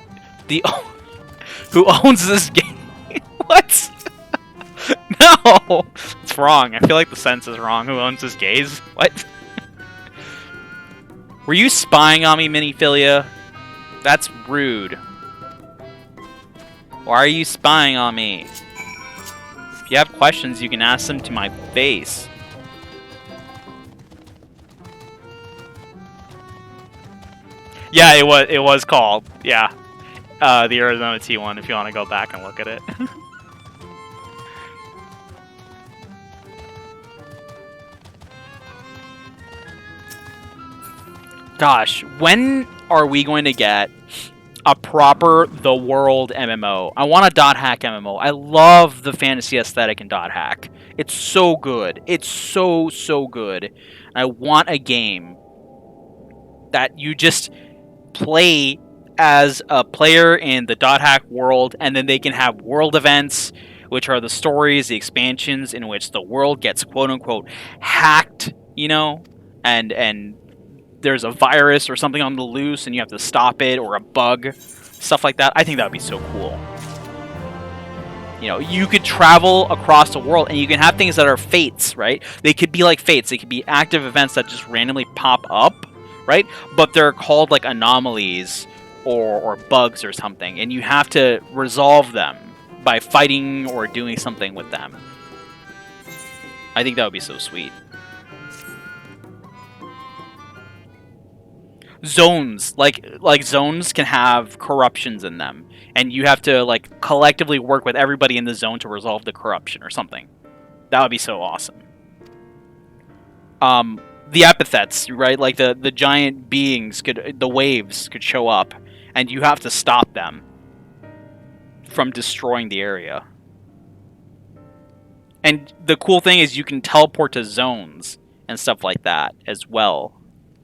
the... Who owns this game? What? No! It's wrong. I feel like the sentence is wrong. Who owns this gaze? What? Were you spying on me, Miniphilia? That's rude. Why are you spying on me? If you have questions, you can ask them to my face. Yeah, it was called. Yeah. The Arizona T1, if you want to go back and look at it. Gosh, when are we going to get a proper The World MMO? I want a .hack MMO. I love the fantasy aesthetic in .hack. It's so good. It's so good. I want a game that you just play as a player in the .hack world, and then they can have world events, which are the stories, the expansions in which the world gets quote-unquote hacked, you know, and there's a virus or something on the loose and you have to stop it, or a bug, stuff like that. I think that would be so cool. You know, you could travel across the world and you can have things that are fates, right? They could be like fates. They could be active events that just randomly pop up, right? But they're called like anomalies or bugs or something, and you have to resolve them by fighting or doing something with them. I think that would be so sweet. Zones, like zones can have corruptions in them, and you have to like collectively work with everybody in the zone to resolve the corruption or something. That would be so awesome. The epithets, right? Like the giant beings the waves could show up, and you have to stop them from destroying the area. And the cool thing is you can teleport to zones and stuff like that as well.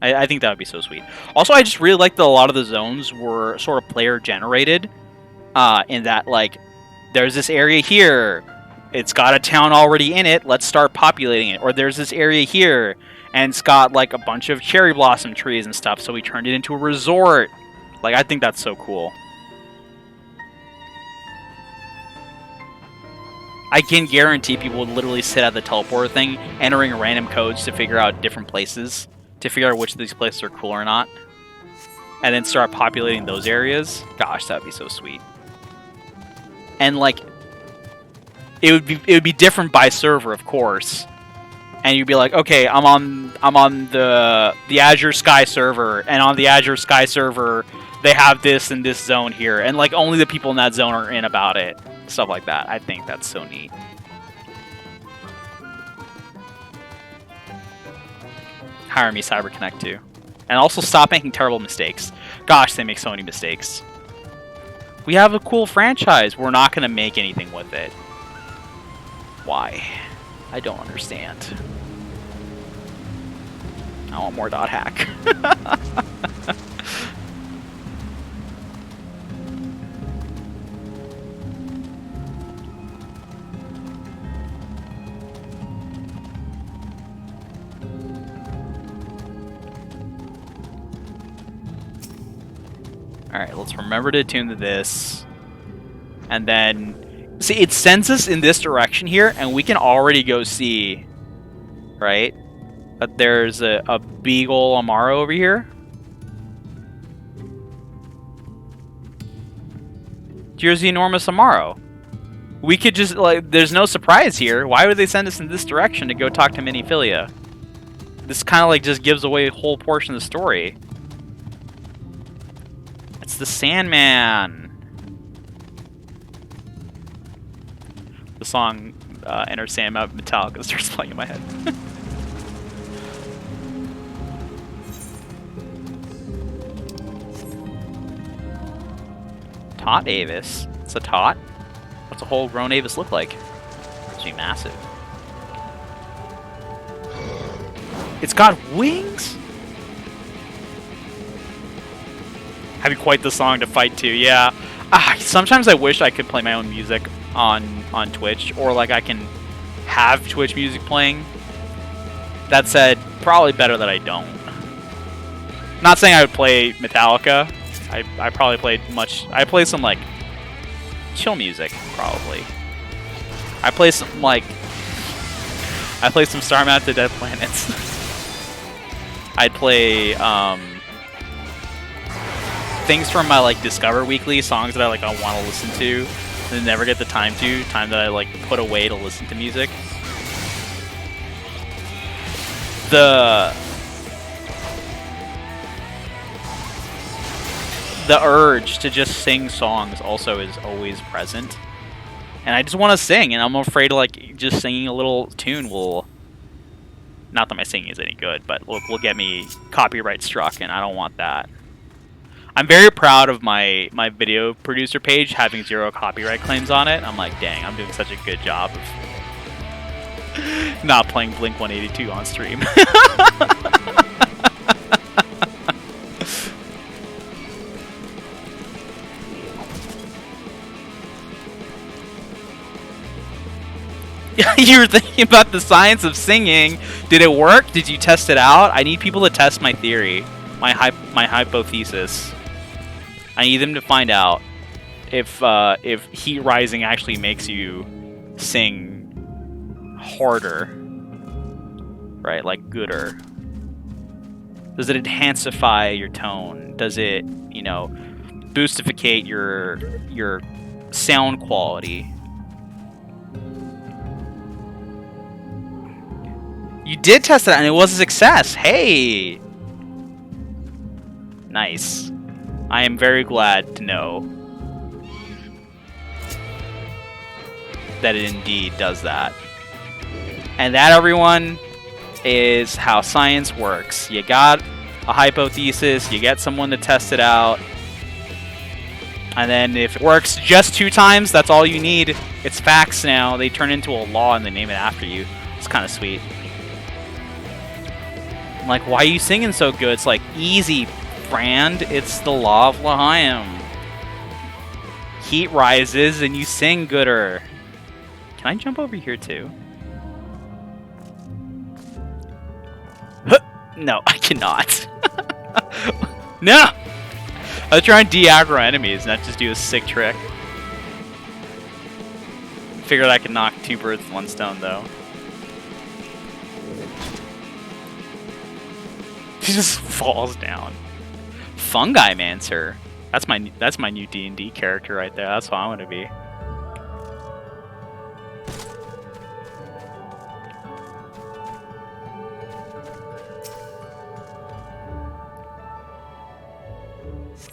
I think that would be so sweet. Also, I just really like that a lot of the zones were sort of player generated, in that like there's this area here, it's got a town already in it, let's start populating it. Or there's this area here and it's got like a bunch of cherry blossom trees and stuff, so we turned it into a resort. Like, I think that's so cool. I can guarantee people would literally sit at the teleporter thing, entering random codes to figure out different places, to figure out which of these places are cool or not, and then start populating those areas. Gosh, that'd be so sweet. And like, it would be different by server, of course. And you'd be like, okay, I'm on the Azure Sky server, and on the Azure Sky server, they have this in this zone here, and like only the people in that zone are in about it. Stuff like that. I think that's so neat. Hire me, CyberConnect, too. And also stop making terrible mistakes. Gosh, they make so many mistakes. We have a cool franchise. We're not going to make anything with it. Why? I don't understand. I want more .hack. Alright, let's remember to attune to this. And then... See, it sends us in this direction here, and we can already go see... Right? That there's a Beagle Amaro over here. Here's the enormous Amaro. We could just, like, there's no surprise here. Why would they send us in this direction to go talk to Miniphilia? This kind of, like, just gives away a whole portion of the story. It's the Sandman. The song Enter Sandman Metallica starts playing in my head. Tot Avis. It's a tot. What's a whole grown Avis look like? It's be massive. It's got wings? Having quite the song to fight to, yeah. Sometimes I wish I could play my own music on Twitch, or like I can have Twitch music playing. That said, probably better that I don't. Not saying I would play Metallica. I probably played I play some like chill music, probably. I play some Starmount to Dead Planets. I'd play things from my like Discover Weekly, songs that I want to listen to and never get the time that I like put away to listen to music. The urge to just sing songs also is always present, and I just want to sing, and I'm afraid like just singing a little tune will, not that my singing is any good, but will get me copyright struck, and I don't want that. I'm very proud of my video producer page having 0 copyright claims on it. I'm like, dang, I'm doing such a good job of not playing Blink-182 on stream. You're thinking about the science of singing. Did it work? Did you test it out? I need people to test my theory, my hypothesis. I need them to find out if heat rising actually makes you sing harder, right? Like gooder. Does it enhancify your tone? Does it, you know, boostificate your sound quality? You did test it and it was a success. Hey! Nice. I am very glad to know that it indeed does that. And that, everyone, is how science works. You got a hypothesis, you get someone to test it out, and then if it works just 2 times, that's all you need. It's facts now. They turn into a law and they name it after you. It's kind of sweet. I'm like, why are you singing so good? It's like, easy, friend. It's the law of L'Chaim. Heat rises and you sing gooder. Can I jump over here too? No, I cannot. No! I was trying to de-aggro enemies, not just do a sick trick. Figured I could knock 2 birds with 1 stone, though. He just falls down. Fungi Mancer. That's my new D&D character right there. That's what I want to be.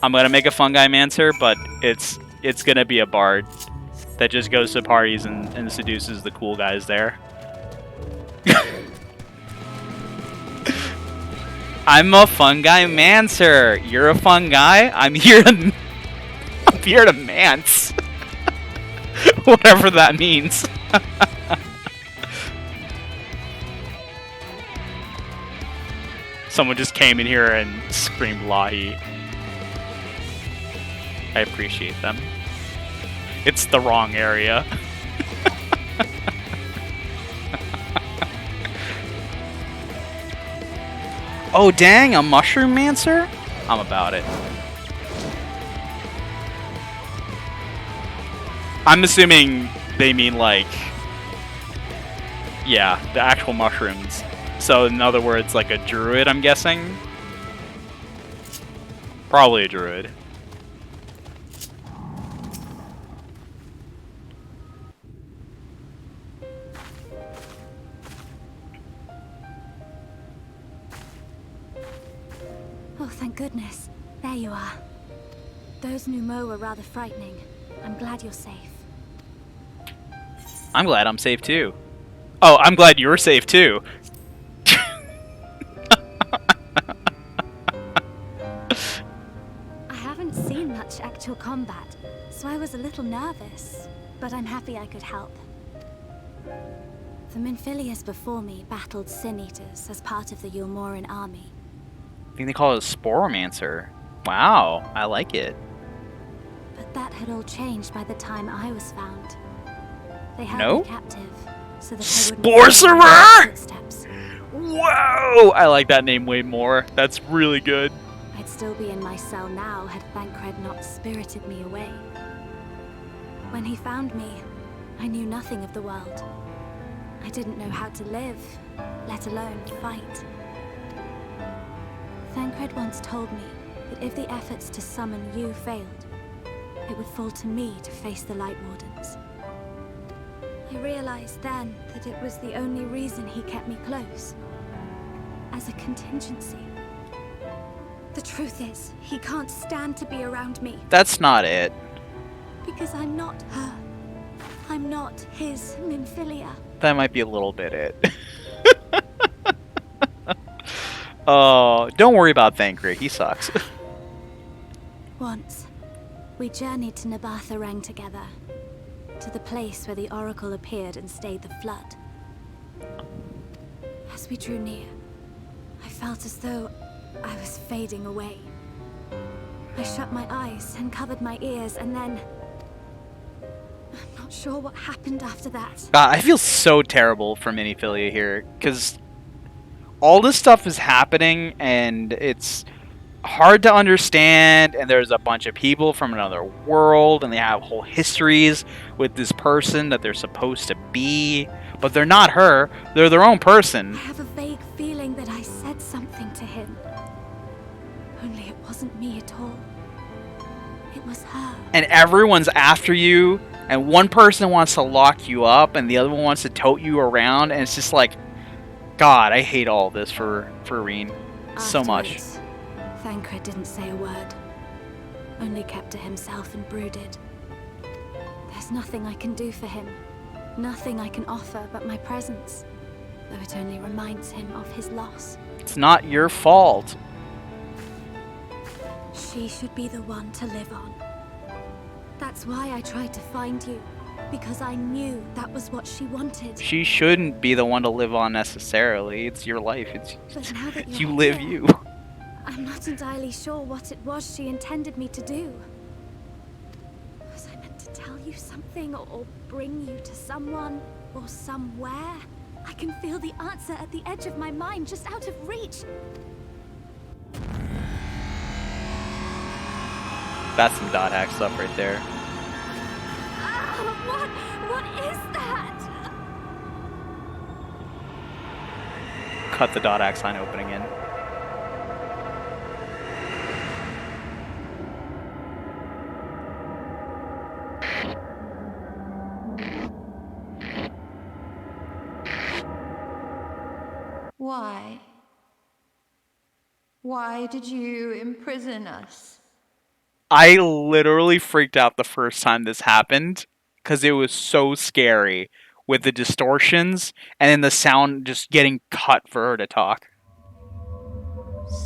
I'm gonna make a Fungi Mancer, but it's gonna be a bard that just goes to parties and seduces the cool guys there. I'm a Fungi Mancer. You're a fungi. I'm here to mance. Whatever that means. Someone just came in here and screamed Lahi. I appreciate them. It's the wrong area. Oh dang, a Mushroom Mancer? I'm about it. I'm assuming they mean like, yeah, the actual mushrooms. So in other words, like a druid, I'm guessing? Probably a druid. Oh, thank goodness. There you are. Those Numo were rather frightening. I'm glad you're safe. I'm glad I'm safe too. Oh, I'm glad you're safe too. I haven't seen much actual combat, so I was a little nervous, but I'm happy I could help. The Minfilius before me battled Sin Eaters as part of the Yulmoran army. I think they call it a Sporomancer. Wow, I like it. But that had all changed by the time I was found. They held No? me captive, so that I wouldn't Sporcerer! follow their footsteps. Whoa! I like that name way more. That's really good. I'd still be in my cell now had Thancred not spirited me away. When he found me, I knew nothing of the world. I didn't know how to live, let alone fight. Thancred once told me that if the efforts to summon you failed, it would fall to me to face the Light Wardens. I realized then that it was the only reason he kept me close. As a contingency. The truth is, he can't stand to be around me. That's not it. Because I'm not her. I'm not his Minfilia. That might be a little bit it. Oh, don't worry about Thancred. He sucks. Once, we journeyed to Nabatha together. To the place where the Oracle appeared and stayed the flood. As we drew near, I felt as though I was fading away. I shut my eyes and covered my ears, and then... I'm not sure what happened after that. I feel so terrible for Miniphilia here, because all this stuff is happening, and it's hard to understand, and there's a bunch of people from another world, and they have whole histories with this person that they're supposed to be, but they're not her. They're their own person. I have a vague feeling that I said something to him. Only it wasn't me at all. It was her. And everyone's after you, and one person wants to lock you up, and the other one wants to tote you around, and it's just like, God, I hate all this for Reen so much. Thancred didn't say a word. Only kept to himself and brooded. There's nothing I can do for him. Nothing I can offer but my presence. Though it only reminds him of his loss. It's not your fault. She should be the one to live on. That's why I tried to find you. Because I knew that was what she wanted. She shouldn't be the one to live on necessarily. It's your life. But now that you you're live here, you. I'm not entirely sure what it was she intended me to do. Was I meant to tell you something or bring you to someone or somewhere? I can feel the answer at the edge of my mind, just out of reach. That's some dot hack stuff right there. What is that? Cut the dot hack sign opening in. Why? Why did you imprison us? I literally freaked out the first time this happened because it was so scary with the distortions and then the sound just getting cut for her to talk.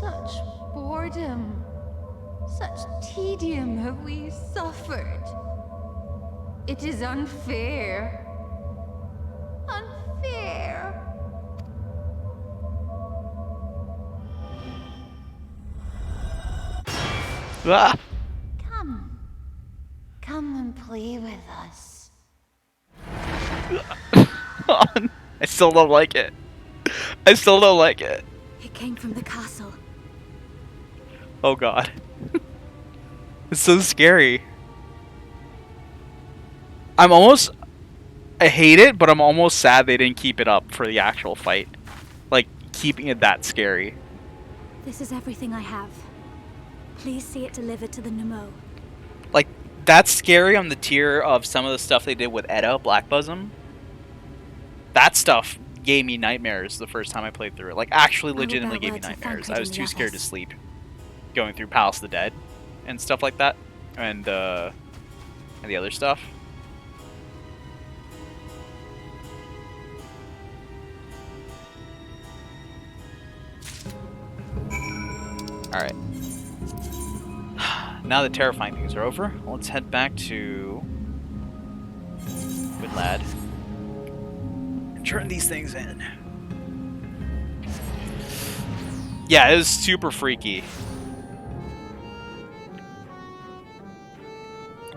Such boredom, such tedium have we suffered. It is unfair. Unfair. Ah! Come and play with us. I still don't like it. I still don't like it. It came from the castle. Oh god. It's so scary. I hate it, but I'm almost sad they didn't keep it up for the actual fight. Like, keeping it that scary. This is everything I have. Please see it delivered to the Nemo. Like, that's scary on the tier of some of the stuff they did with Edda, Black Bosom. That stuff gave me nightmares the first time I played through it. Like, actually legitimately gave me nightmares. I was too scared to sleep going through Palace of the Dead and stuff like that. And the other stuff. Alright. Now that terrifying things are over, let's head back to Good Lad. Turn these things in. Yeah, it was super freaky.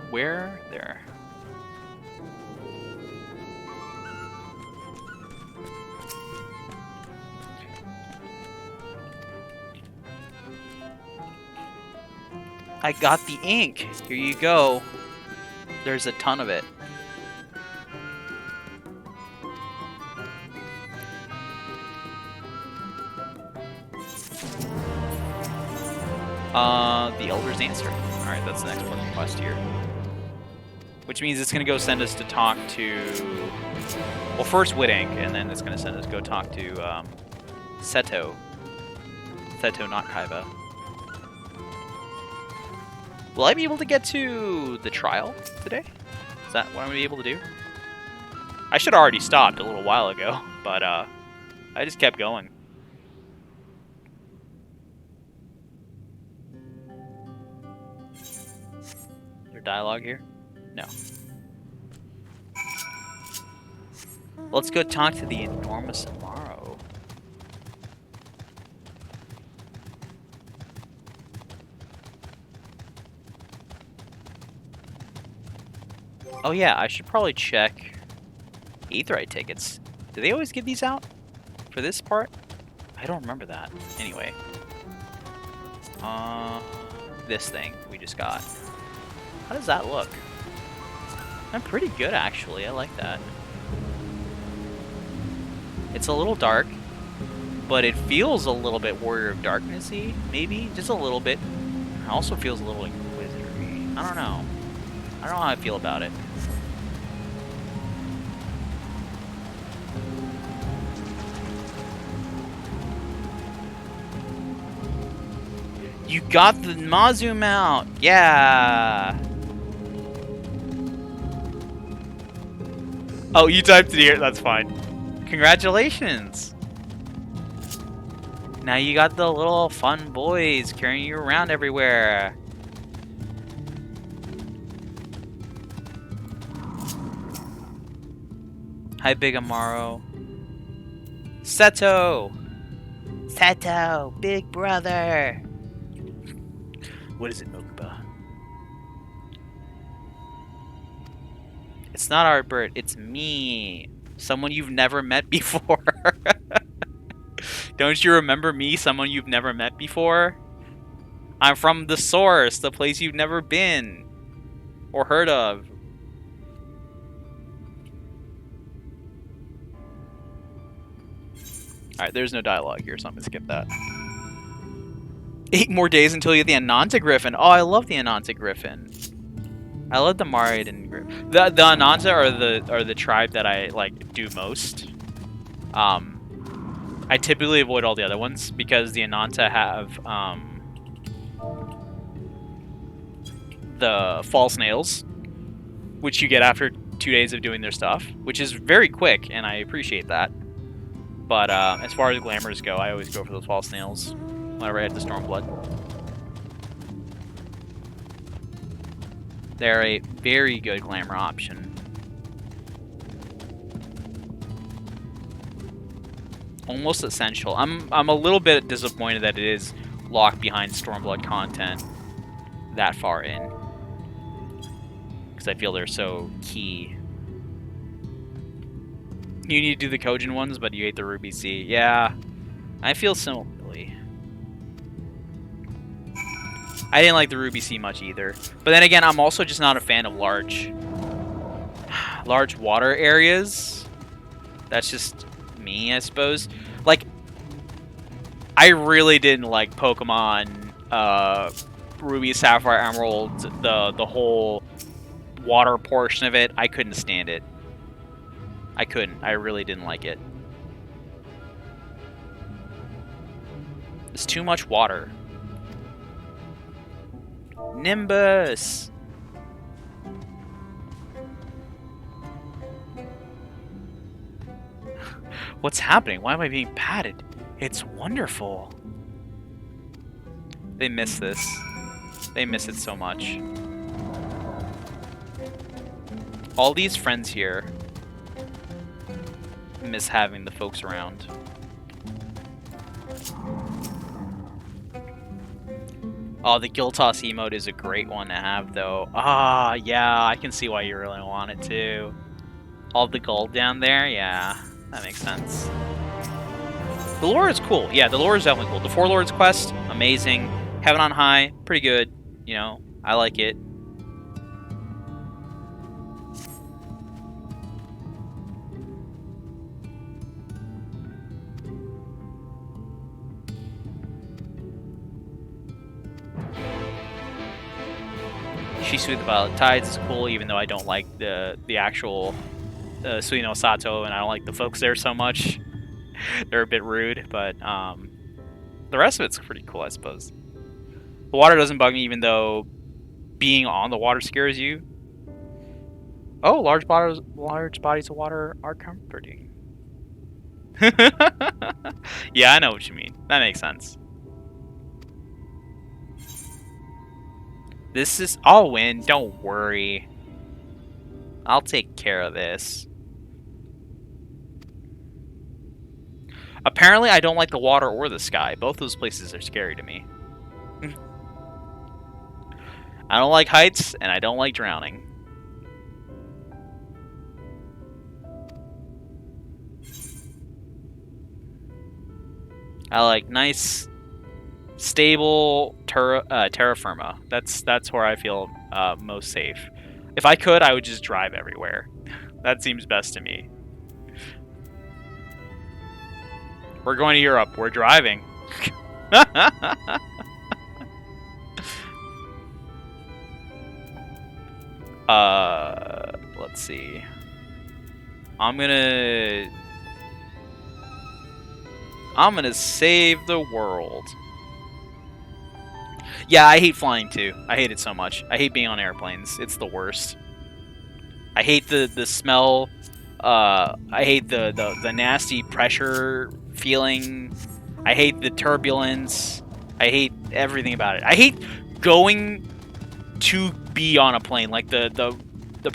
Where? There. I got the ink. Here you go. There's a ton of it. The Elder's Answer. Alright, that's the next part of the quest here. Which means it's going to go send us to talk to... Well, first Widdink, and then it's going to send us to go talk to Seto. Seto, not Kaiba. Will I be able to get to the trial today? Is that what I'm going to be able to do? I should have already stopped a little while ago, but I just kept going. Is there dialogue here? No. Let's go talk to the enormous Amaro. Oh yeah, I should probably check Aetheryte tickets. Do they always give these out for this part? I don't remember that. Anyway. This thing we just got. How does that look? I'm pretty good, actually. I like that. It's a little dark, but it feels a little bit Warrior of Darkness-y, maybe? Just a little bit. It also feels a little Inquisitor-y. I don't know. I don't know how I feel about it. You got the Mazu mount! Yeah! Oh, you typed it here. That's fine. Congratulations! Now you got the little fun boys carrying you around everywhere. Hi, Big Amaro. Seto! Seto! Big brother! What is it, Mokuba? It's not Artbert, it's me. Someone you've never met before. Don't you remember me, someone you've never met before? I'm from the source, the place you've never been. Or heard of. Alright, there's no dialogue here, so I'm gonna skip that. 8 more days until you get the Ananta Griffin. Oh, I love the Ananta Griffin. I love the Maridan Griffin. The Ananta are the tribe that I like do most. I typically avoid all the other ones because the Ananta have the false nails, which you get after 2 days of doing their stuff, which is very quick, and I appreciate that. But as far as glamours go, I always go for those false nails whenever I hit the Stormblood. They're a very good glamour option. Almost essential. I'm a little bit disappointed that it is locked behind Stormblood content that far in, because I feel they're so key. You need to do the Kojin ones, but you hate the Ruby Sea. Yeah, I feel similarly. I didn't like the Ruby Sea much either. But then again, I'm also just not a fan of large water areas. That's just me, I suppose. Like, I really didn't like Pokemon Ruby, Sapphire, Emerald, the whole water portion of it. I couldn't stand it. I couldn't. I really didn't like it. It's too much water. Nimbus! What's happening? Why am I being patted? It's wonderful. They miss this. They miss it so much. All these friends here miss having the folks around. Oh, the Giltoss emote is a great one to have, though. Ah, yeah, I can see why you really want it, too. All the gold down there? Yeah, that makes sense. The lore is cool. Yeah, the lore is definitely cool. The Four Lords quest, amazing. Heaven on High, pretty good. You know, I like it. Shisui the Violet Tides is cool, even though I don't like the actual Suino Sato, and I don't like the folks there so much. They're a bit rude, but the rest of it's pretty cool, I suppose. The water doesn't bug me, even though being on the water scares you. Oh, large bodies of water are comforting. Yeah, I know what you mean. That makes sense. This is... I'll win. Don't worry. I'll take care of this. Apparently, I don't like the water or the sky. Both those places are scary to me. I don't like heights, and I don't like drowning. I like nice, stable terra firma. That's where I feel most safe. If I could, I would just drive everywhere. That seems best to me. We're going to Europe. We're driving. Let's see. I'm gonna save the world. Yeah, I hate flying too. I hate it so much. I hate being on airplanes. It's the worst. I hate the smell. I hate the nasty pressure feeling. I hate the turbulence. I hate everything about it. I hate going to be on a plane, like the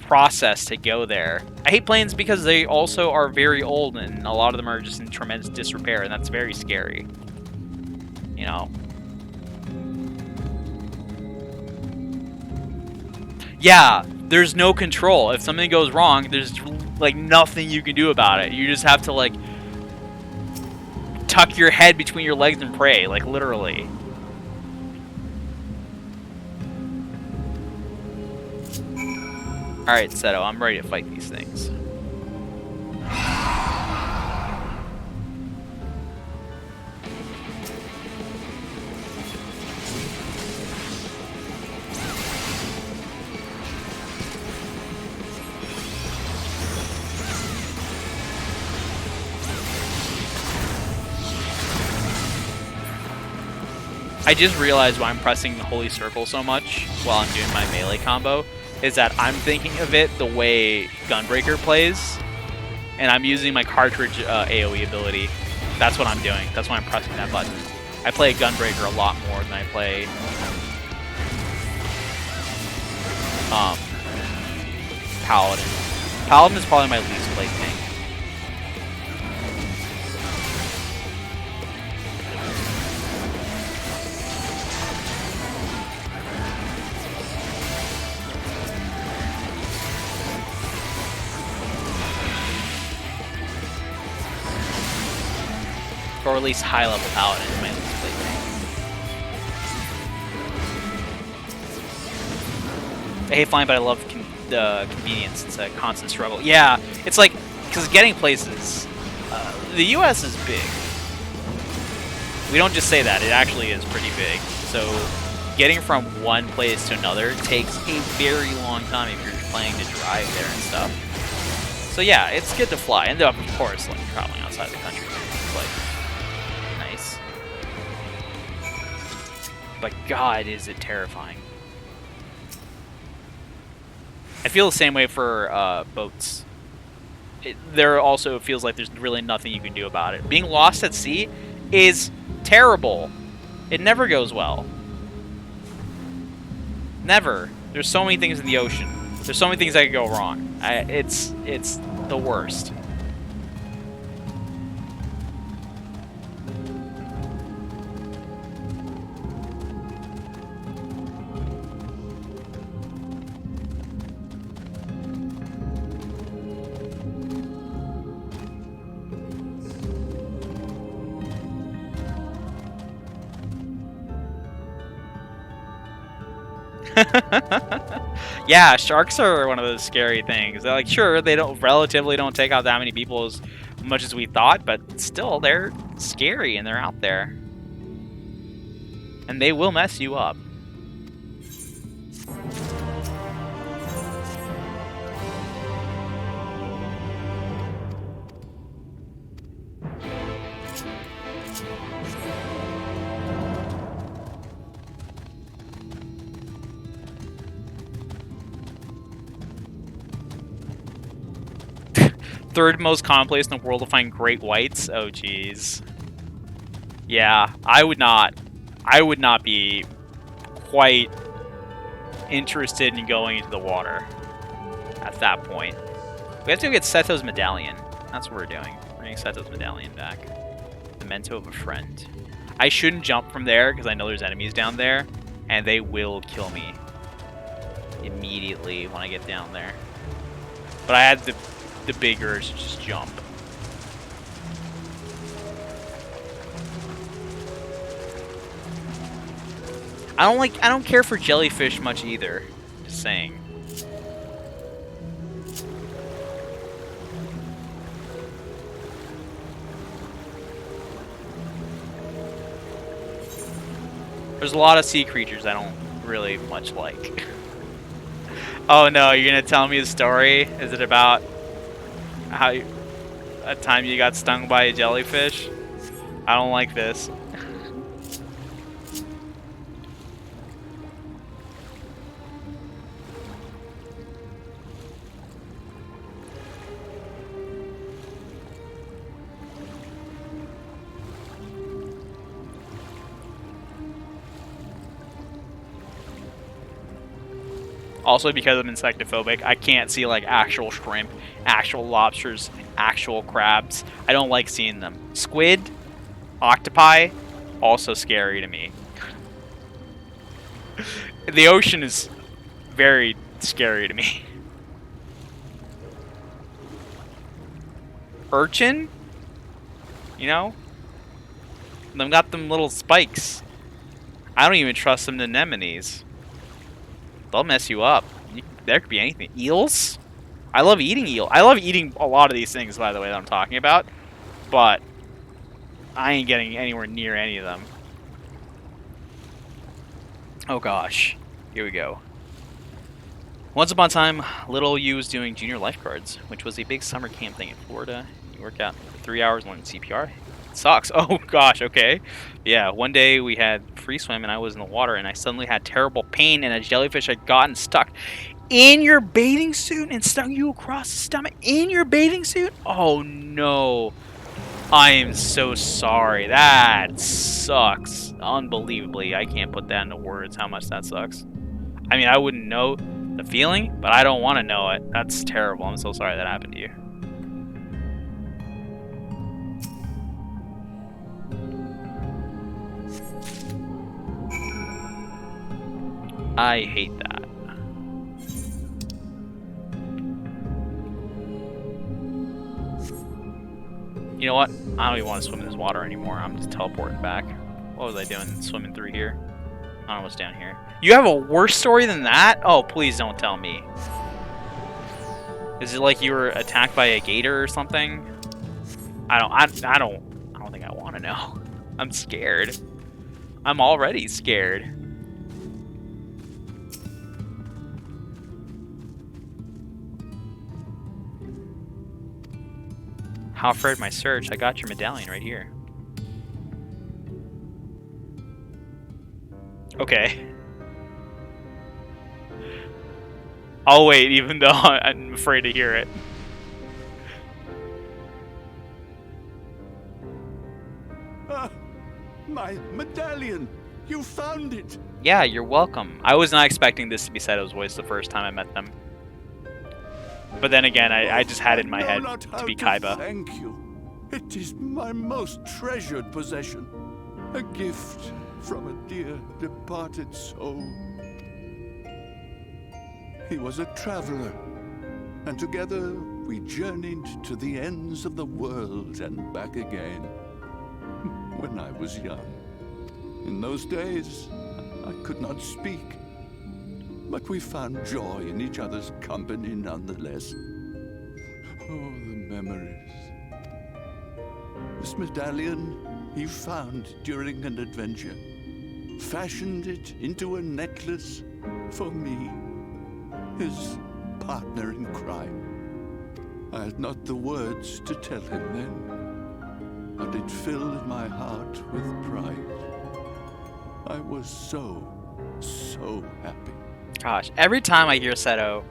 process to go there. I hate planes because they also are very old and a lot of them are just in tremendous disrepair, and that's very scary. You know. Yeah, there's no control. If something goes wrong, there's like nothing you can do about it. You just have to like tuck your head between your legs and pray, like literally. Alright, Seto, I'm ready to fight these things. I just realized why I'm pressing the Holy Circle so much while I'm doing my melee combo is that I'm thinking of it the way Gunbreaker plays, and I'm using my cartridge AoE ability. That's what I'm doing. That's why I'm pressing that button. I play Gunbreaker a lot more than I play Paladin. Paladin is probably my least played tank. Or at least high level Paladin is my least played tank. I hate flying, but I love the convenience. It's a constant struggle. Yeah, it's like, because getting places, the US is big. We don't just say that, it actually is pretty big. So getting from one place to another takes a very long time if you're planning to drive there and stuff. So yeah, it's good to fly. And of course, like traveling outside the country is like nice. But God, is it terrifying. I feel the same way for boats. There also feels like there's really nothing you can do about it. Being lost at sea is terrible. It never goes well. Never. There's so many things in the ocean. There's so many things that could go wrong. It's the worst. Yeah, sharks are one of those scary things. They're like, sure, they relatively don't take out that many people as much as we thought, but still, they're scary and they're out there. And they will mess you up. Third most common place in the world to find great whites? Oh, jeez. Yeah, I would not be quite interested in going into the water at that point. We have to go get Seto's medallion. That's what we're doing. We're getting Seto's medallion back. Memento of a friend. I shouldn't jump from there because I know there's enemies down there, and they will kill me immediately when I get down there. But I had the big urge to just jump. I don't care for jellyfish much either. Just saying. There's a lot of sea creatures I don't really much like. Oh no, you're gonna tell me a story? Is it about how a time you got stung by a jellyfish? I don't like this. Also, because I'm insectophobic, I can't see like actual shrimp, actual lobsters, actual crabs. I don't like seeing them. Squid, octopi, also scary to me. The ocean is very scary to me. Urchin? You know? They've got them little spikes. I don't even trust them anemones. They'll mess you up. There could be anything. Eels? I love eating eel. I love eating a lot of these things, by the way, that I'm talking about. But I ain't getting anywhere near any of them. Oh gosh. Here we go. Once upon a time, little you was doing junior lifeguards, which was a big summer camp thing in Florida. You work out for 3 hours learning CPR. It sucks. Oh gosh, okay. Yeah, one day we had free swim and I was in the water and I suddenly had terrible pain and a jellyfish had gotten stuck in your bathing suit and stung you across the stomach in your bathing suit? Oh no. I am so sorry. That sucks. Unbelievably. I can't put that into words how much that sucks. I mean, I wouldn't know the feeling, but I don't want to know it. That's terrible. I'm so sorry that happened to you. I hate that. You know what? I don't even want to swim in this water anymore. I'm just teleporting back. What was I doing? Swimming through here? I don't know what's down here. You have a worse story than that? Oh, please don't tell me. Is it like you were attacked by a gator or something? I don't think I want to know. I'm scared. I'm already scared. How fared my search? I got your medallion right here. Okay. I'll wait, even though I'm afraid to hear it. My medallion! You found it! Yeah, you're welcome. I was not expecting this to be Seto's voice the first time I met them. But then again, I just had it in my head to be Kaiba. Thank you. It is my most treasured possession. A gift from a dear departed soul. He was a traveler, and together we journeyed to the ends of the world and back again. When I was young. In those days, I could not speak. But we found joy in each other's company nonetheless. Oh, the memories. This medallion he found during an adventure. Fashioned it into a necklace for me, his partner in crime. I had not the words to tell him then, but it filled my heart with pride. I was so happy. Gosh, every time I hear Seto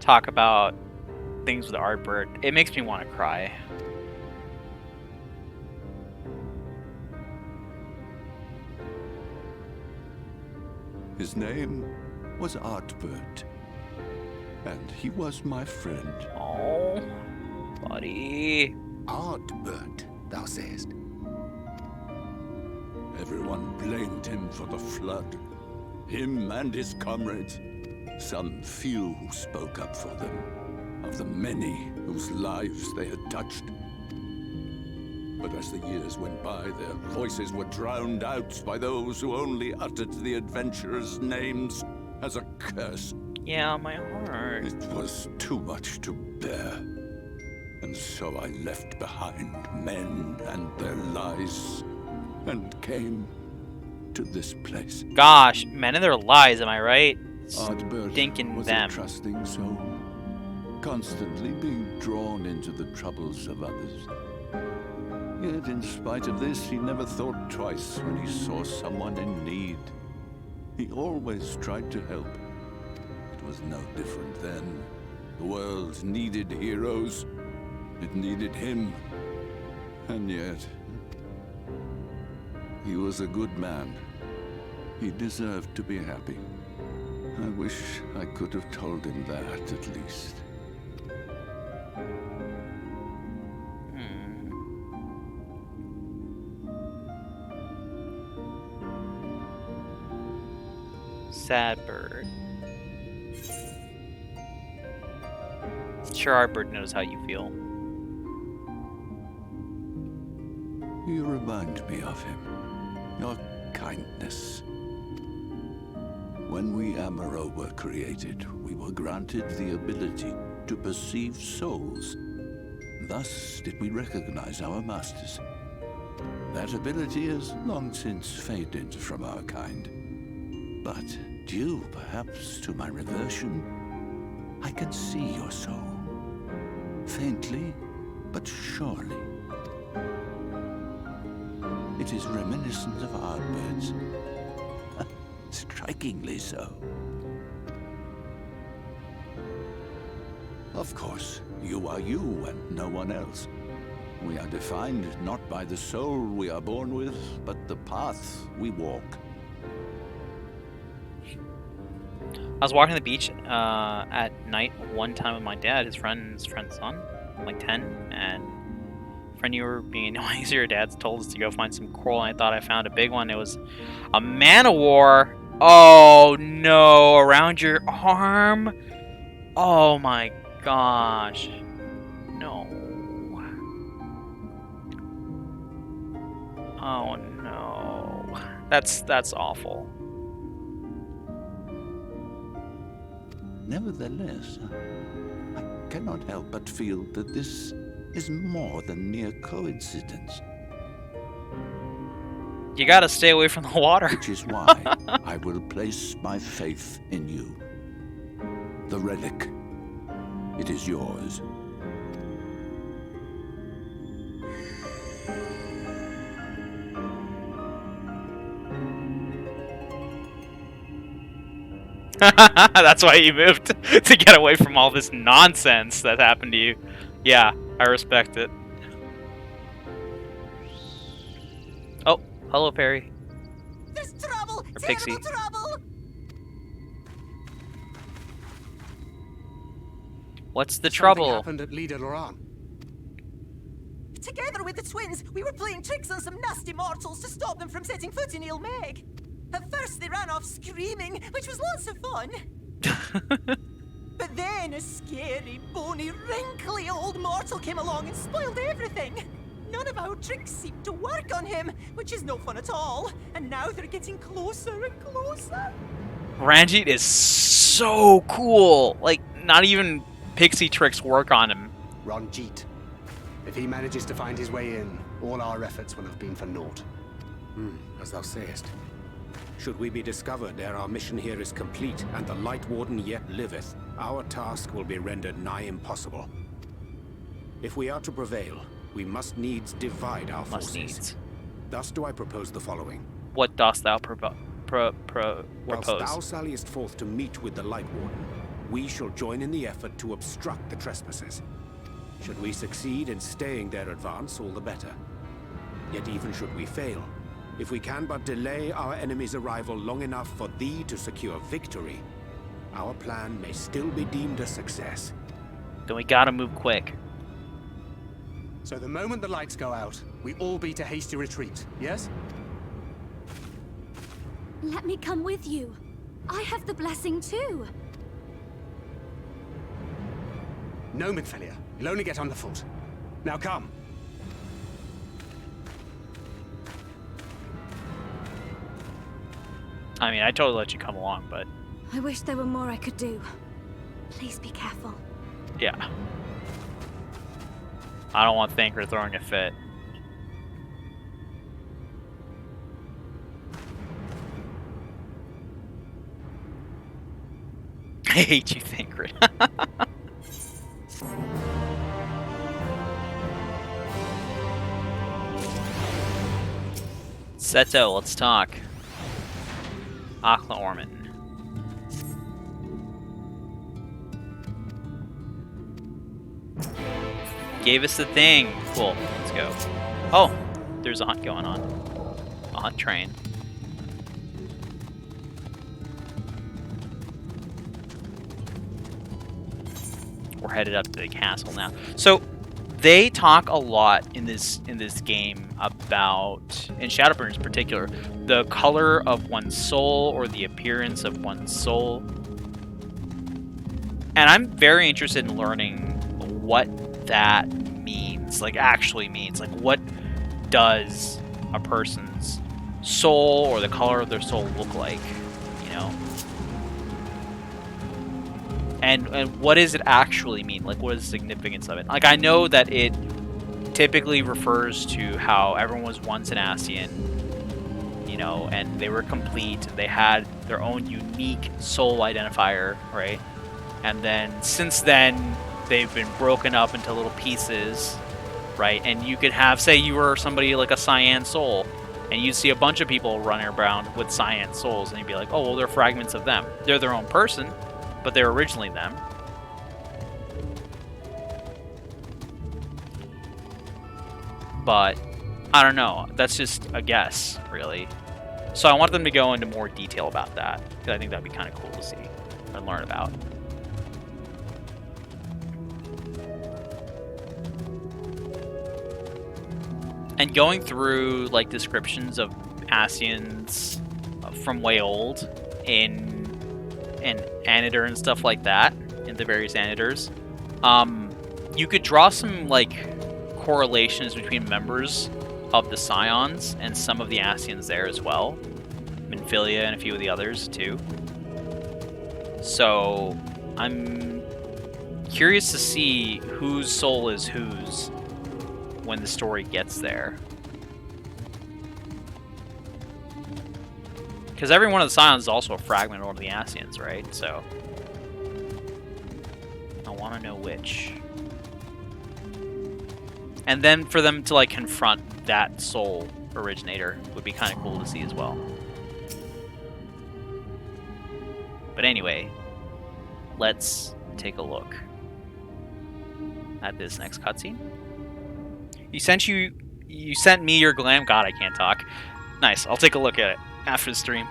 talk about things with Artbird, it makes me want to cry. His name was Artbird, and he was my friend. Oh, buddy. Artbird, thou sayest? Everyone blamed him for the flood. Him and his comrades. Some few who spoke up for them. Of the many whose lives they had touched. But as the years went by, their voices were drowned out by those who only uttered the adventurers' names as a curse. Yeah, my heart. It was too much to bear. And so I left behind men and their lies, and came to this place. Gosh, men and their lies, am I right? Ardbert Stinking was them. a trusting soul, constantly being drawn into the troubles of others. Yet in spite of this, he never thought twice when he saw someone in need. He always tried to help. It was no different then. The world needed heroes. It needed him. And yet, he was a good man. He deserved to be happy. I wish I could have told him that, at least. Sad bird. Sure, our bird knows how you feel. You remind me of him. Your kindness. When we Amaro were created, we were granted the ability to perceive souls. Thus did we recognize our masters. That ability has long since faded from our kind. But due perhaps to my reversion, I can see your soul. Faintly, but surely. It is reminiscent of Ardbert's. Strikingly so. Of course, you are you and no one else. We are defined not by the soul we are born with, but the path we walk. I was walking the beach at night one time with my dad, his friend's son, like 10, and friend, you were being annoying, so your dad told us to go find some coral, and I thought I found a big one. It was a man-o-war. Oh no, around your arm? Oh my gosh. No. Oh no. That's awful. Nevertheless, I cannot help but feel that this is more than mere coincidence. You gotta stay away from the water. Which is why I will place my faith in you. The relic. It is yours. That's why you moved, to get away from all this nonsense that happened to you. Yeah, I respect it. Oh, hello, Perry. There's trouble! Or Pixie. Terrible trouble! What's the Something trouble? happened at Lida Loran. Together with the twins, we were playing tricks on some nasty mortals to stop them from setting foot in Mheg. At first, they ran off screaming, which was lots of fun. But then a scary, bony, wrinkly old mortal came along and spoiled everything. None of our tricks seemed to work on him, which is no fun at all. And now they're getting closer and closer. Ranjit is so cool. Like, not even pixie tricks work on him. Ranjit. If he manages to find his way in, all our efforts will have been for naught. As thou sayest. Should we be discovered ere our mission here is complete, and the Light Warden yet liveth, our task will be rendered nigh impossible. If we are to prevail, we must needs divide our forces. Thus do I propose the following. What dost thou propose? Whilst thou salliest forth to meet with the Light Warden, we shall join in the effort to obstruct the trespassers. Should we succeed in staying their advance, all the better. Yet even should we fail, if we can but delay our enemy's arrival long enough for thee to secure victory, our plan may still be deemed a success. Then we gotta move quick. So the moment the lights go out, we all beat a hasty retreat, yes? Let me come with you. I have the blessing too. No, Minfilia. You'll only get underfoot. Now come. I mean, I totally let you come along, but... I wish there were more I could do. Please be careful. Yeah. I don't want Thancred throwing a fit. I hate you, Thancred. Seto, let's talk. Akla Orman. Gave us the thing. Cool. Let's go. Oh, there's a hunt going on. A hunt train. We're headed up to the castle now. So they talk a lot in this game about, in Shadowbringers in particular, the color of one's soul or the appearance of one's soul. And I'm very interested in learning what that means, like actually means. Like, what does a person's soul or the color of their soul look like, you know? And what does it actually mean? Like, what is the significance of it? Like, I know that it typically refers to how everyone was once an Ascian, you know, and they were complete, and they had their own unique soul identifier, right? And then, since then, they've been broken up into little pieces, right? And you could have, say you were somebody like a Cyan soul, and you see a bunch of people running around with Cyan souls, and you'd be like, oh, well, they're fragments of them. They're their own person, but they're originally them. But I don't know. That's just a guess, really. So I want them to go into more detail about that, because I think that'd be kind of cool to see and learn about. And going through like descriptions of Ascians from way old in Anadir and stuff like that, in the various Anadurs, you could draw some like correlations between members of the Scions and some of the Ascians there as well. Minfilia and a few of the others too. So I'm curious to see whose soul is whose when the story gets there. Because every one of the Scions is also a fragment of one of the Ascians, right? So I want to know which. And then for them to like confront that soul originator would be kind of cool to see as well. But anyway, let's take a look at this next cutscene. You sent me your glam. God, I can't talk. Nice. I'll take a look at it after the stream.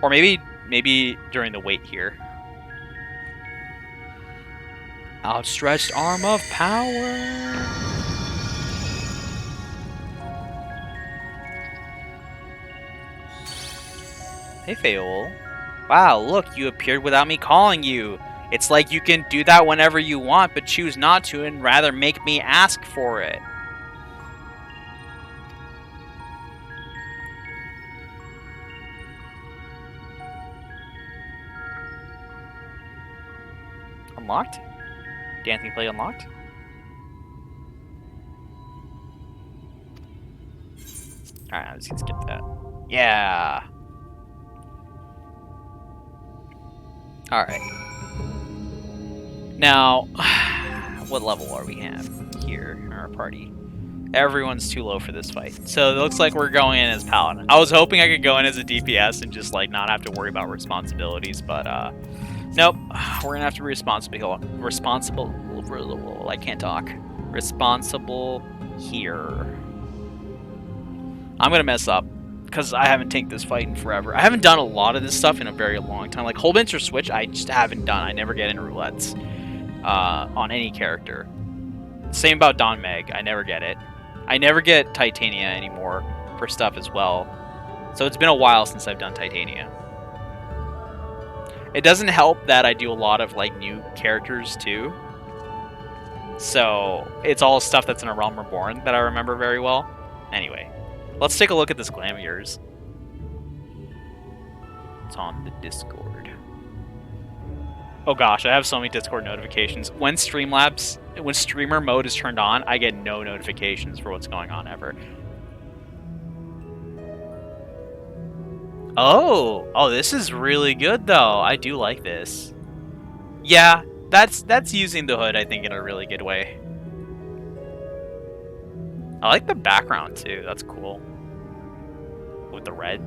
Or maybe during the wait here. Outstretched arm of power. Hey, Feol. Wow, look, you appeared without me calling you. It's like you can do that whenever you want, but choose not to and rather make me ask for it. Unlocked? Dancing play unlocked? Alright, let's skip that. Yeah! Alright. Now, what level are we at here in our party? Everyone's too low for this fight. So it looks like we're going in as Paladin. I was hoping I could go in as a DPS and just like not have to worry about responsibilities, but nope. We're gonna have to be responsible. I can't talk. Responsible here. I'm gonna mess up because I haven't taken this fight in forever. I haven't done a lot of this stuff in a very long time. Like hold enter switch, I just haven't done. I never get in roulettes on any character. Same about Don Mheg. I never get it. I never get Titania anymore for stuff as well. So it's been a while since I've done Titania. It doesn't help that I do a lot of like new characters too. So it's all stuff that's in A Realm Reborn that I remember very well. Anyway, let's take a look at this glam of yours. It's on the Discord. Oh gosh, I have so many Discord notifications. When streamer mode is turned on, I get no notifications for what's going on ever. Oh, this is really good though. I do like this. Yeah, that's using the hood, I think, in a really good way. I like the background too. That's cool. With the red.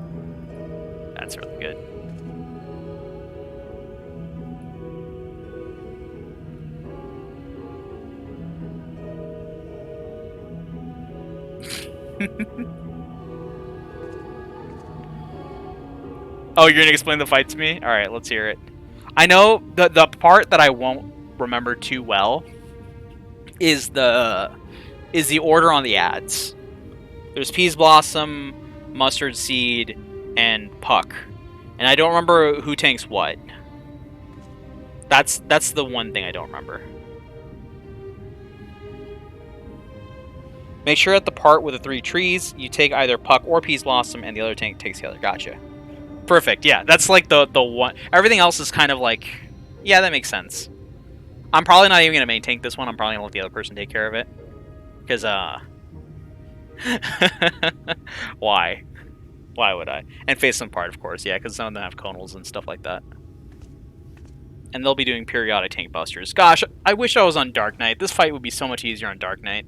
That's really good. Oh, you're gonna explain the fight to me? Alright, let's hear it. I know the part that I won't remember too well is the order on the ads. There's Peas Blossom, Mustard Seed, and Puck. And I don't remember who tanks what. That's the one thing I don't remember. Make sure at the part with the 3 trees, you take either Puck or Peas Blossom, and the other tank takes the other. Gotcha. Perfect, yeah. That's like the one. Everything else is kind of like, yeah, that makes sense. I'm probably not even going to main tank this one. I'm probably going to let the other person take care of it. Because, why? Why would I? And face some part, of course, yeah, because some of them have conals and stuff like that. And they'll be doing periodic tank busters. Gosh, I wish I was on Dark Knight. This fight would be so much easier on Dark Knight.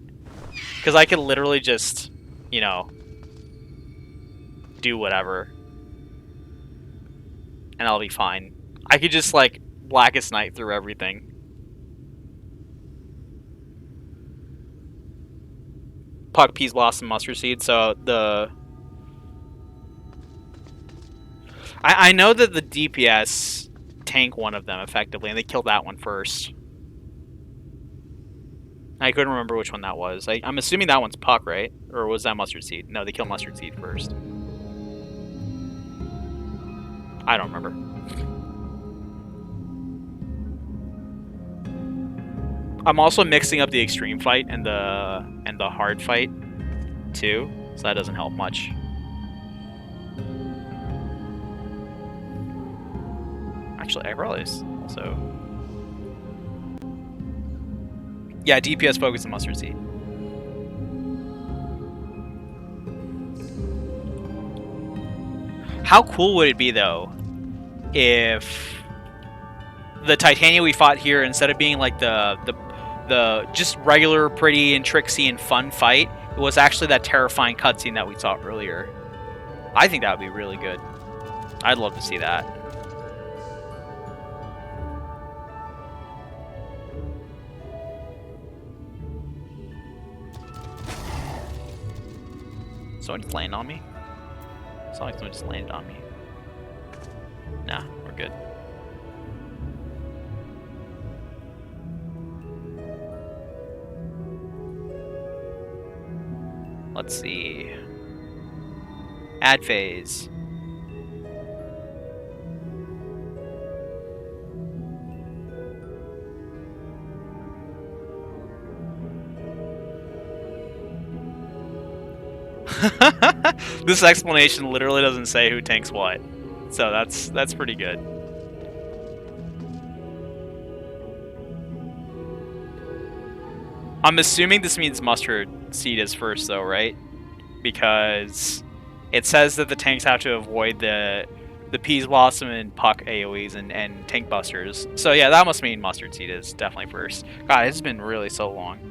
Because I could literally just, you know, do whatever. And I'll be fine. I could just, like, Blackest Night through everything. Puck, Peas Blossom, Mustard Seed. So the... I know that the DPS tank one of them effectively, and they killed that one first. I couldn't remember which one that was. I'm assuming that one's Puck, right? Or was that Mustard Seed? No, they killed Mustard Seed first. I don't remember. I'm also mixing up the extreme fight and the hard fight too, so that doesn't help much. Actually, I realized also. Yeah, DPS focus and Mustard Seed. How cool would it be though if the Titania we fought here, instead of being like the just regular, pretty and tricksy and fun fight, it was actually that terrifying cutscene that we saw earlier. I think that would be really good. I'd love to see that. Someone just landed on me? It's not like someone just landed on me. Nah, we're good. Let's see. Ad phase. This explanation literally doesn't say who tanks what, so that's pretty good. I'm assuming this means Mustard Seed is first though, right? Because it says that the tanks have to avoid the Peas Blossom and Puck AoEs and tank busters. So yeah, that must mean Mustard Seed is definitely first. God, it's been really so long.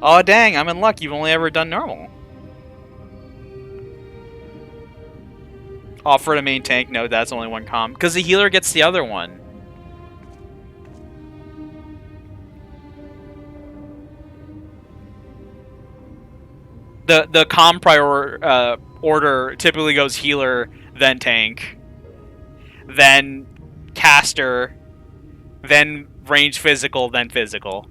Oh dang, I'm in luck. You've only ever done normal. Offer to main tank. No, that's only one comm. Because the healer gets the other one. The comm order typically goes healer, then tank, then caster, then range physical, then physical.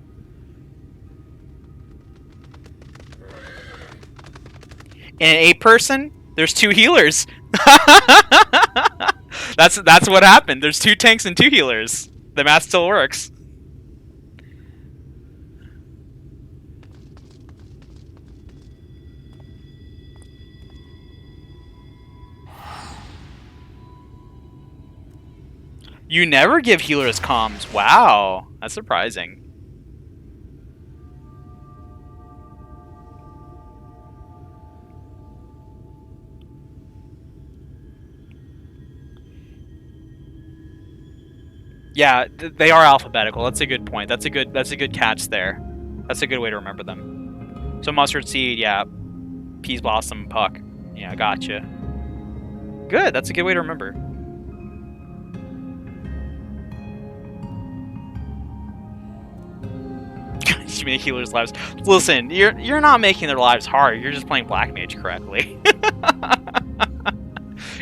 In an 8-person, there's 2 healers. That's what happened. There's 2 tanks and 2 healers. The math still works. You never give healers comms. Wow, that's surprising. Yeah, they are alphabetical. That's a good point. That's a good catch there. That's a good way to remember them. So mustard seed, yeah. Peas blossom, puck. Yeah, gotcha. Good. That's a good way to remember. You make healers' lives. Listen, you're not making their lives hard. You're just playing Black Mage correctly.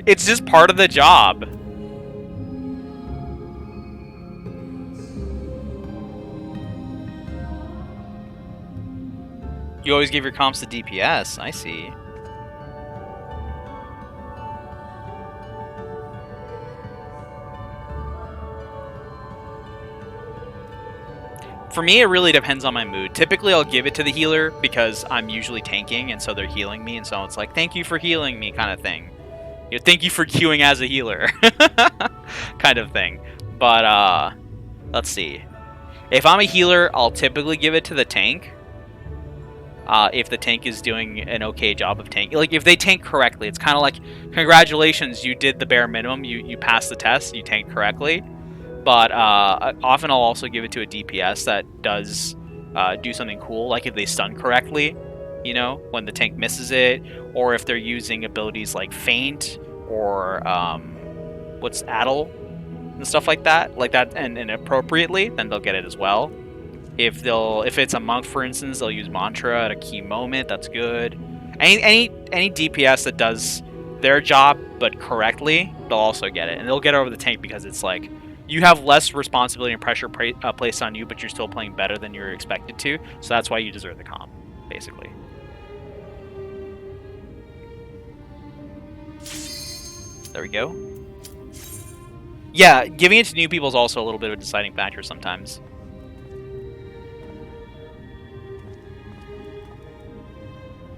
It's just part of the job. You always give your comps to DPS. I see. For me, it really depends on my mood. Typically, I'll give it to the healer because I'm usually tanking, and so they're healing me, and so it's like, thank you for healing me kind of thing. You know, thank you for queuing as a healer kind of thing. But, let's see. If I'm a healer, I'll typically give it to the tank. If the tank is doing an okay job of tanking. Like, if they tank correctly, it's kind of like, congratulations, you did the bare minimum. You passed the test, you tanked correctly. But often I'll also give it to a DPS that does do something cool, like if they stun correctly, you know, when the tank misses it, or if they're using abilities like Feint or what's Addle and stuff like that, and appropriately, then they'll get it as well. If it's a monk, for instance, they'll use mantra at a key moment. That's good. Any DPS that does their job but correctly, they'll also get it, and they'll get it over the tank because it's like, you have less responsibility and pressure placed on you, but you're still playing better than you're expected to. So that's why you deserve the comp, basically. There we go. Yeah, giving it to new people is also a little bit of a deciding factor sometimes.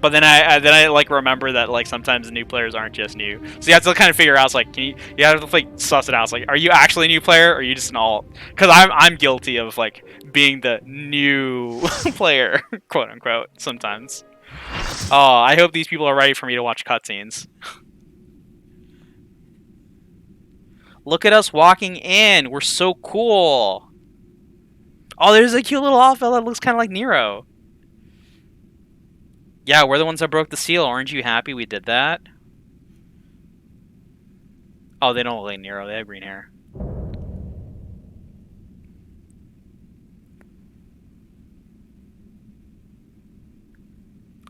But then I like remember that like sometimes the new players aren't just new, so you have to kind of figure out. It's like, you have to like suss it out. It's like, are you actually a new player, or are you just an alt? Because I'm guilty of like being the new player, quote unquote, sometimes. Oh, I hope these people are ready for me to watch cutscenes. Look at us walking in. We're so cool. Oh, there's a cute little alpha that looks kind of like Nero. Yeah, we're the ones that broke the seal. Aren't you happy we did that? Oh, they don't look like Nero. They have green hair.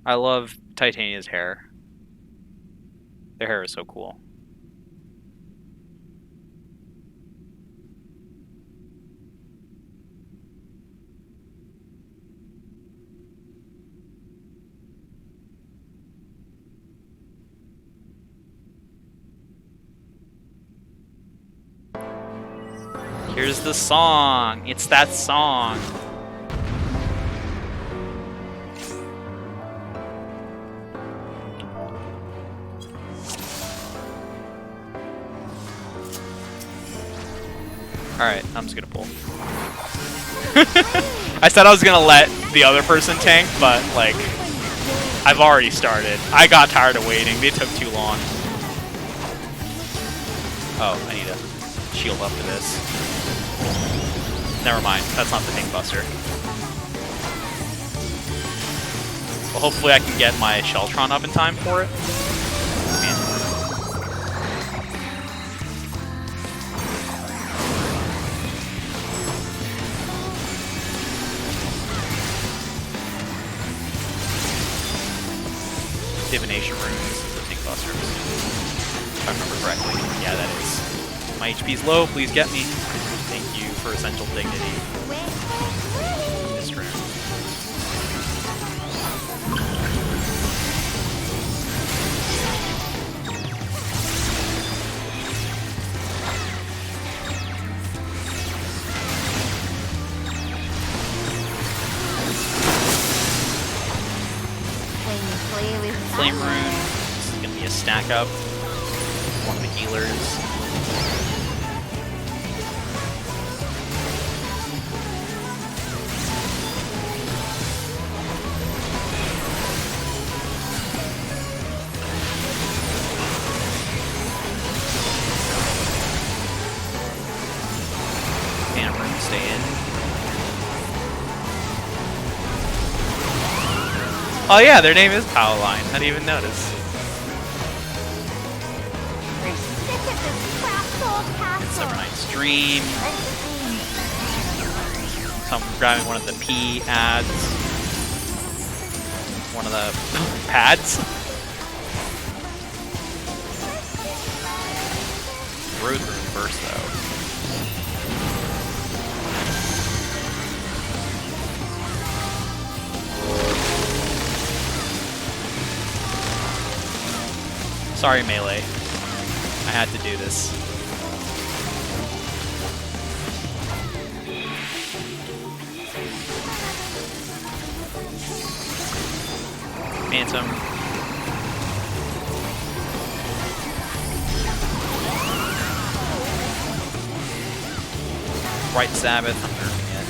I love Titania's hair. Their hair is so cool. Here's the song. It's that song. Alright, I'm just gonna pull. I said I was gonna let the other person tank, but, like, I've already started. I got tired of waiting. They took too long. Oh, I need to shield up to this. Never mind, that's not the tank buster. Well, hopefully I can get my Sheltron up in time for it. Divination runes is the tank busters. If I remember correctly. Yeah, that is. My HP's low, please get me. Thank you for essential dignity. This rune. Flame rune. This is gonna be a stack up. One of the healers. Oh yeah, their name is Powerline. I didn't even notice. Midsummer Night's Dream. So I'm grabbing one of the P ads. One of the pads. Road room first though. Sorry, Melee. I had to do this. Phantom. Bright Sabbath. I'm nerfing it.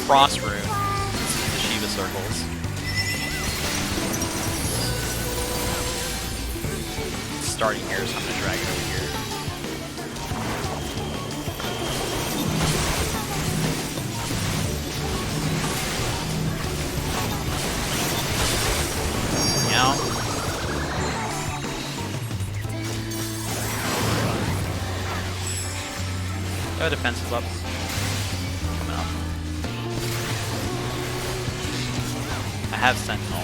Frost Rune. The Shiva circles. It's starting here, so I'm gonna drag it over here. Now. Oh, defensive up. Coming up. I have Sentinel.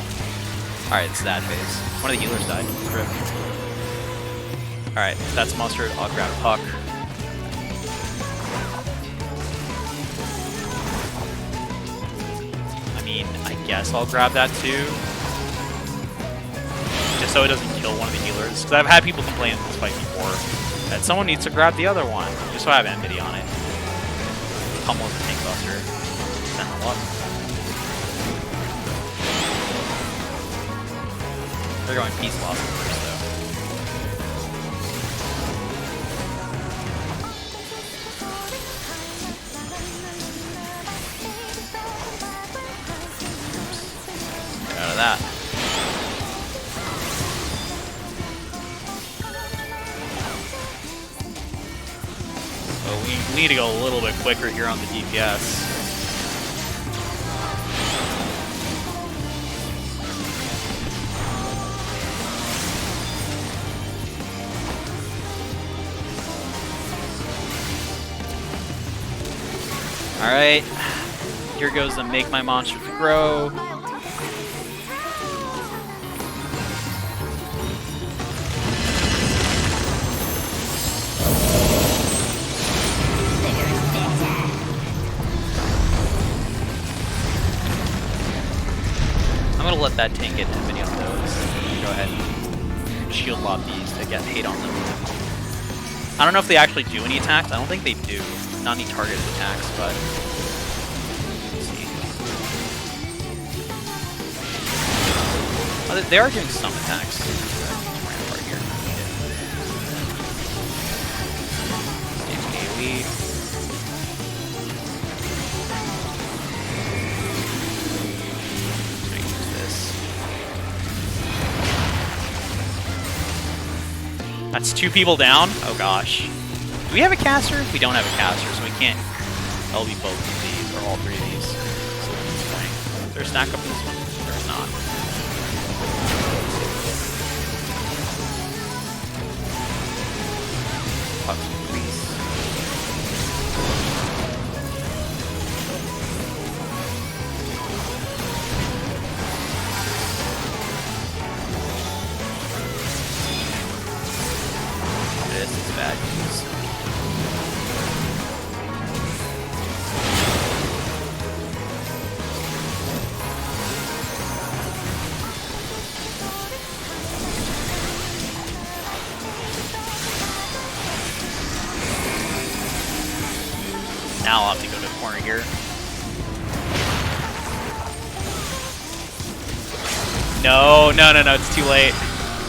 Alright, it's that phase. One of the healers died. Rip. Alright, that's mustard. I'll grab Puck. I mean, I guess I'll grab that too. Just so it doesn't kill one of the healers. Because I've had people complain in this fight before that someone needs to grab the other one. Just so I have enmity on it. Pummel the tank buster. Sentinel up. They're going Peace Loss first, though. Get out of that. We need to go a little bit quicker here on the DPS. Alright, here goes the Make My Monster to Grow. I'm gonna let that tank get enmity on those. Go ahead and shield lob these to get hate on them. I don't know if they actually do any attacks. I don't think they do. Not any targeted attacks, but let's see. Oh, they are doing some attacks. Right here. AoE. That's 2 people down? Oh gosh. Do we have a caster? We don't have a caster, so we can't LB both of these, or all 3 of these. So is there a stack up in this one? There's not. Please. This is bad news. Now I'll have to go to the corner here. No, no, no, no, it's too late.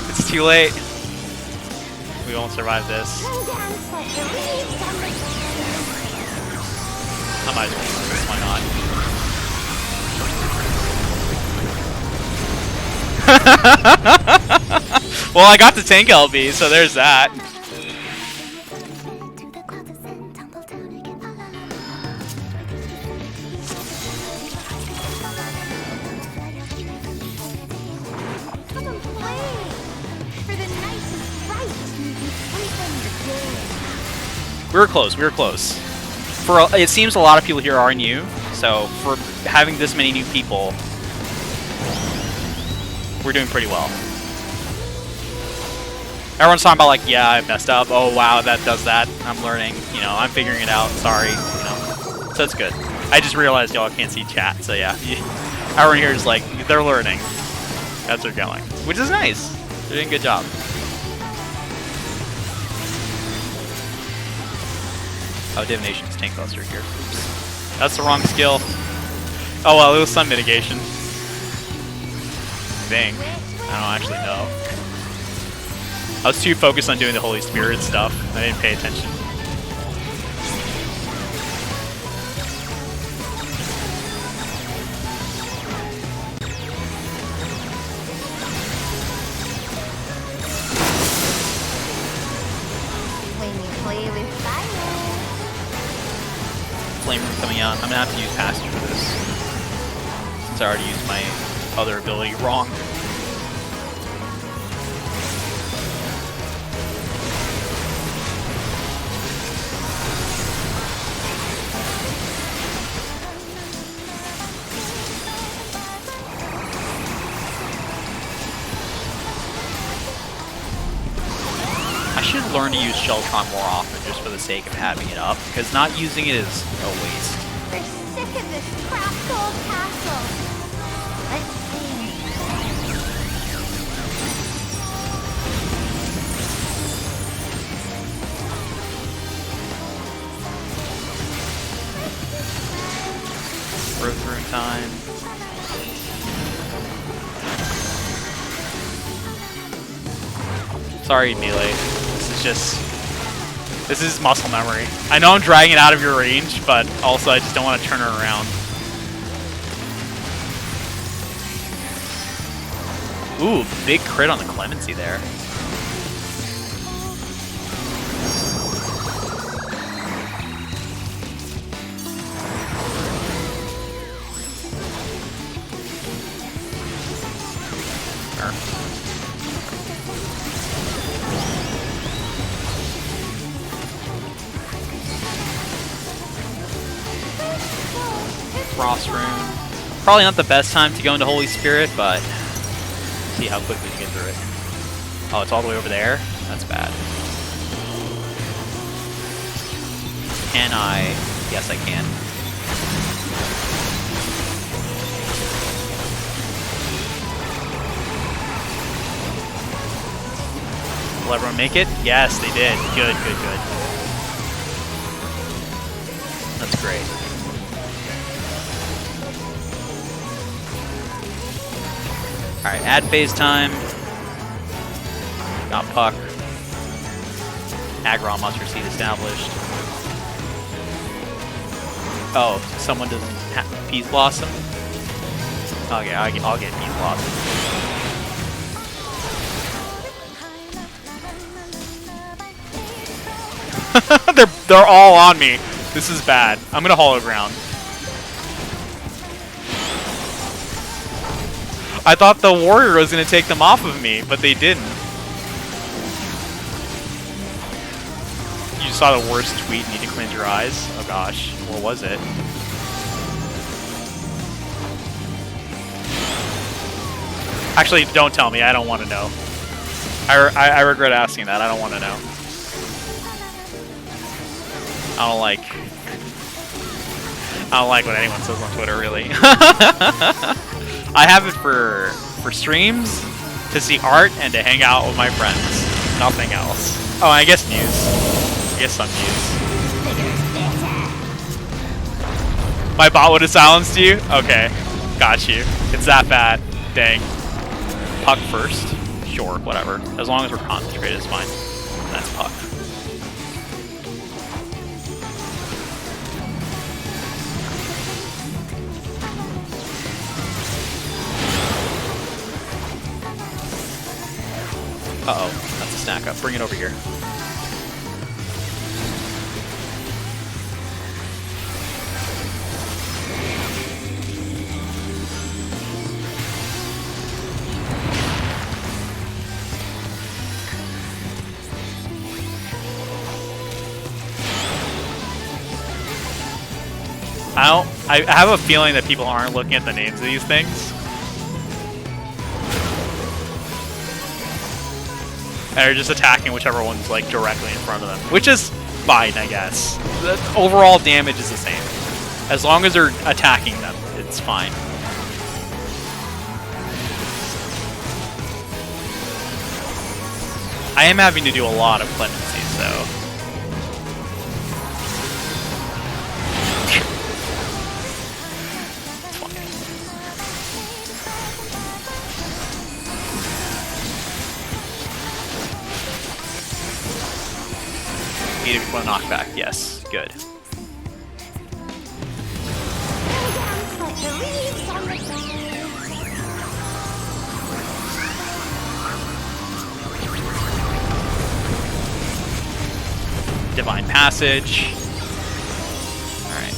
It's too late. We won't survive this. I might as well use this, why not? Well, I got the tank LB, so there's that. We were close. We were close. It seems a lot of people here are new, so for having this many new people, we're doing pretty well. Everyone's talking about like, yeah, I messed up. Oh wow, that does that. I'm learning. You know, I'm figuring it out. Sorry. You know, so it's good. I just realized y'all can't see chat, so yeah. Everyone here is like, they're learning as they're going, which is nice. They're doing a good job. Oh, Divination's Tank Buster here. Oops. That's the wrong skill. Oh well, it was some mitigation. I think. I don't actually know. I was too focused on doing the Holy Spirit stuff. I didn't pay attention. When you play with fire. Flame Room coming out. I'm gonna have to use Passage for this, since I already used my other ability wrong. I should learn to use Sheltron more often just for the sake of having it up, because not using it is a waste. We're sick of this crapped old castle. Let's see. Growth Rune time. Sorry, Melee. This is muscle memory. I know I'm dragging it out of your range, but also I just don't want to turn her around. Ooh, big crit on the Clemency there. Frost Rune. Probably not the best time to go into Holy Spirit, but see how quickly we get through it. Oh, it's all the way over there? That's bad. Can I? Yes, I can. Will everyone make it? Yes, they did. Good, good, good. That's great. Alright, add phase time. Got Puck. Aggron Monster Seed established. Oh, someone doesn't have Peace Blossom? Okay, I'll get Peace Blossom. they're all on me. This is bad. I'm gonna Hollow Ground. I thought the warrior was gonna take them off of me, but they didn't. You saw the worst tweet, need to cleanse your eyes? Oh gosh, what was it? Actually, don't tell me, I don't want to know. I regret asking that, I don't want to know. I don't like what anyone says on Twitter, really. I have it for streams, to see art, and to hang out with my friends. Nothing else. Oh, I guess news. I guess some news. My bot would have silenced you? Okay. Got you. It's that bad. Dang. Puck first. Sure, whatever. As long as we're concentrated, it's fine. That's Puck. Uh-oh, that's a snack up. Bring it over here. I have a feeling that people aren't looking at the names of these things. And they're just attacking whichever one's like directly in front of them, which is fine, I guess. The overall damage is the same. As long as they're attacking them, it's fine. I am having to do a lot of clemencies, though. Need a knockback, yes, good. Divine Passage. Alright.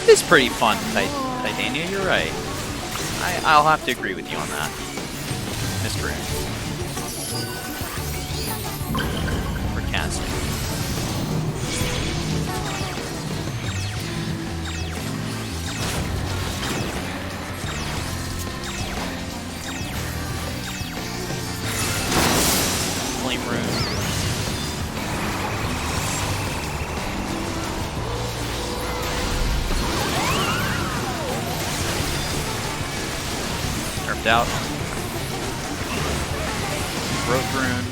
This is pretty fun, Titania, you're right. I'll have to agree with you on that. Mr. Rune. For casting. Flame Rune. Nerfed out. Growth Rune.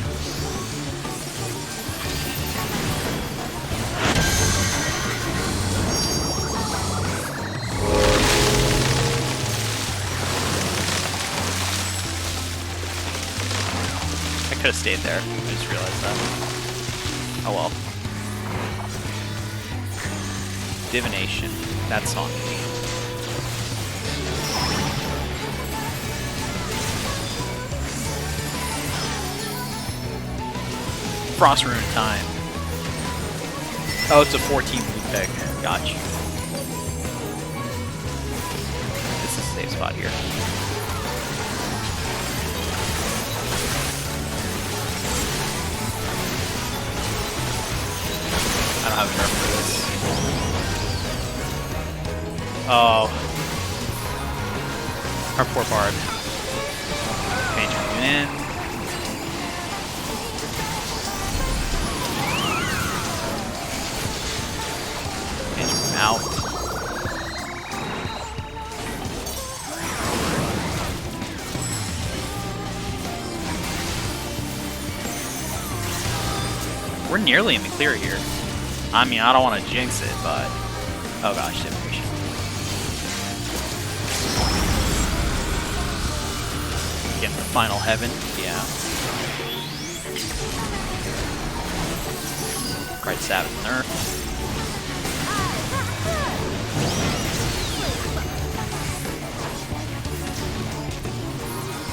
I could have stayed there. I just realized that. Oh well. Divination. That's on me. Frost Rune time. Oh, it's a 14 Mheg. Gotcha. This is a safe spot here. I don't have a nerf for this. Oh. Our poor bard. Change him in. Out. We're nearly in the clear here. I mean, I don't want to jinx it, but... Oh gosh, divination. Getting the final heaven, yeah. Right Sabbath nerf.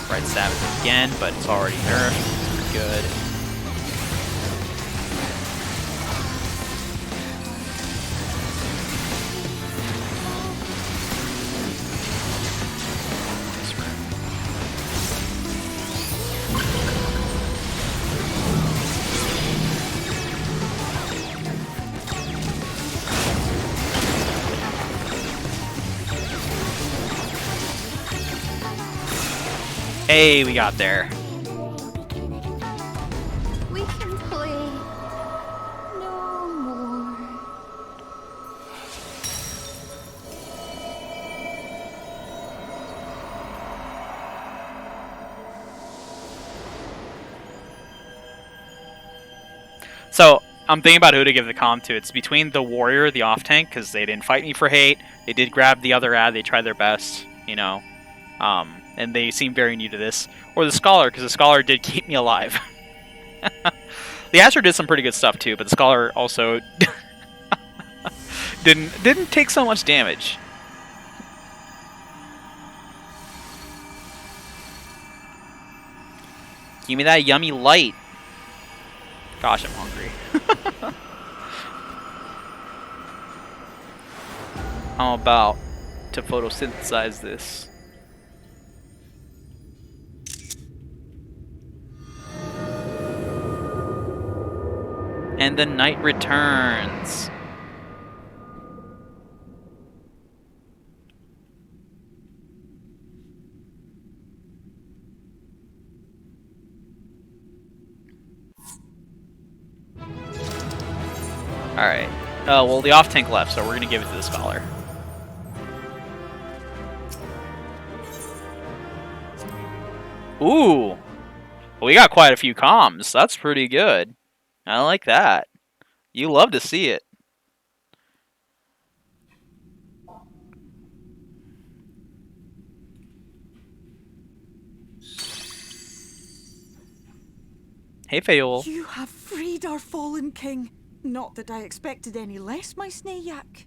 Right Sabbath again, but it's already nerfed. Good. Hey, we got there. We can play no more. So, I'm thinking about who to give the comm to. It's between the warrior, the off-tank, because they didn't fight me for hate. They did grab the other ad, they tried their best, you know. And they seem very new to this. Or the Scholar, because the Scholar did keep me alive. The Astro did some pretty good stuff too, but the Scholar also didn't take so much damage. Give me that yummy light. Gosh, I'm hungry. I'm about to photosynthesize this. And the night returns. Alright. Oh, well, the off-tank left, so we're going to give it to the Scholar. Ooh! We got quite a few comms. That's pretty good. I like that. You love to see it. Hey, Fayol. You have freed our fallen king. Not that I expected any less, my Snayak.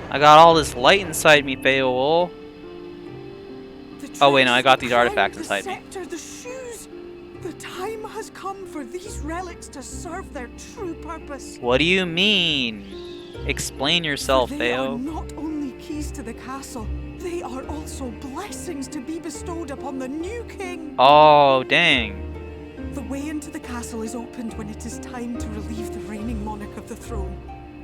I got all this light inside me, Fayol. Oh wait, no, I got these artifacts inside me. The scepter, the shoes. The time has come for these relics to serve their true purpose. What do you mean? Explain yourself, They are Theo. not only keys to the castle, they are also blessings to be bestowed upon the new king. Oh, dang. The way into the castle is opened when it is time to relieve the reigning monarch of the throne.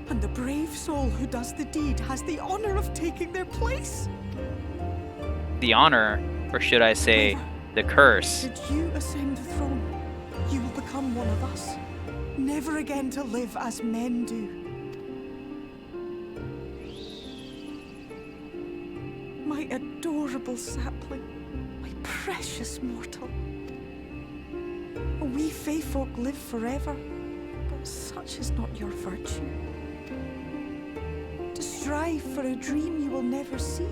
And the brave soul who does the deed has the honor of taking their place. The honor, or should I say, the curse. Should you ascend the throne, you will become one of us, never again to live as men do. My adorable sapling, my precious mortal. We Fae folk live forever, but such is not your virtue. To strive for a dream you will never see,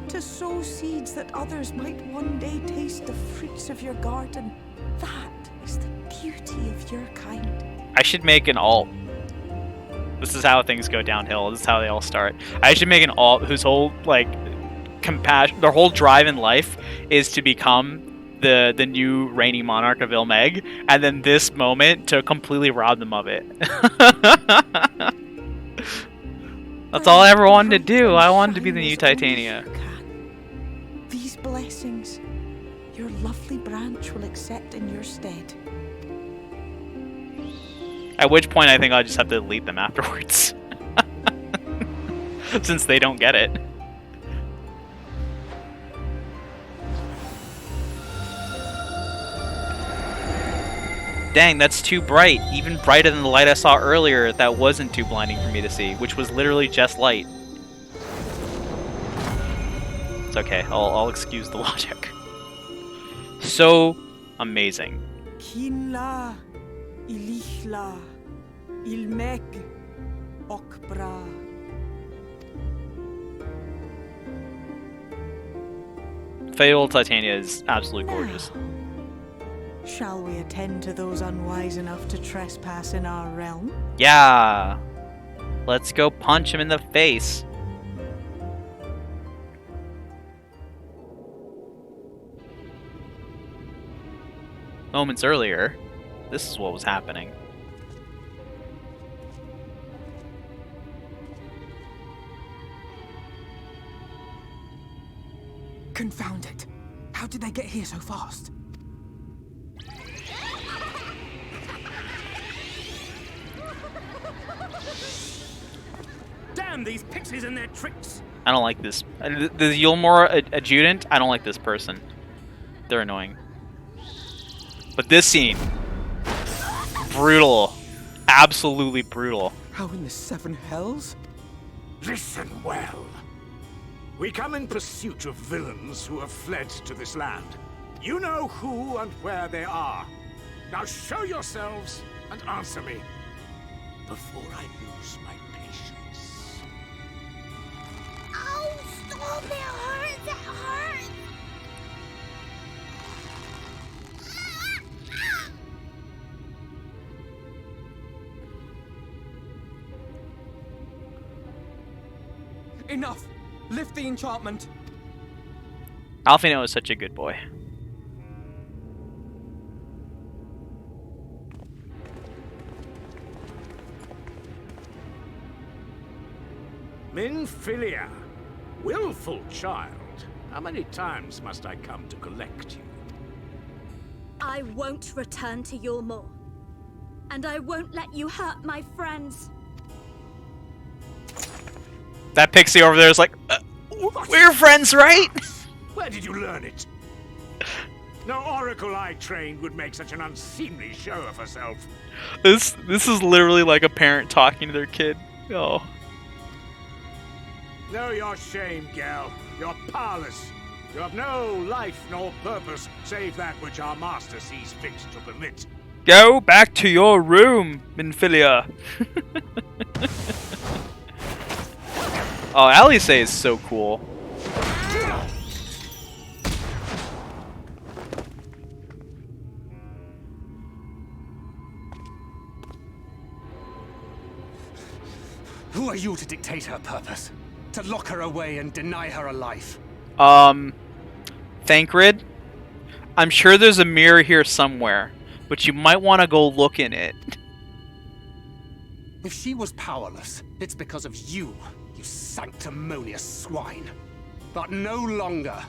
to sow seeds that others might one day taste the fruits of your garden, that is the beauty of your kind. I should make an alt. This is how things go downhill. This is how they all start. I should make an alt whose whole, like, compassion, their whole drive in life is to become the new reigning monarch of Mheg, and then this moment to completely rob them of it. That's all I ever wanted to do. I wanted to be the new Titania. These blessings, your lovely branch will accept in your stead. At which point I think I'll just have to delete them afterwards. Since they don't get it. Dang, that's too bright. Even brighter than the light I saw earlier that wasn't too blinding for me to see, which was literally just light. It's okay, I'll excuse the logic. So amazing. Kinla, Ilihla, Ilmeg, Okbra. Fayeable Titania is absolutely gorgeous. Shall we attend to those unwise enough to trespass in our realm? Yeah! Let's go punch him in the face. Moments earlier, this is what was happening. Confound it! How did they get here so fast? Damn these pixies and their tricks! I don't like this. The Yulmore adjutant, I don't like this person. They're annoying. But this scene, brutal. Absolutely brutal. How in the seven hells? Listen well. We come in pursuit of villains who have fled to this land. You know who and where they are. Now show yourselves and answer me before I lose my patience. Oh, stop! It hurts! It hurts! Enough! Lift the enchantment! Alfino is such a good boy. Minfilia, willful child. How many times must I come to collect you? I won't return to Yulmore. And I won't let you hurt my friends. That pixie over there is like, we're friends, right? Where did you learn it? No oracle I trained would make such an unseemly show of herself. This is literally like a parent talking to their kid. Oh. Know your shame, gal. You're powerless. You have no life nor purpose save that which our master sees fit to permit. Go back to your room, Minfilia. Oh, Alice is so cool. Who are you to dictate her purpose? To lock her away and deny her a life? Thancred, I'm sure there's a mirror here somewhere, but you might want to go look in it. If she was powerless, it's because of you, you sanctimonious swine. But no longer.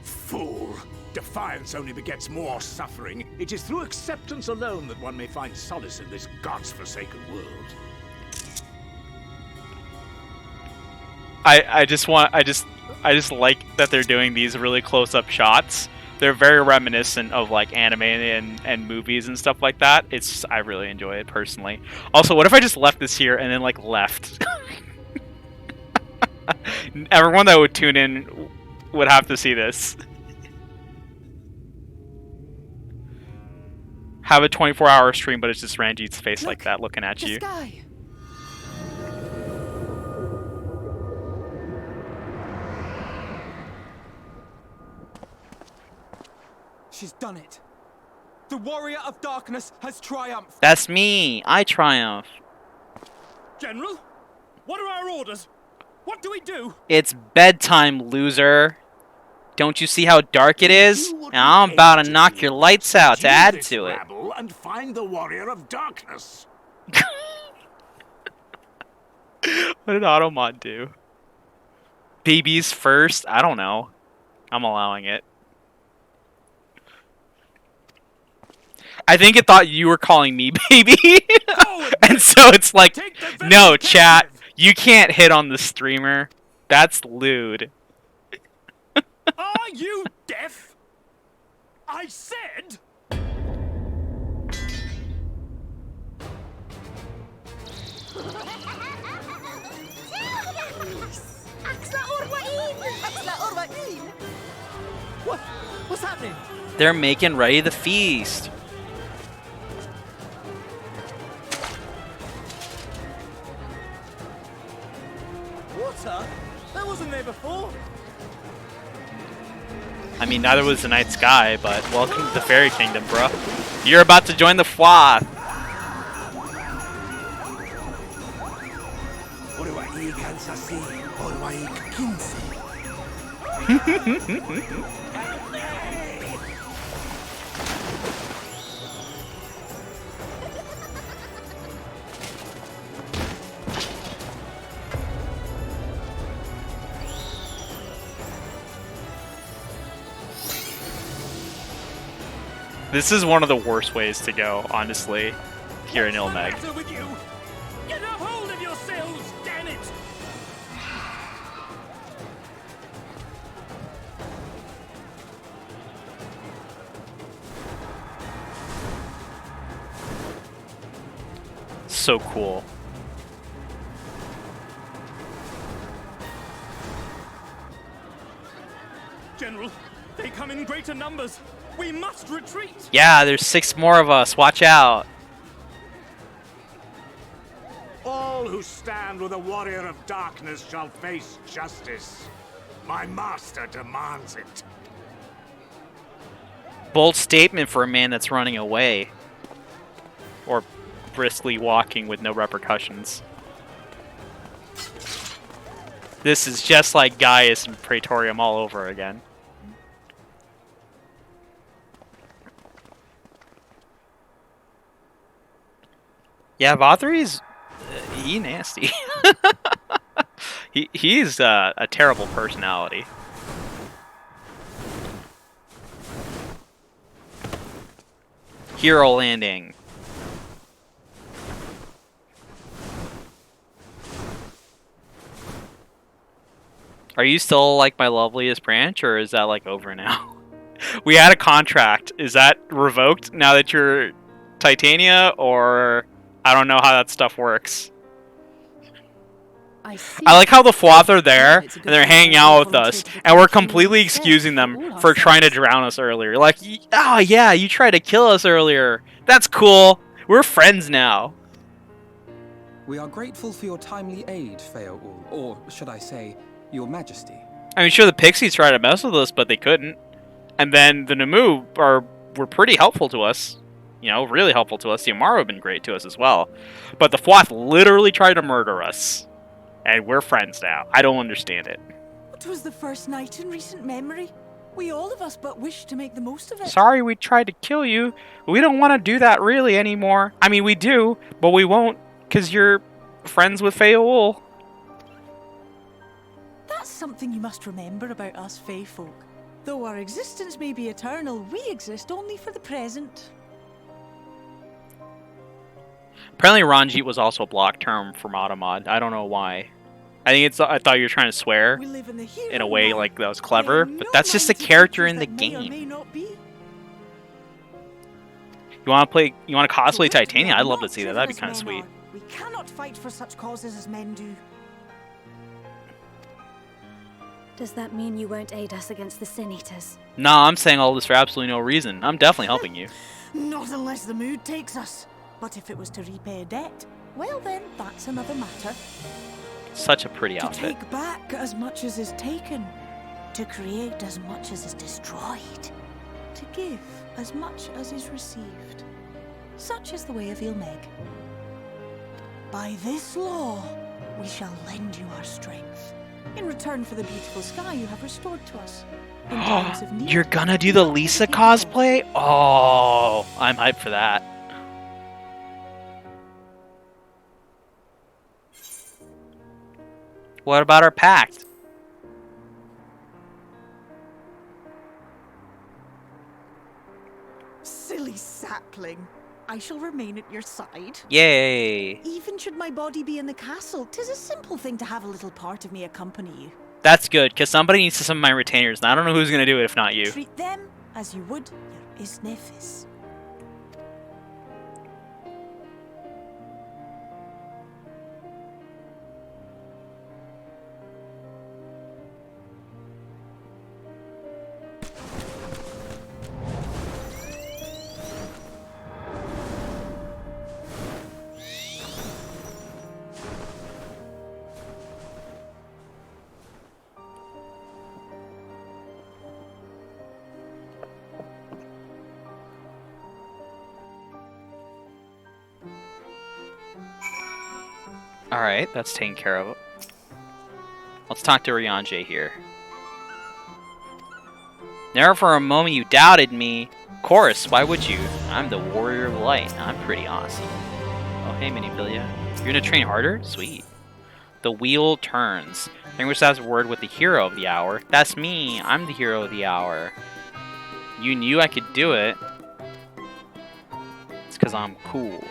Fool! Defiance only begets more suffering. It is through acceptance alone that one may find solace in this god's-forsaken world. I just like that they're doing these really close-up shots. They're very reminiscent of like anime and movies and stuff like that. I really enjoy it personally. Also, what if I just left this here and then like left? Everyone that would tune in would have to see this. Have a 24-hour stream, but it's just Ranjit's face like that looking at you. Sky. She's done it. The warrior of darkness has triumphed. That's me. I triumph. General, what are our orders? What do we do? It's bedtime, loser. Don't you see how dark it is? And I'm about to knock your lights out to add to it. And find the warrior of darkness. What did Automod do? Babies first? I don't know. I'm allowing it. I think it thought you were calling me baby. And so it's like, no, chat, you can't hit on the streamer. That's lewd. Are you deaf? I said... What's happening? They're making ready the feast. Water? That wasn't there before. I mean, neither was the night sky, but welcome to the fairy kingdom, bro. You're about to join the Fwa. This is one of the worst ways to go, honestly, here in Mheg. What's the matter with you? Get a hold of yourselves, damn it! So cool. General, they come in greater numbers. We must retreat. Yeah, there's 6 more of us. Watch out. All who stand with a warrior of darkness shall face justice. My master demands it. Bold statement for a man that's running away. Or briskly walking with no repercussions. This is just like Gaius and Praetorium all over again. Yeah, Vothri's he nasty. He's a terrible personality. Hero landing. Are you still like my loveliest branch, or is that like over now? We had a contract. Is that revoked now that you're Titania, or I don't know how that stuff works. I like how the Fwath are there, and they're hanging out with us, and we're completely excusing them for trying to drown us earlier. Like, oh yeah, you tried to kill us earlier. That's cool. We're friends now. We are grateful for your timely aid, Feoul, or should I say, your majesty. I mean, sure, the Pixies tried to mess with us, but they couldn't. And then the Namu were pretty helpful to us. You know, really helpful to us. The Amaru have been great to us as well. But the Fwath literally tried to murder us. And we're friends now. I don't understand it. It was the first night in recent memory. We all of us but wished to make the most of it. Sorry we tried to kill you. We don't want to do that really anymore. I mean, we do, but we won't, because you're friends with Feoul. That's something you must remember about us Fey folk. Though our existence may be eternal, we exist only for the present. Apparently Ranjit was also a block term for Matamod. I don't know why. I thought you were trying to swear in a way like that was clever, but that's just a character in the game. You want to cosplay Titania? I'd love to see that. That'd be kind of sweet. We cannot fight for such causes as men do. Does that mean you won't aid us against the Sin Eaters? Nah, I'm saying all this for absolutely no reason. I'm definitely helping you. Not unless the mood takes us. But if it was to repay a debt, well then, that's another matter. Such a pretty outfit. To take back as much as is taken. To create as much as is destroyed. To give as much as is received. Such is the way of Mheg. By this law, we shall lend you our strength. In return for the beautiful sky you have restored to us. In times of need, you're gonna do the Lisa cosplay? Oh, I'm hyped for that. What about our pact? Silly sapling. I shall remain at your side. Yay! Even should my body be in the castle, 'tis a simple thing to have a little part of me accompany you. That's good, because somebody needs to summon my retainers, and I don't know who's gonna do it if not you. Treat them as you would your Isnefis. Alright, that's taken care of. Let's talk to Ryanje here. Never for a moment you doubted me. Of course, why would you? I'm the Warrior of Light. I'm pretty awesome. Oh, hey, Miniphilia. You're gonna train harder? Sweet. The wheel turns. Language has a word with the hero of the hour. That's me. I'm the hero of the hour. You knew I could do it. It's because I'm cool.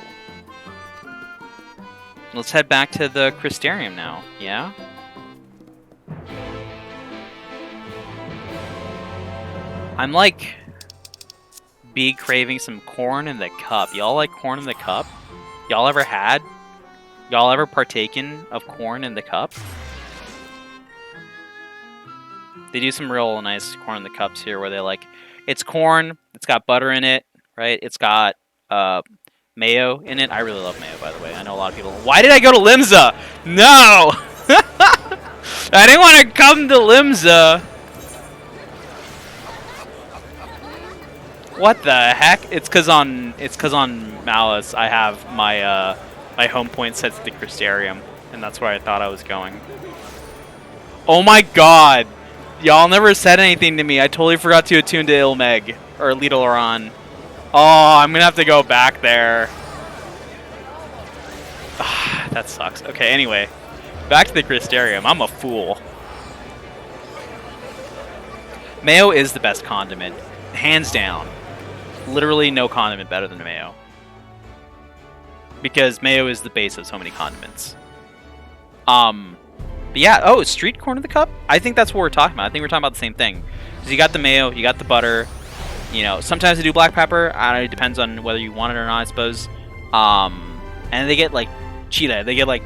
Let's head back to the Crystarium now, yeah? I'm like big craving some corn in the cup. Y'all like corn in the cup? Y'all ever partaken of corn in the cup? They do some real nice corn in the cups here where they're like, it's corn, it's got butter in it, right? It's got mayo in it. I really love mayo, by the way. I know a lot of people. Why did I go to Limsa? No! I didn't want to come to Limsa. What the heck? It's cause on Malice I have my my home point set to the Crystarium, and that's where I thought I was going. Oh my god! Y'all never said anything to me. I totally forgot to attune to Mheg or Lidolaran. Oh, I'm gonna have to go back there. That sucks. Okay, anyway. Back to the Crystarium. I'm a fool. Mayo is the best condiment. Hands down. Literally no condiment better than mayo. Because mayo is the base of so many condiments. But yeah, oh, street corn in the cup? I think that's what we're talking about. I think we're talking about the same thing. Because you got the mayo, you got the butter. You know, sometimes they do black pepper. I don't know, it depends on whether you want it or not, I suppose. And they get like chile. They get like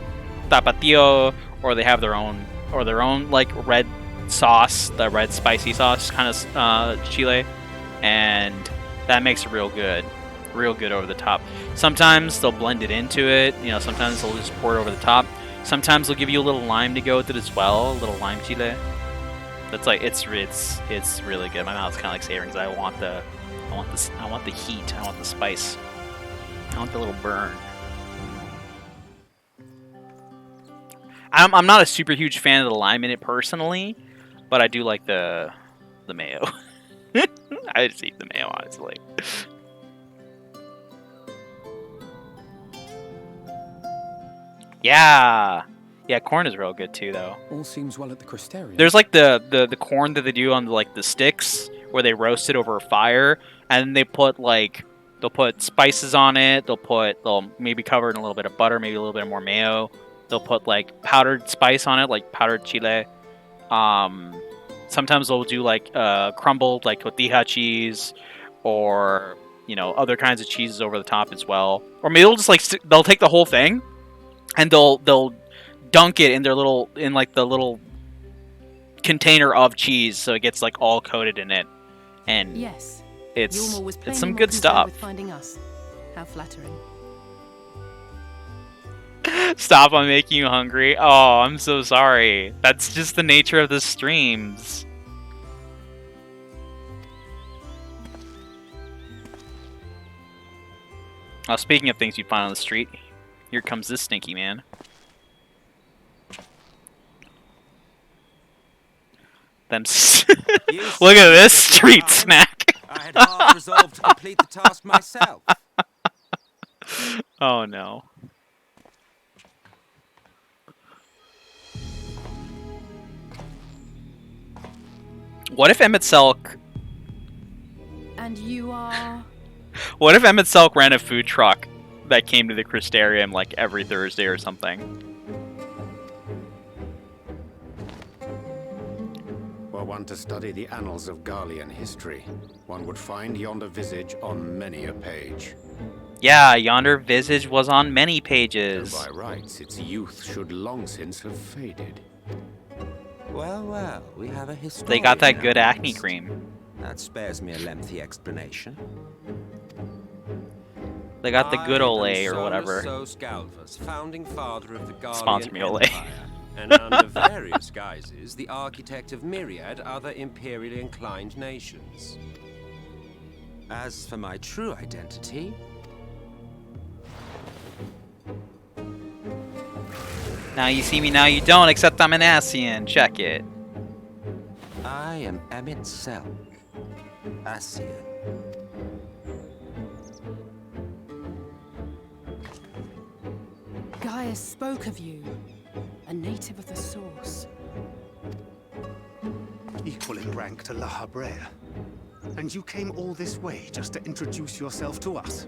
tapatio, or they have their own like red sauce, the red spicy sauce kind of chile, and that makes it real good over the top. Sometimes they'll blend it into it. You know, sometimes they'll just pour it over the top. Sometimes they'll give you a little lime to go with it as well, a little lime chile. That's like it's really good. My mouth's kind of like savoring because I want the heat. I want the spice. I want the little burn. I'm not a super huge fan of the lime in it personally, but I do like the mayo. I just eat the mayo, honestly. Yeah, corn is real good too, though. All seems well at the Crystarium. There's like the corn that they do on like the sticks, where they roast it over a fire, and they'll put spices on it. They'll maybe cover it in a little bit of butter, maybe a little bit more mayo. They'll put like powdered spice on it, like powdered chile. Sometimes they'll do like crumbled like tortilla cheese, or you know, other kinds of cheeses over the top as well. Or maybe they'll just like they'll take the whole thing and they'll dunk it in the little container of cheese, so it gets like all coated in it. And yes, it's some good stuff. With finding us. How flattering. Stop, I'm making you hungry. Oh, I'm so sorry. That's just the nature of the streams. Speaking of things you find on the street, here comes this stinky man. Look at this street snack. I had half resolved to complete the task myself. Oh no. What if Emmett Selk... And you are... What if Emmett Selk ran a food truck that came to the Crystarium like every Thursday or something? Were one to study the annals of Garlean history, one would find yonder visage on many a page. Yeah, yonder visage was on many pages. Though by rights, its youth should long since have faded. Well, we have a historian. They got that good acne cream. That spares me a lengthy explanation. They got the good Olay or whatever. Galvus, founding father of the Garlean Sponsor me, Olay. And under various guises, the architect of myriad other imperially inclined nations. As for my true identity... Now you see me, now you don't, except I'm an Ascian. Check it. I am Emmett Selk, Ascian. Gaius spoke of you, a native of the Source. Equal in rank to La Habrea. And you came all this way just to introduce yourself to us?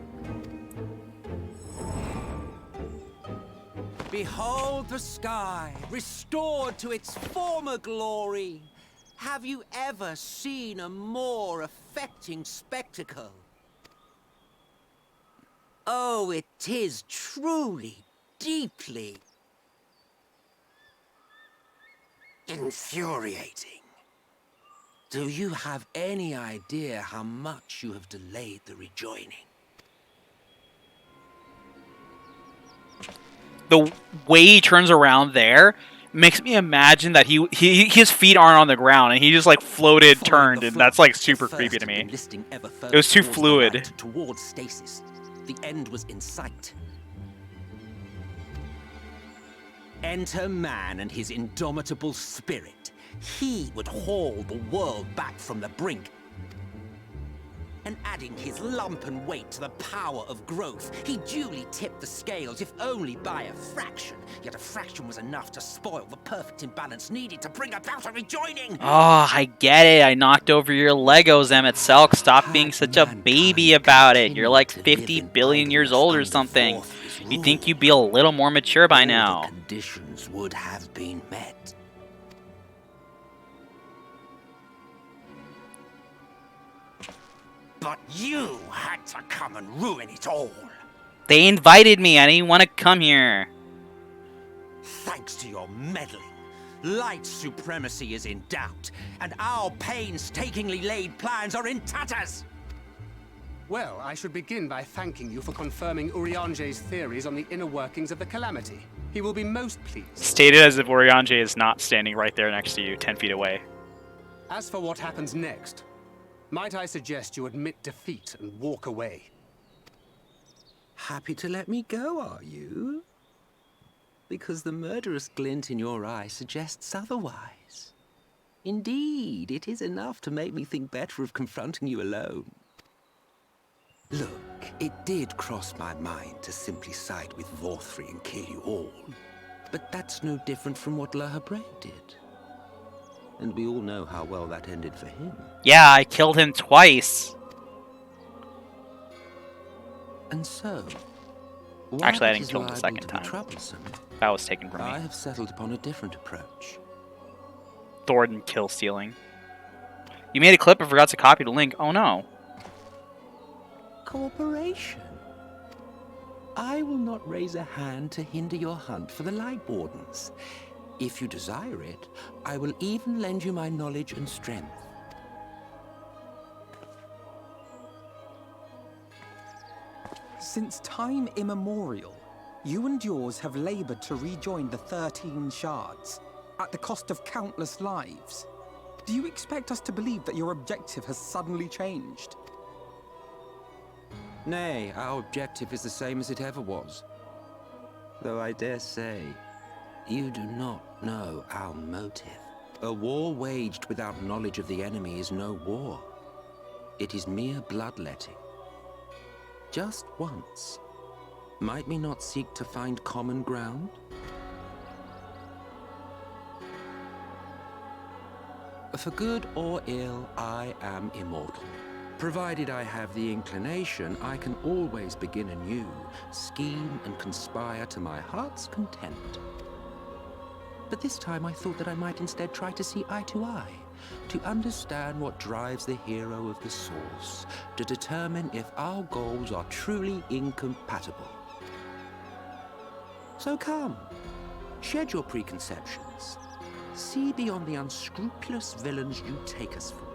Behold the sky, restored to its former glory. Have you ever seen a more affecting spectacle? Oh, it is truly, deeply infuriating. Do you have any idea how much you have delayed the rejoining? The way he turns around there makes me imagine that his feet aren't on the ground and he just like floated, turned, and that's like super creepy to me. It was too fluid. Towards stasis. The end was in sight. Enter man and his indomitable spirit. He would haul the world back from the brink. An adding his lumpen weight to the power of growth, he duly tipped the scales, if only by a fraction. Yet a fraction was enough to spoil the perfect imbalance needed to bring about a rejoining. Oh, I get it. I knocked over your Legos, Emmett Selk. Stop being such a baby about it. You're like 50 billion years old or something. You'd think you'd be a little more mature by now. The conditions would have been met. But you had to come and ruin it all. They invited me. I didn't want to come here. Thanks to your meddling, light supremacy is in doubt, and our painstakingly laid plans are in tatters. Well, I should begin by thanking you for confirming Urianger's theories on the inner workings of the Calamity. He will be most pleased. Stated as if Urianger is not standing right there next to you, 10 feet away. As for what happens next, might I suggest you admit defeat and walk away? Happy to let me go, are you? Because the murderous glint in your eye suggests otherwise. Indeed, it is enough to make me think better of confronting you alone. Look, it did cross my mind to simply side with Vorthri and kill you all. But that's no different from what Le Habre did. And we all know how well that ended for him. Yeah, I killed him twice. And so... Actually, I didn't kill him the second time. That was taken from me. I have settled upon a different approach. Thornton kill stealing. You made a clip and forgot to copy the link. Oh no. Cooperation. I will not raise a hand to hinder your hunt for the Light Wardens. If you desire it, I will even lend you my knowledge and strength. Since time immemorial, you and yours have labored to rejoin the 13 shards, at the cost of countless lives. Do you expect us to believe that your objective has suddenly changed? Nay, our objective is the same as it ever was. Though I dare say, you do not know our motive. A war waged without knowledge of the enemy is no war. It is mere bloodletting. Just once, might we not seek to find common ground? For good or ill, I am immortal. Provided I have the inclination, I can always begin anew, scheme and conspire to my heart's content. But this time I thought that I might instead try to see eye to eye, to understand what drives the hero of the source, to determine if our goals are truly incompatible. So come, shed your preconceptions. See beyond the unscrupulous villains you take us for.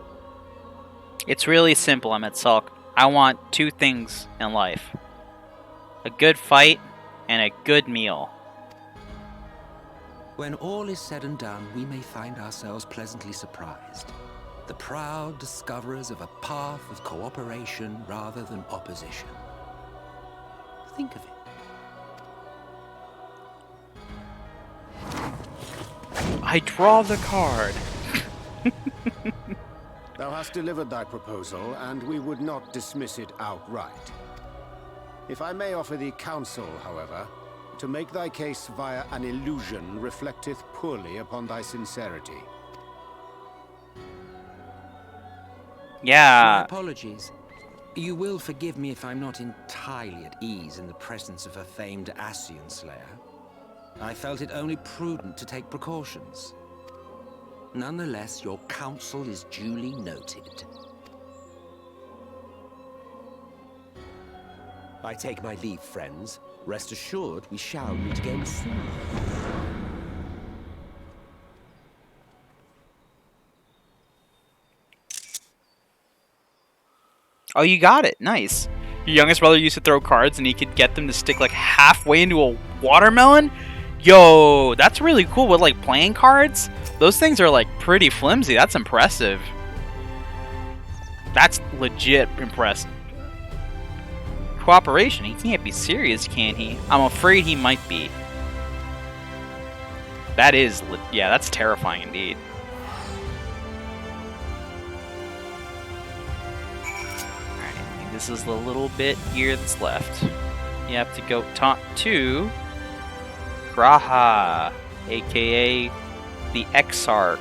It's really simple, Emmett Selk. I want two things in life. A good fight and a good meal. When all is said and done, we may find ourselves pleasantly surprised. The proud discoverers of a path of cooperation rather than opposition. Think of it. I draw the card. Thou hast delivered thy proposal, and we would not dismiss it outright. If I may offer thee counsel, however, to make thy case via an illusion reflecteth poorly upon thy sincerity. Yeah. My apologies. You will forgive me if I'm not entirely at ease in the presence of a famed Ascian Slayer. I felt it only prudent to take precautions. Nonetheless, your counsel is duly noted. I take my leave, friends. Rest assured, we shall meet again soon. Oh, you got it. Nice. Your youngest brother used to throw cards and he could get them to stick like halfway into a watermelon? Yo, that's really cool with like playing cards. Those things are like pretty flimsy. That's impressive. That's legit impressive. Cooperation? He can't be serious, can he? I'm afraid he might be. That is, yeah, that's terrifying indeed. Alright, this is the little bit here that's left. You have to go talk to Graha, aka the Exarch.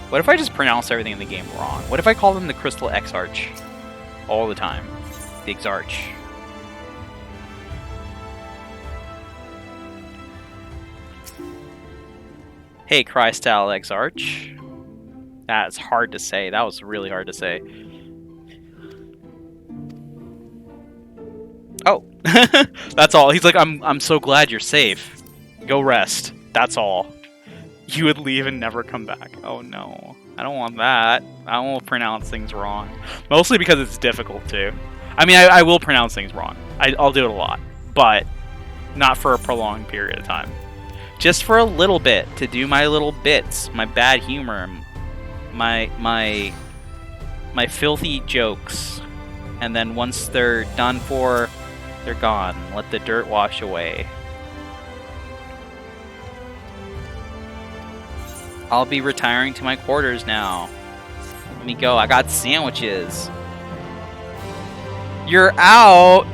What if I just pronounce everything in the game wrong? What if I call them the Crystal Exarch all the time? The Exarch. Hey, Crystal Exarch. That's hard to say. That was really hard to say. Oh, that's all. He's like, I'm so glad you're safe. Go rest. That's all. You would leave and never come back. Oh no, I don't want that. I won't pronounce things wrong. Mostly because it's difficult too. I mean, I will pronounce things wrong. I'll do it a lot, but not for a prolonged period of time. Just for a little bit, to do my little bits, my bad humor, my filthy jokes, and then once they're done for, they're gone. Let the dirt wash away. I'll be retiring to my quarters now. Let me go. I got sandwiches. You're out.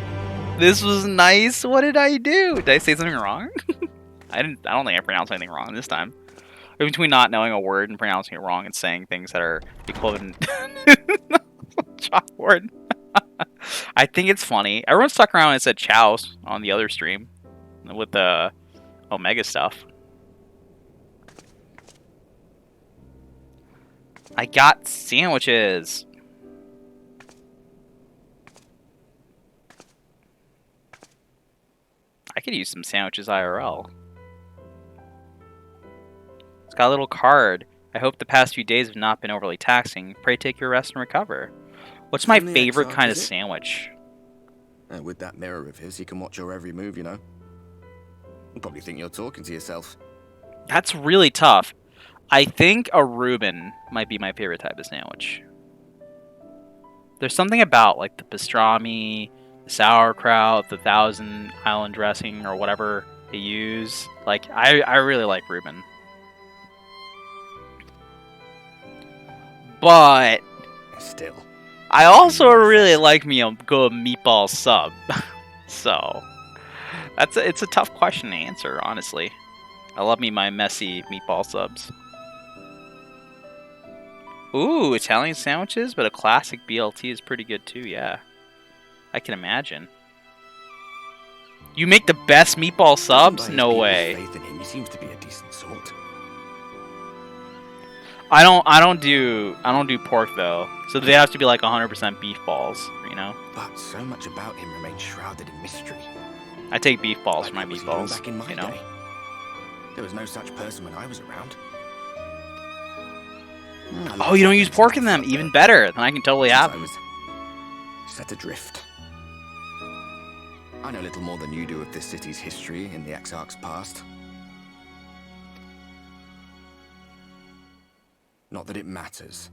This was nice. What did I do? Did I say something wrong? I don't think I pronounced anything wrong this time. Between not knowing a word and pronouncing it wrong and saying things that are equivalent chalkboard. I think it's funny. Everyone stuck around and said chow on the other stream with the Omega stuff. I got sandwiches. I could use some sandwiches IRL. It's got a little card. I hope the past few days have not been overly taxing. Pray take your rest and recover. What's my favorite kind of sandwich? With that mirror of his, he can watch your every move, you know. You'll probably think you're talking to yourself. That's really tough. I think a Reuben might be my favorite type of sandwich. There's something about like the pastrami, the sauerkraut, the Thousand Island dressing, or whatever they use. Like I really like Reuben. But still, I also really like me a good meatball sub. So it's a tough question to answer, honestly. I love me my messy meatball subs. Ooh, Italian sandwiches, but a classic BLT is pretty good too, yeah. I can imagine. You make the best meatball subs? No way. Faith in him, he seems to be a decent sort. I don't do pork though. So they have to be like 100% beef balls, you know? But so much about him remains shrouded in mystery. I take beef balls for my meatballs, back in my you know? day. There was no such person when I was around. Oh, you don't use pork in them? Even better. Then I can totally have them. Set adrift. I know little more than you do of this city's history in the Exarch's past. Not that it matters.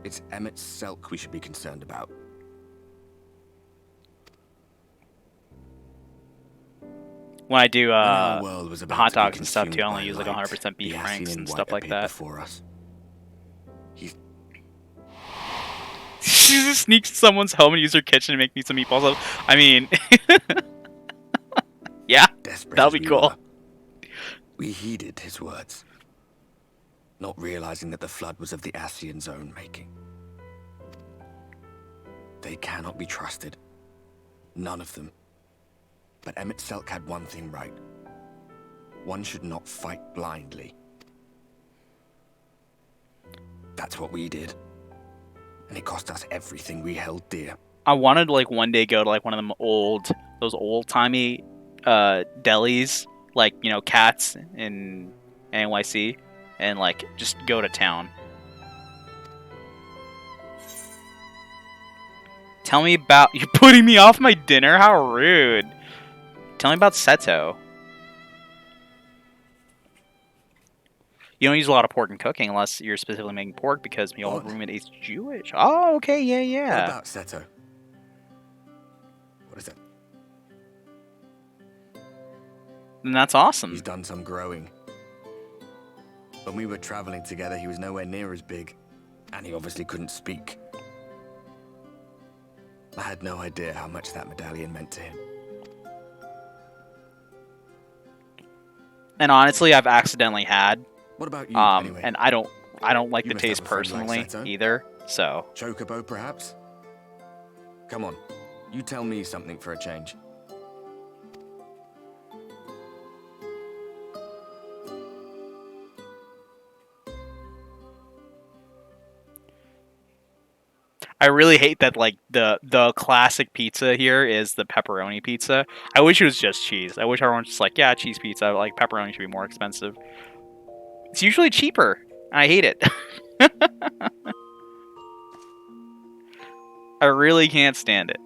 It's Emmett Selk we should be concerned about. When I do hot dogs and stuff too, I only use like 100% beef franks and stuff like that. She just sneaks to someone's home and use their kitchen to make me some meatballs. I mean, yeah, that'll be cool. We heeded his words, not realizing that the flood was of the Ascian's own making. They cannot be trusted. None of them. But Emmett Selk had one thing right. One should not fight blindly. That's what we did. And it cost us everything we held dear. I wanted to like one day go to like one of them those old-timey delis, like, you know, Cats in NYC, and like just go to town. Tell me about... You're putting me off my dinner? How rude. Tell me about Seto. You don't use a lot of pork in cooking unless you're specifically making pork because my old roommate is Jewish. Oh, okay, yeah. What about Seto? What is it? And that's awesome. He's done some growing. When we were traveling together, he was nowhere near as big. And he obviously couldn't speak. I had no idea how much that medallion meant to him. And honestly, I've accidentally had. What about you, anyway? And I don't like You the must have taste a friend like personally Seto. either. So Chocobo, perhaps? Come on, you tell me something for a change. I really hate that like the classic pizza here is the pepperoni pizza. I wish it was just cheese. I wish everyone was just like, yeah, cheese pizza. Like pepperoni should be more expensive. It's usually cheaper, and I hate it. I really can't stand it.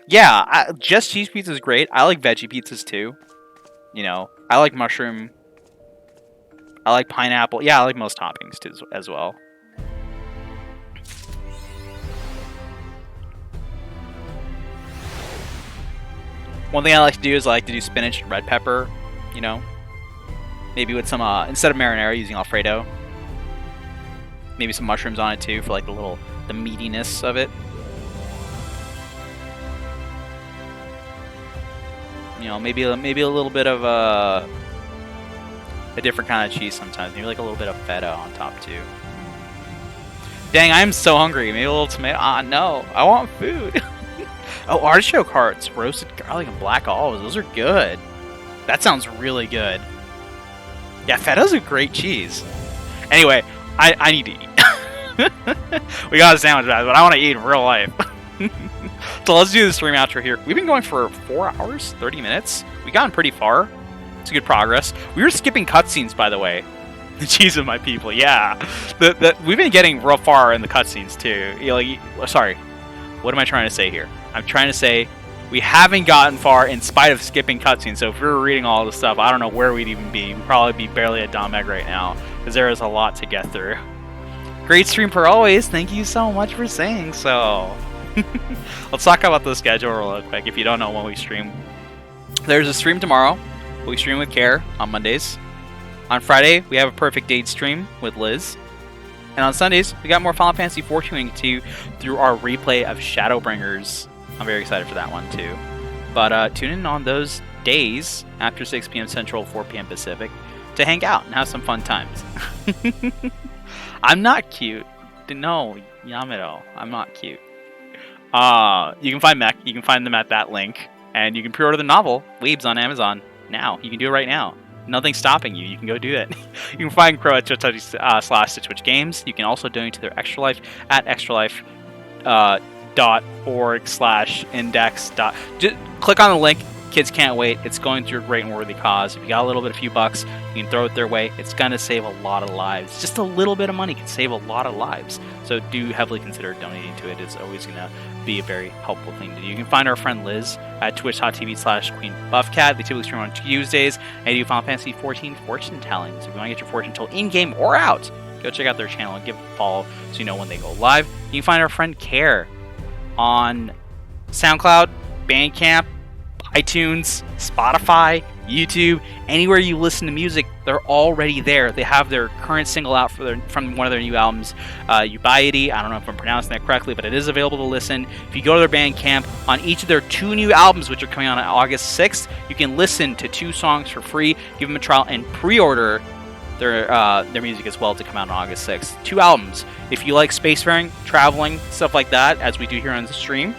Yeah, just cheese pizza is great. I like veggie pizzas too. You know, I like mushroom. I like pineapple. Yeah, I like most toppings too, as well. One thing I like to do is I like to do spinach and red pepper, you know. Maybe with some, instead of marinara, using Alfredo. Maybe some mushrooms on it too for like the meatiness of it. You know, maybe a little bit of a different kind of cheese sometimes. Maybe like a little bit of feta on top too. Dang, I'm so hungry. Maybe a little tomato. No, I want food. Oh, artichoke hearts, roasted garlic and black olives. Those are good. That sounds really good. Yeah, feta's a great cheese. Anyway, I need to eat. We got a sandwich, guys, but I want to eat in real life. So let's do the stream outro here. We've been going for 4 hours, 30 minutes. We've gotten pretty far. It's good progress. We were skipping cutscenes, by the way. The cheese of my people, yeah. We've been getting real far in the cutscenes, too. Sorry, what am I trying to say here? I'm trying to say we haven't gotten far in spite of skipping cutscenes. So if we were reading all this stuff, I don't know where we'd even be. We'd probably be barely at Mheg right now because there is a lot to get through. Great stream per always. Thank you so much for saying so. Let's talk about the schedule real quick. If you don't know when we stream, there's a stream tomorrow. We stream with Care on Mondays. On Friday, we have a Perfect Date stream with Liz. And on Sundays, we got more Final Fantasy XIV to through our replay of Shadowbringers. I'm very excited for that one too. But tune in on those days after 6 p.m. Central, 4 p.m. Pacific to hang out and have some fun times. I'm not cute. No, Yamito, I'm not cute. You can find Mheg. You can find them at that link. And you can pre-order the novel, Weebs, on Amazon now. You can do it right now. Nothing's stopping you. You can go do it. You can find Crow at /Stitchwitch Games. You can also donate to their Extra Life at extralife.org/index. Just click on the link. Kids can't wait. It's going through a great and worthy cause. If you got a few bucks, you can throw it their way. It's going to save a lot of lives. Just a little bit of money can save a lot of lives. So do heavily consider donating to it. It's always going to be a very helpful thing to do. You can find our friend Liz at twitch.tv/QueenBuffCat. They typically stream on Tuesdays and do Final Fantasy XIV fortune telling. So if you want to get your fortune told in-game or out, go check out their channel and give a follow so you know when they go live. You can find our friend Care on SoundCloud, Bandcamp, iTunes, Spotify, YouTube, anywhere you listen to music, they're already there. They have their current single out from one of their new albums, Ubiety. I don't know if I'm pronouncing that correctly, but it is available to listen. If you go to their Bandcamp, on each of their 2 new albums, which are coming out on August 6th, you can listen to 2 songs for free, give them a trial, and pre-order their music as well to come out on August 6th. 2 albums. If you like spacefaring, traveling, stuff like that, as we do here on the stream,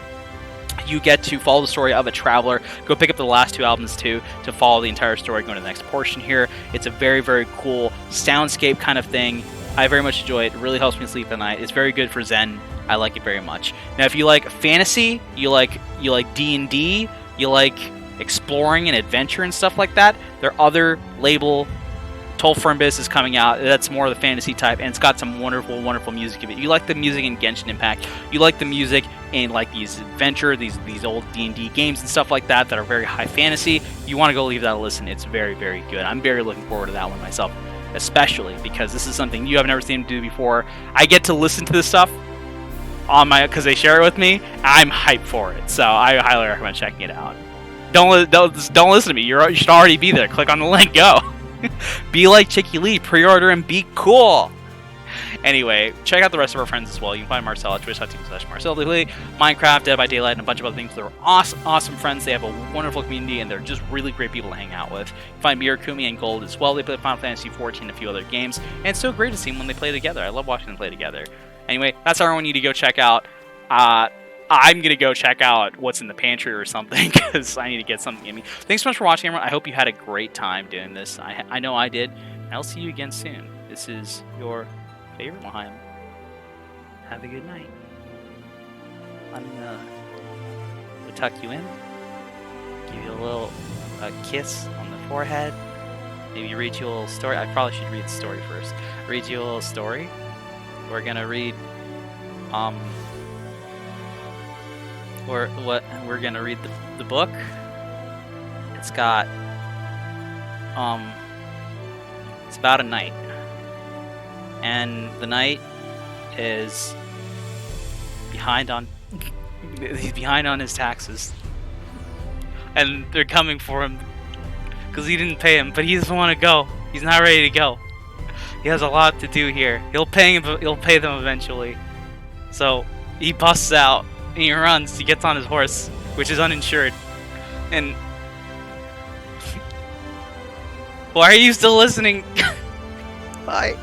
you get to follow the story of a traveler. Go pick up the last 2 albums too to follow the entire story, go to the next portion here. It's a very, very cool soundscape kind of thing. I very much enjoy it. It really helps me sleep at night. It's very good for Zen. I like it very much. Now, if you like fantasy, you like D&D, you like exploring and adventure and stuff like that, their other label, Toll for Abyss, is coming out. That's more of the fantasy type, and it's got some wonderful, wonderful music in it. You like the music in Genshin Impact. You like the music in like these adventure, these old D&D games and stuff like that are very high fantasy. You want to go leave that a listen. It's very, very good. I'm very looking forward to that one myself, especially because this is something you have never seen them do before. I get to listen to this stuff on because they share it with me. I'm hyped for it, so I highly recommend checking it out. Don't listen to me. You should already be there. Click on the link. Go. Be like Chicky Lee, pre-order and be cool. Anyway, check out the rest of our friends as well. You can find Marcel at twitch.tv/MarcelDaily, Minecraft, Dead by Daylight, and a bunch of other things. They're awesome friends. They have a wonderful community, and they're just really great people to hang out with. You can find Mirakumi and Gold as well. They play Final Fantasy XIV and a few other games, and it's so great to see them when they play together. I love watching them play together. Anyway, that's all I want you to go check out. I'm going to go check out what's in the pantry or something, because I need to get something in me. Thanks so much for watching, everyone. I hope you had a great time doing this. I know I did. And I'll see you again soon. This is your favorite Laheim. Have a good night. I'm going to tuck you in, give you a little kiss on the forehead, maybe read you a little story. I probably should read the story first. Read you a little story. We're going to read... we're gonna read the book. It's got it's about a knight, and the knight is behind on he's behind on his taxes, and they're coming for him because he didn't pay him, but he doesn't want to go. He's not ready to go. He has a lot to do here. He'll pay them eventually. So he busts out. And he runs, he gets on his horse, which is uninsured. And... why are you still listening? Bye.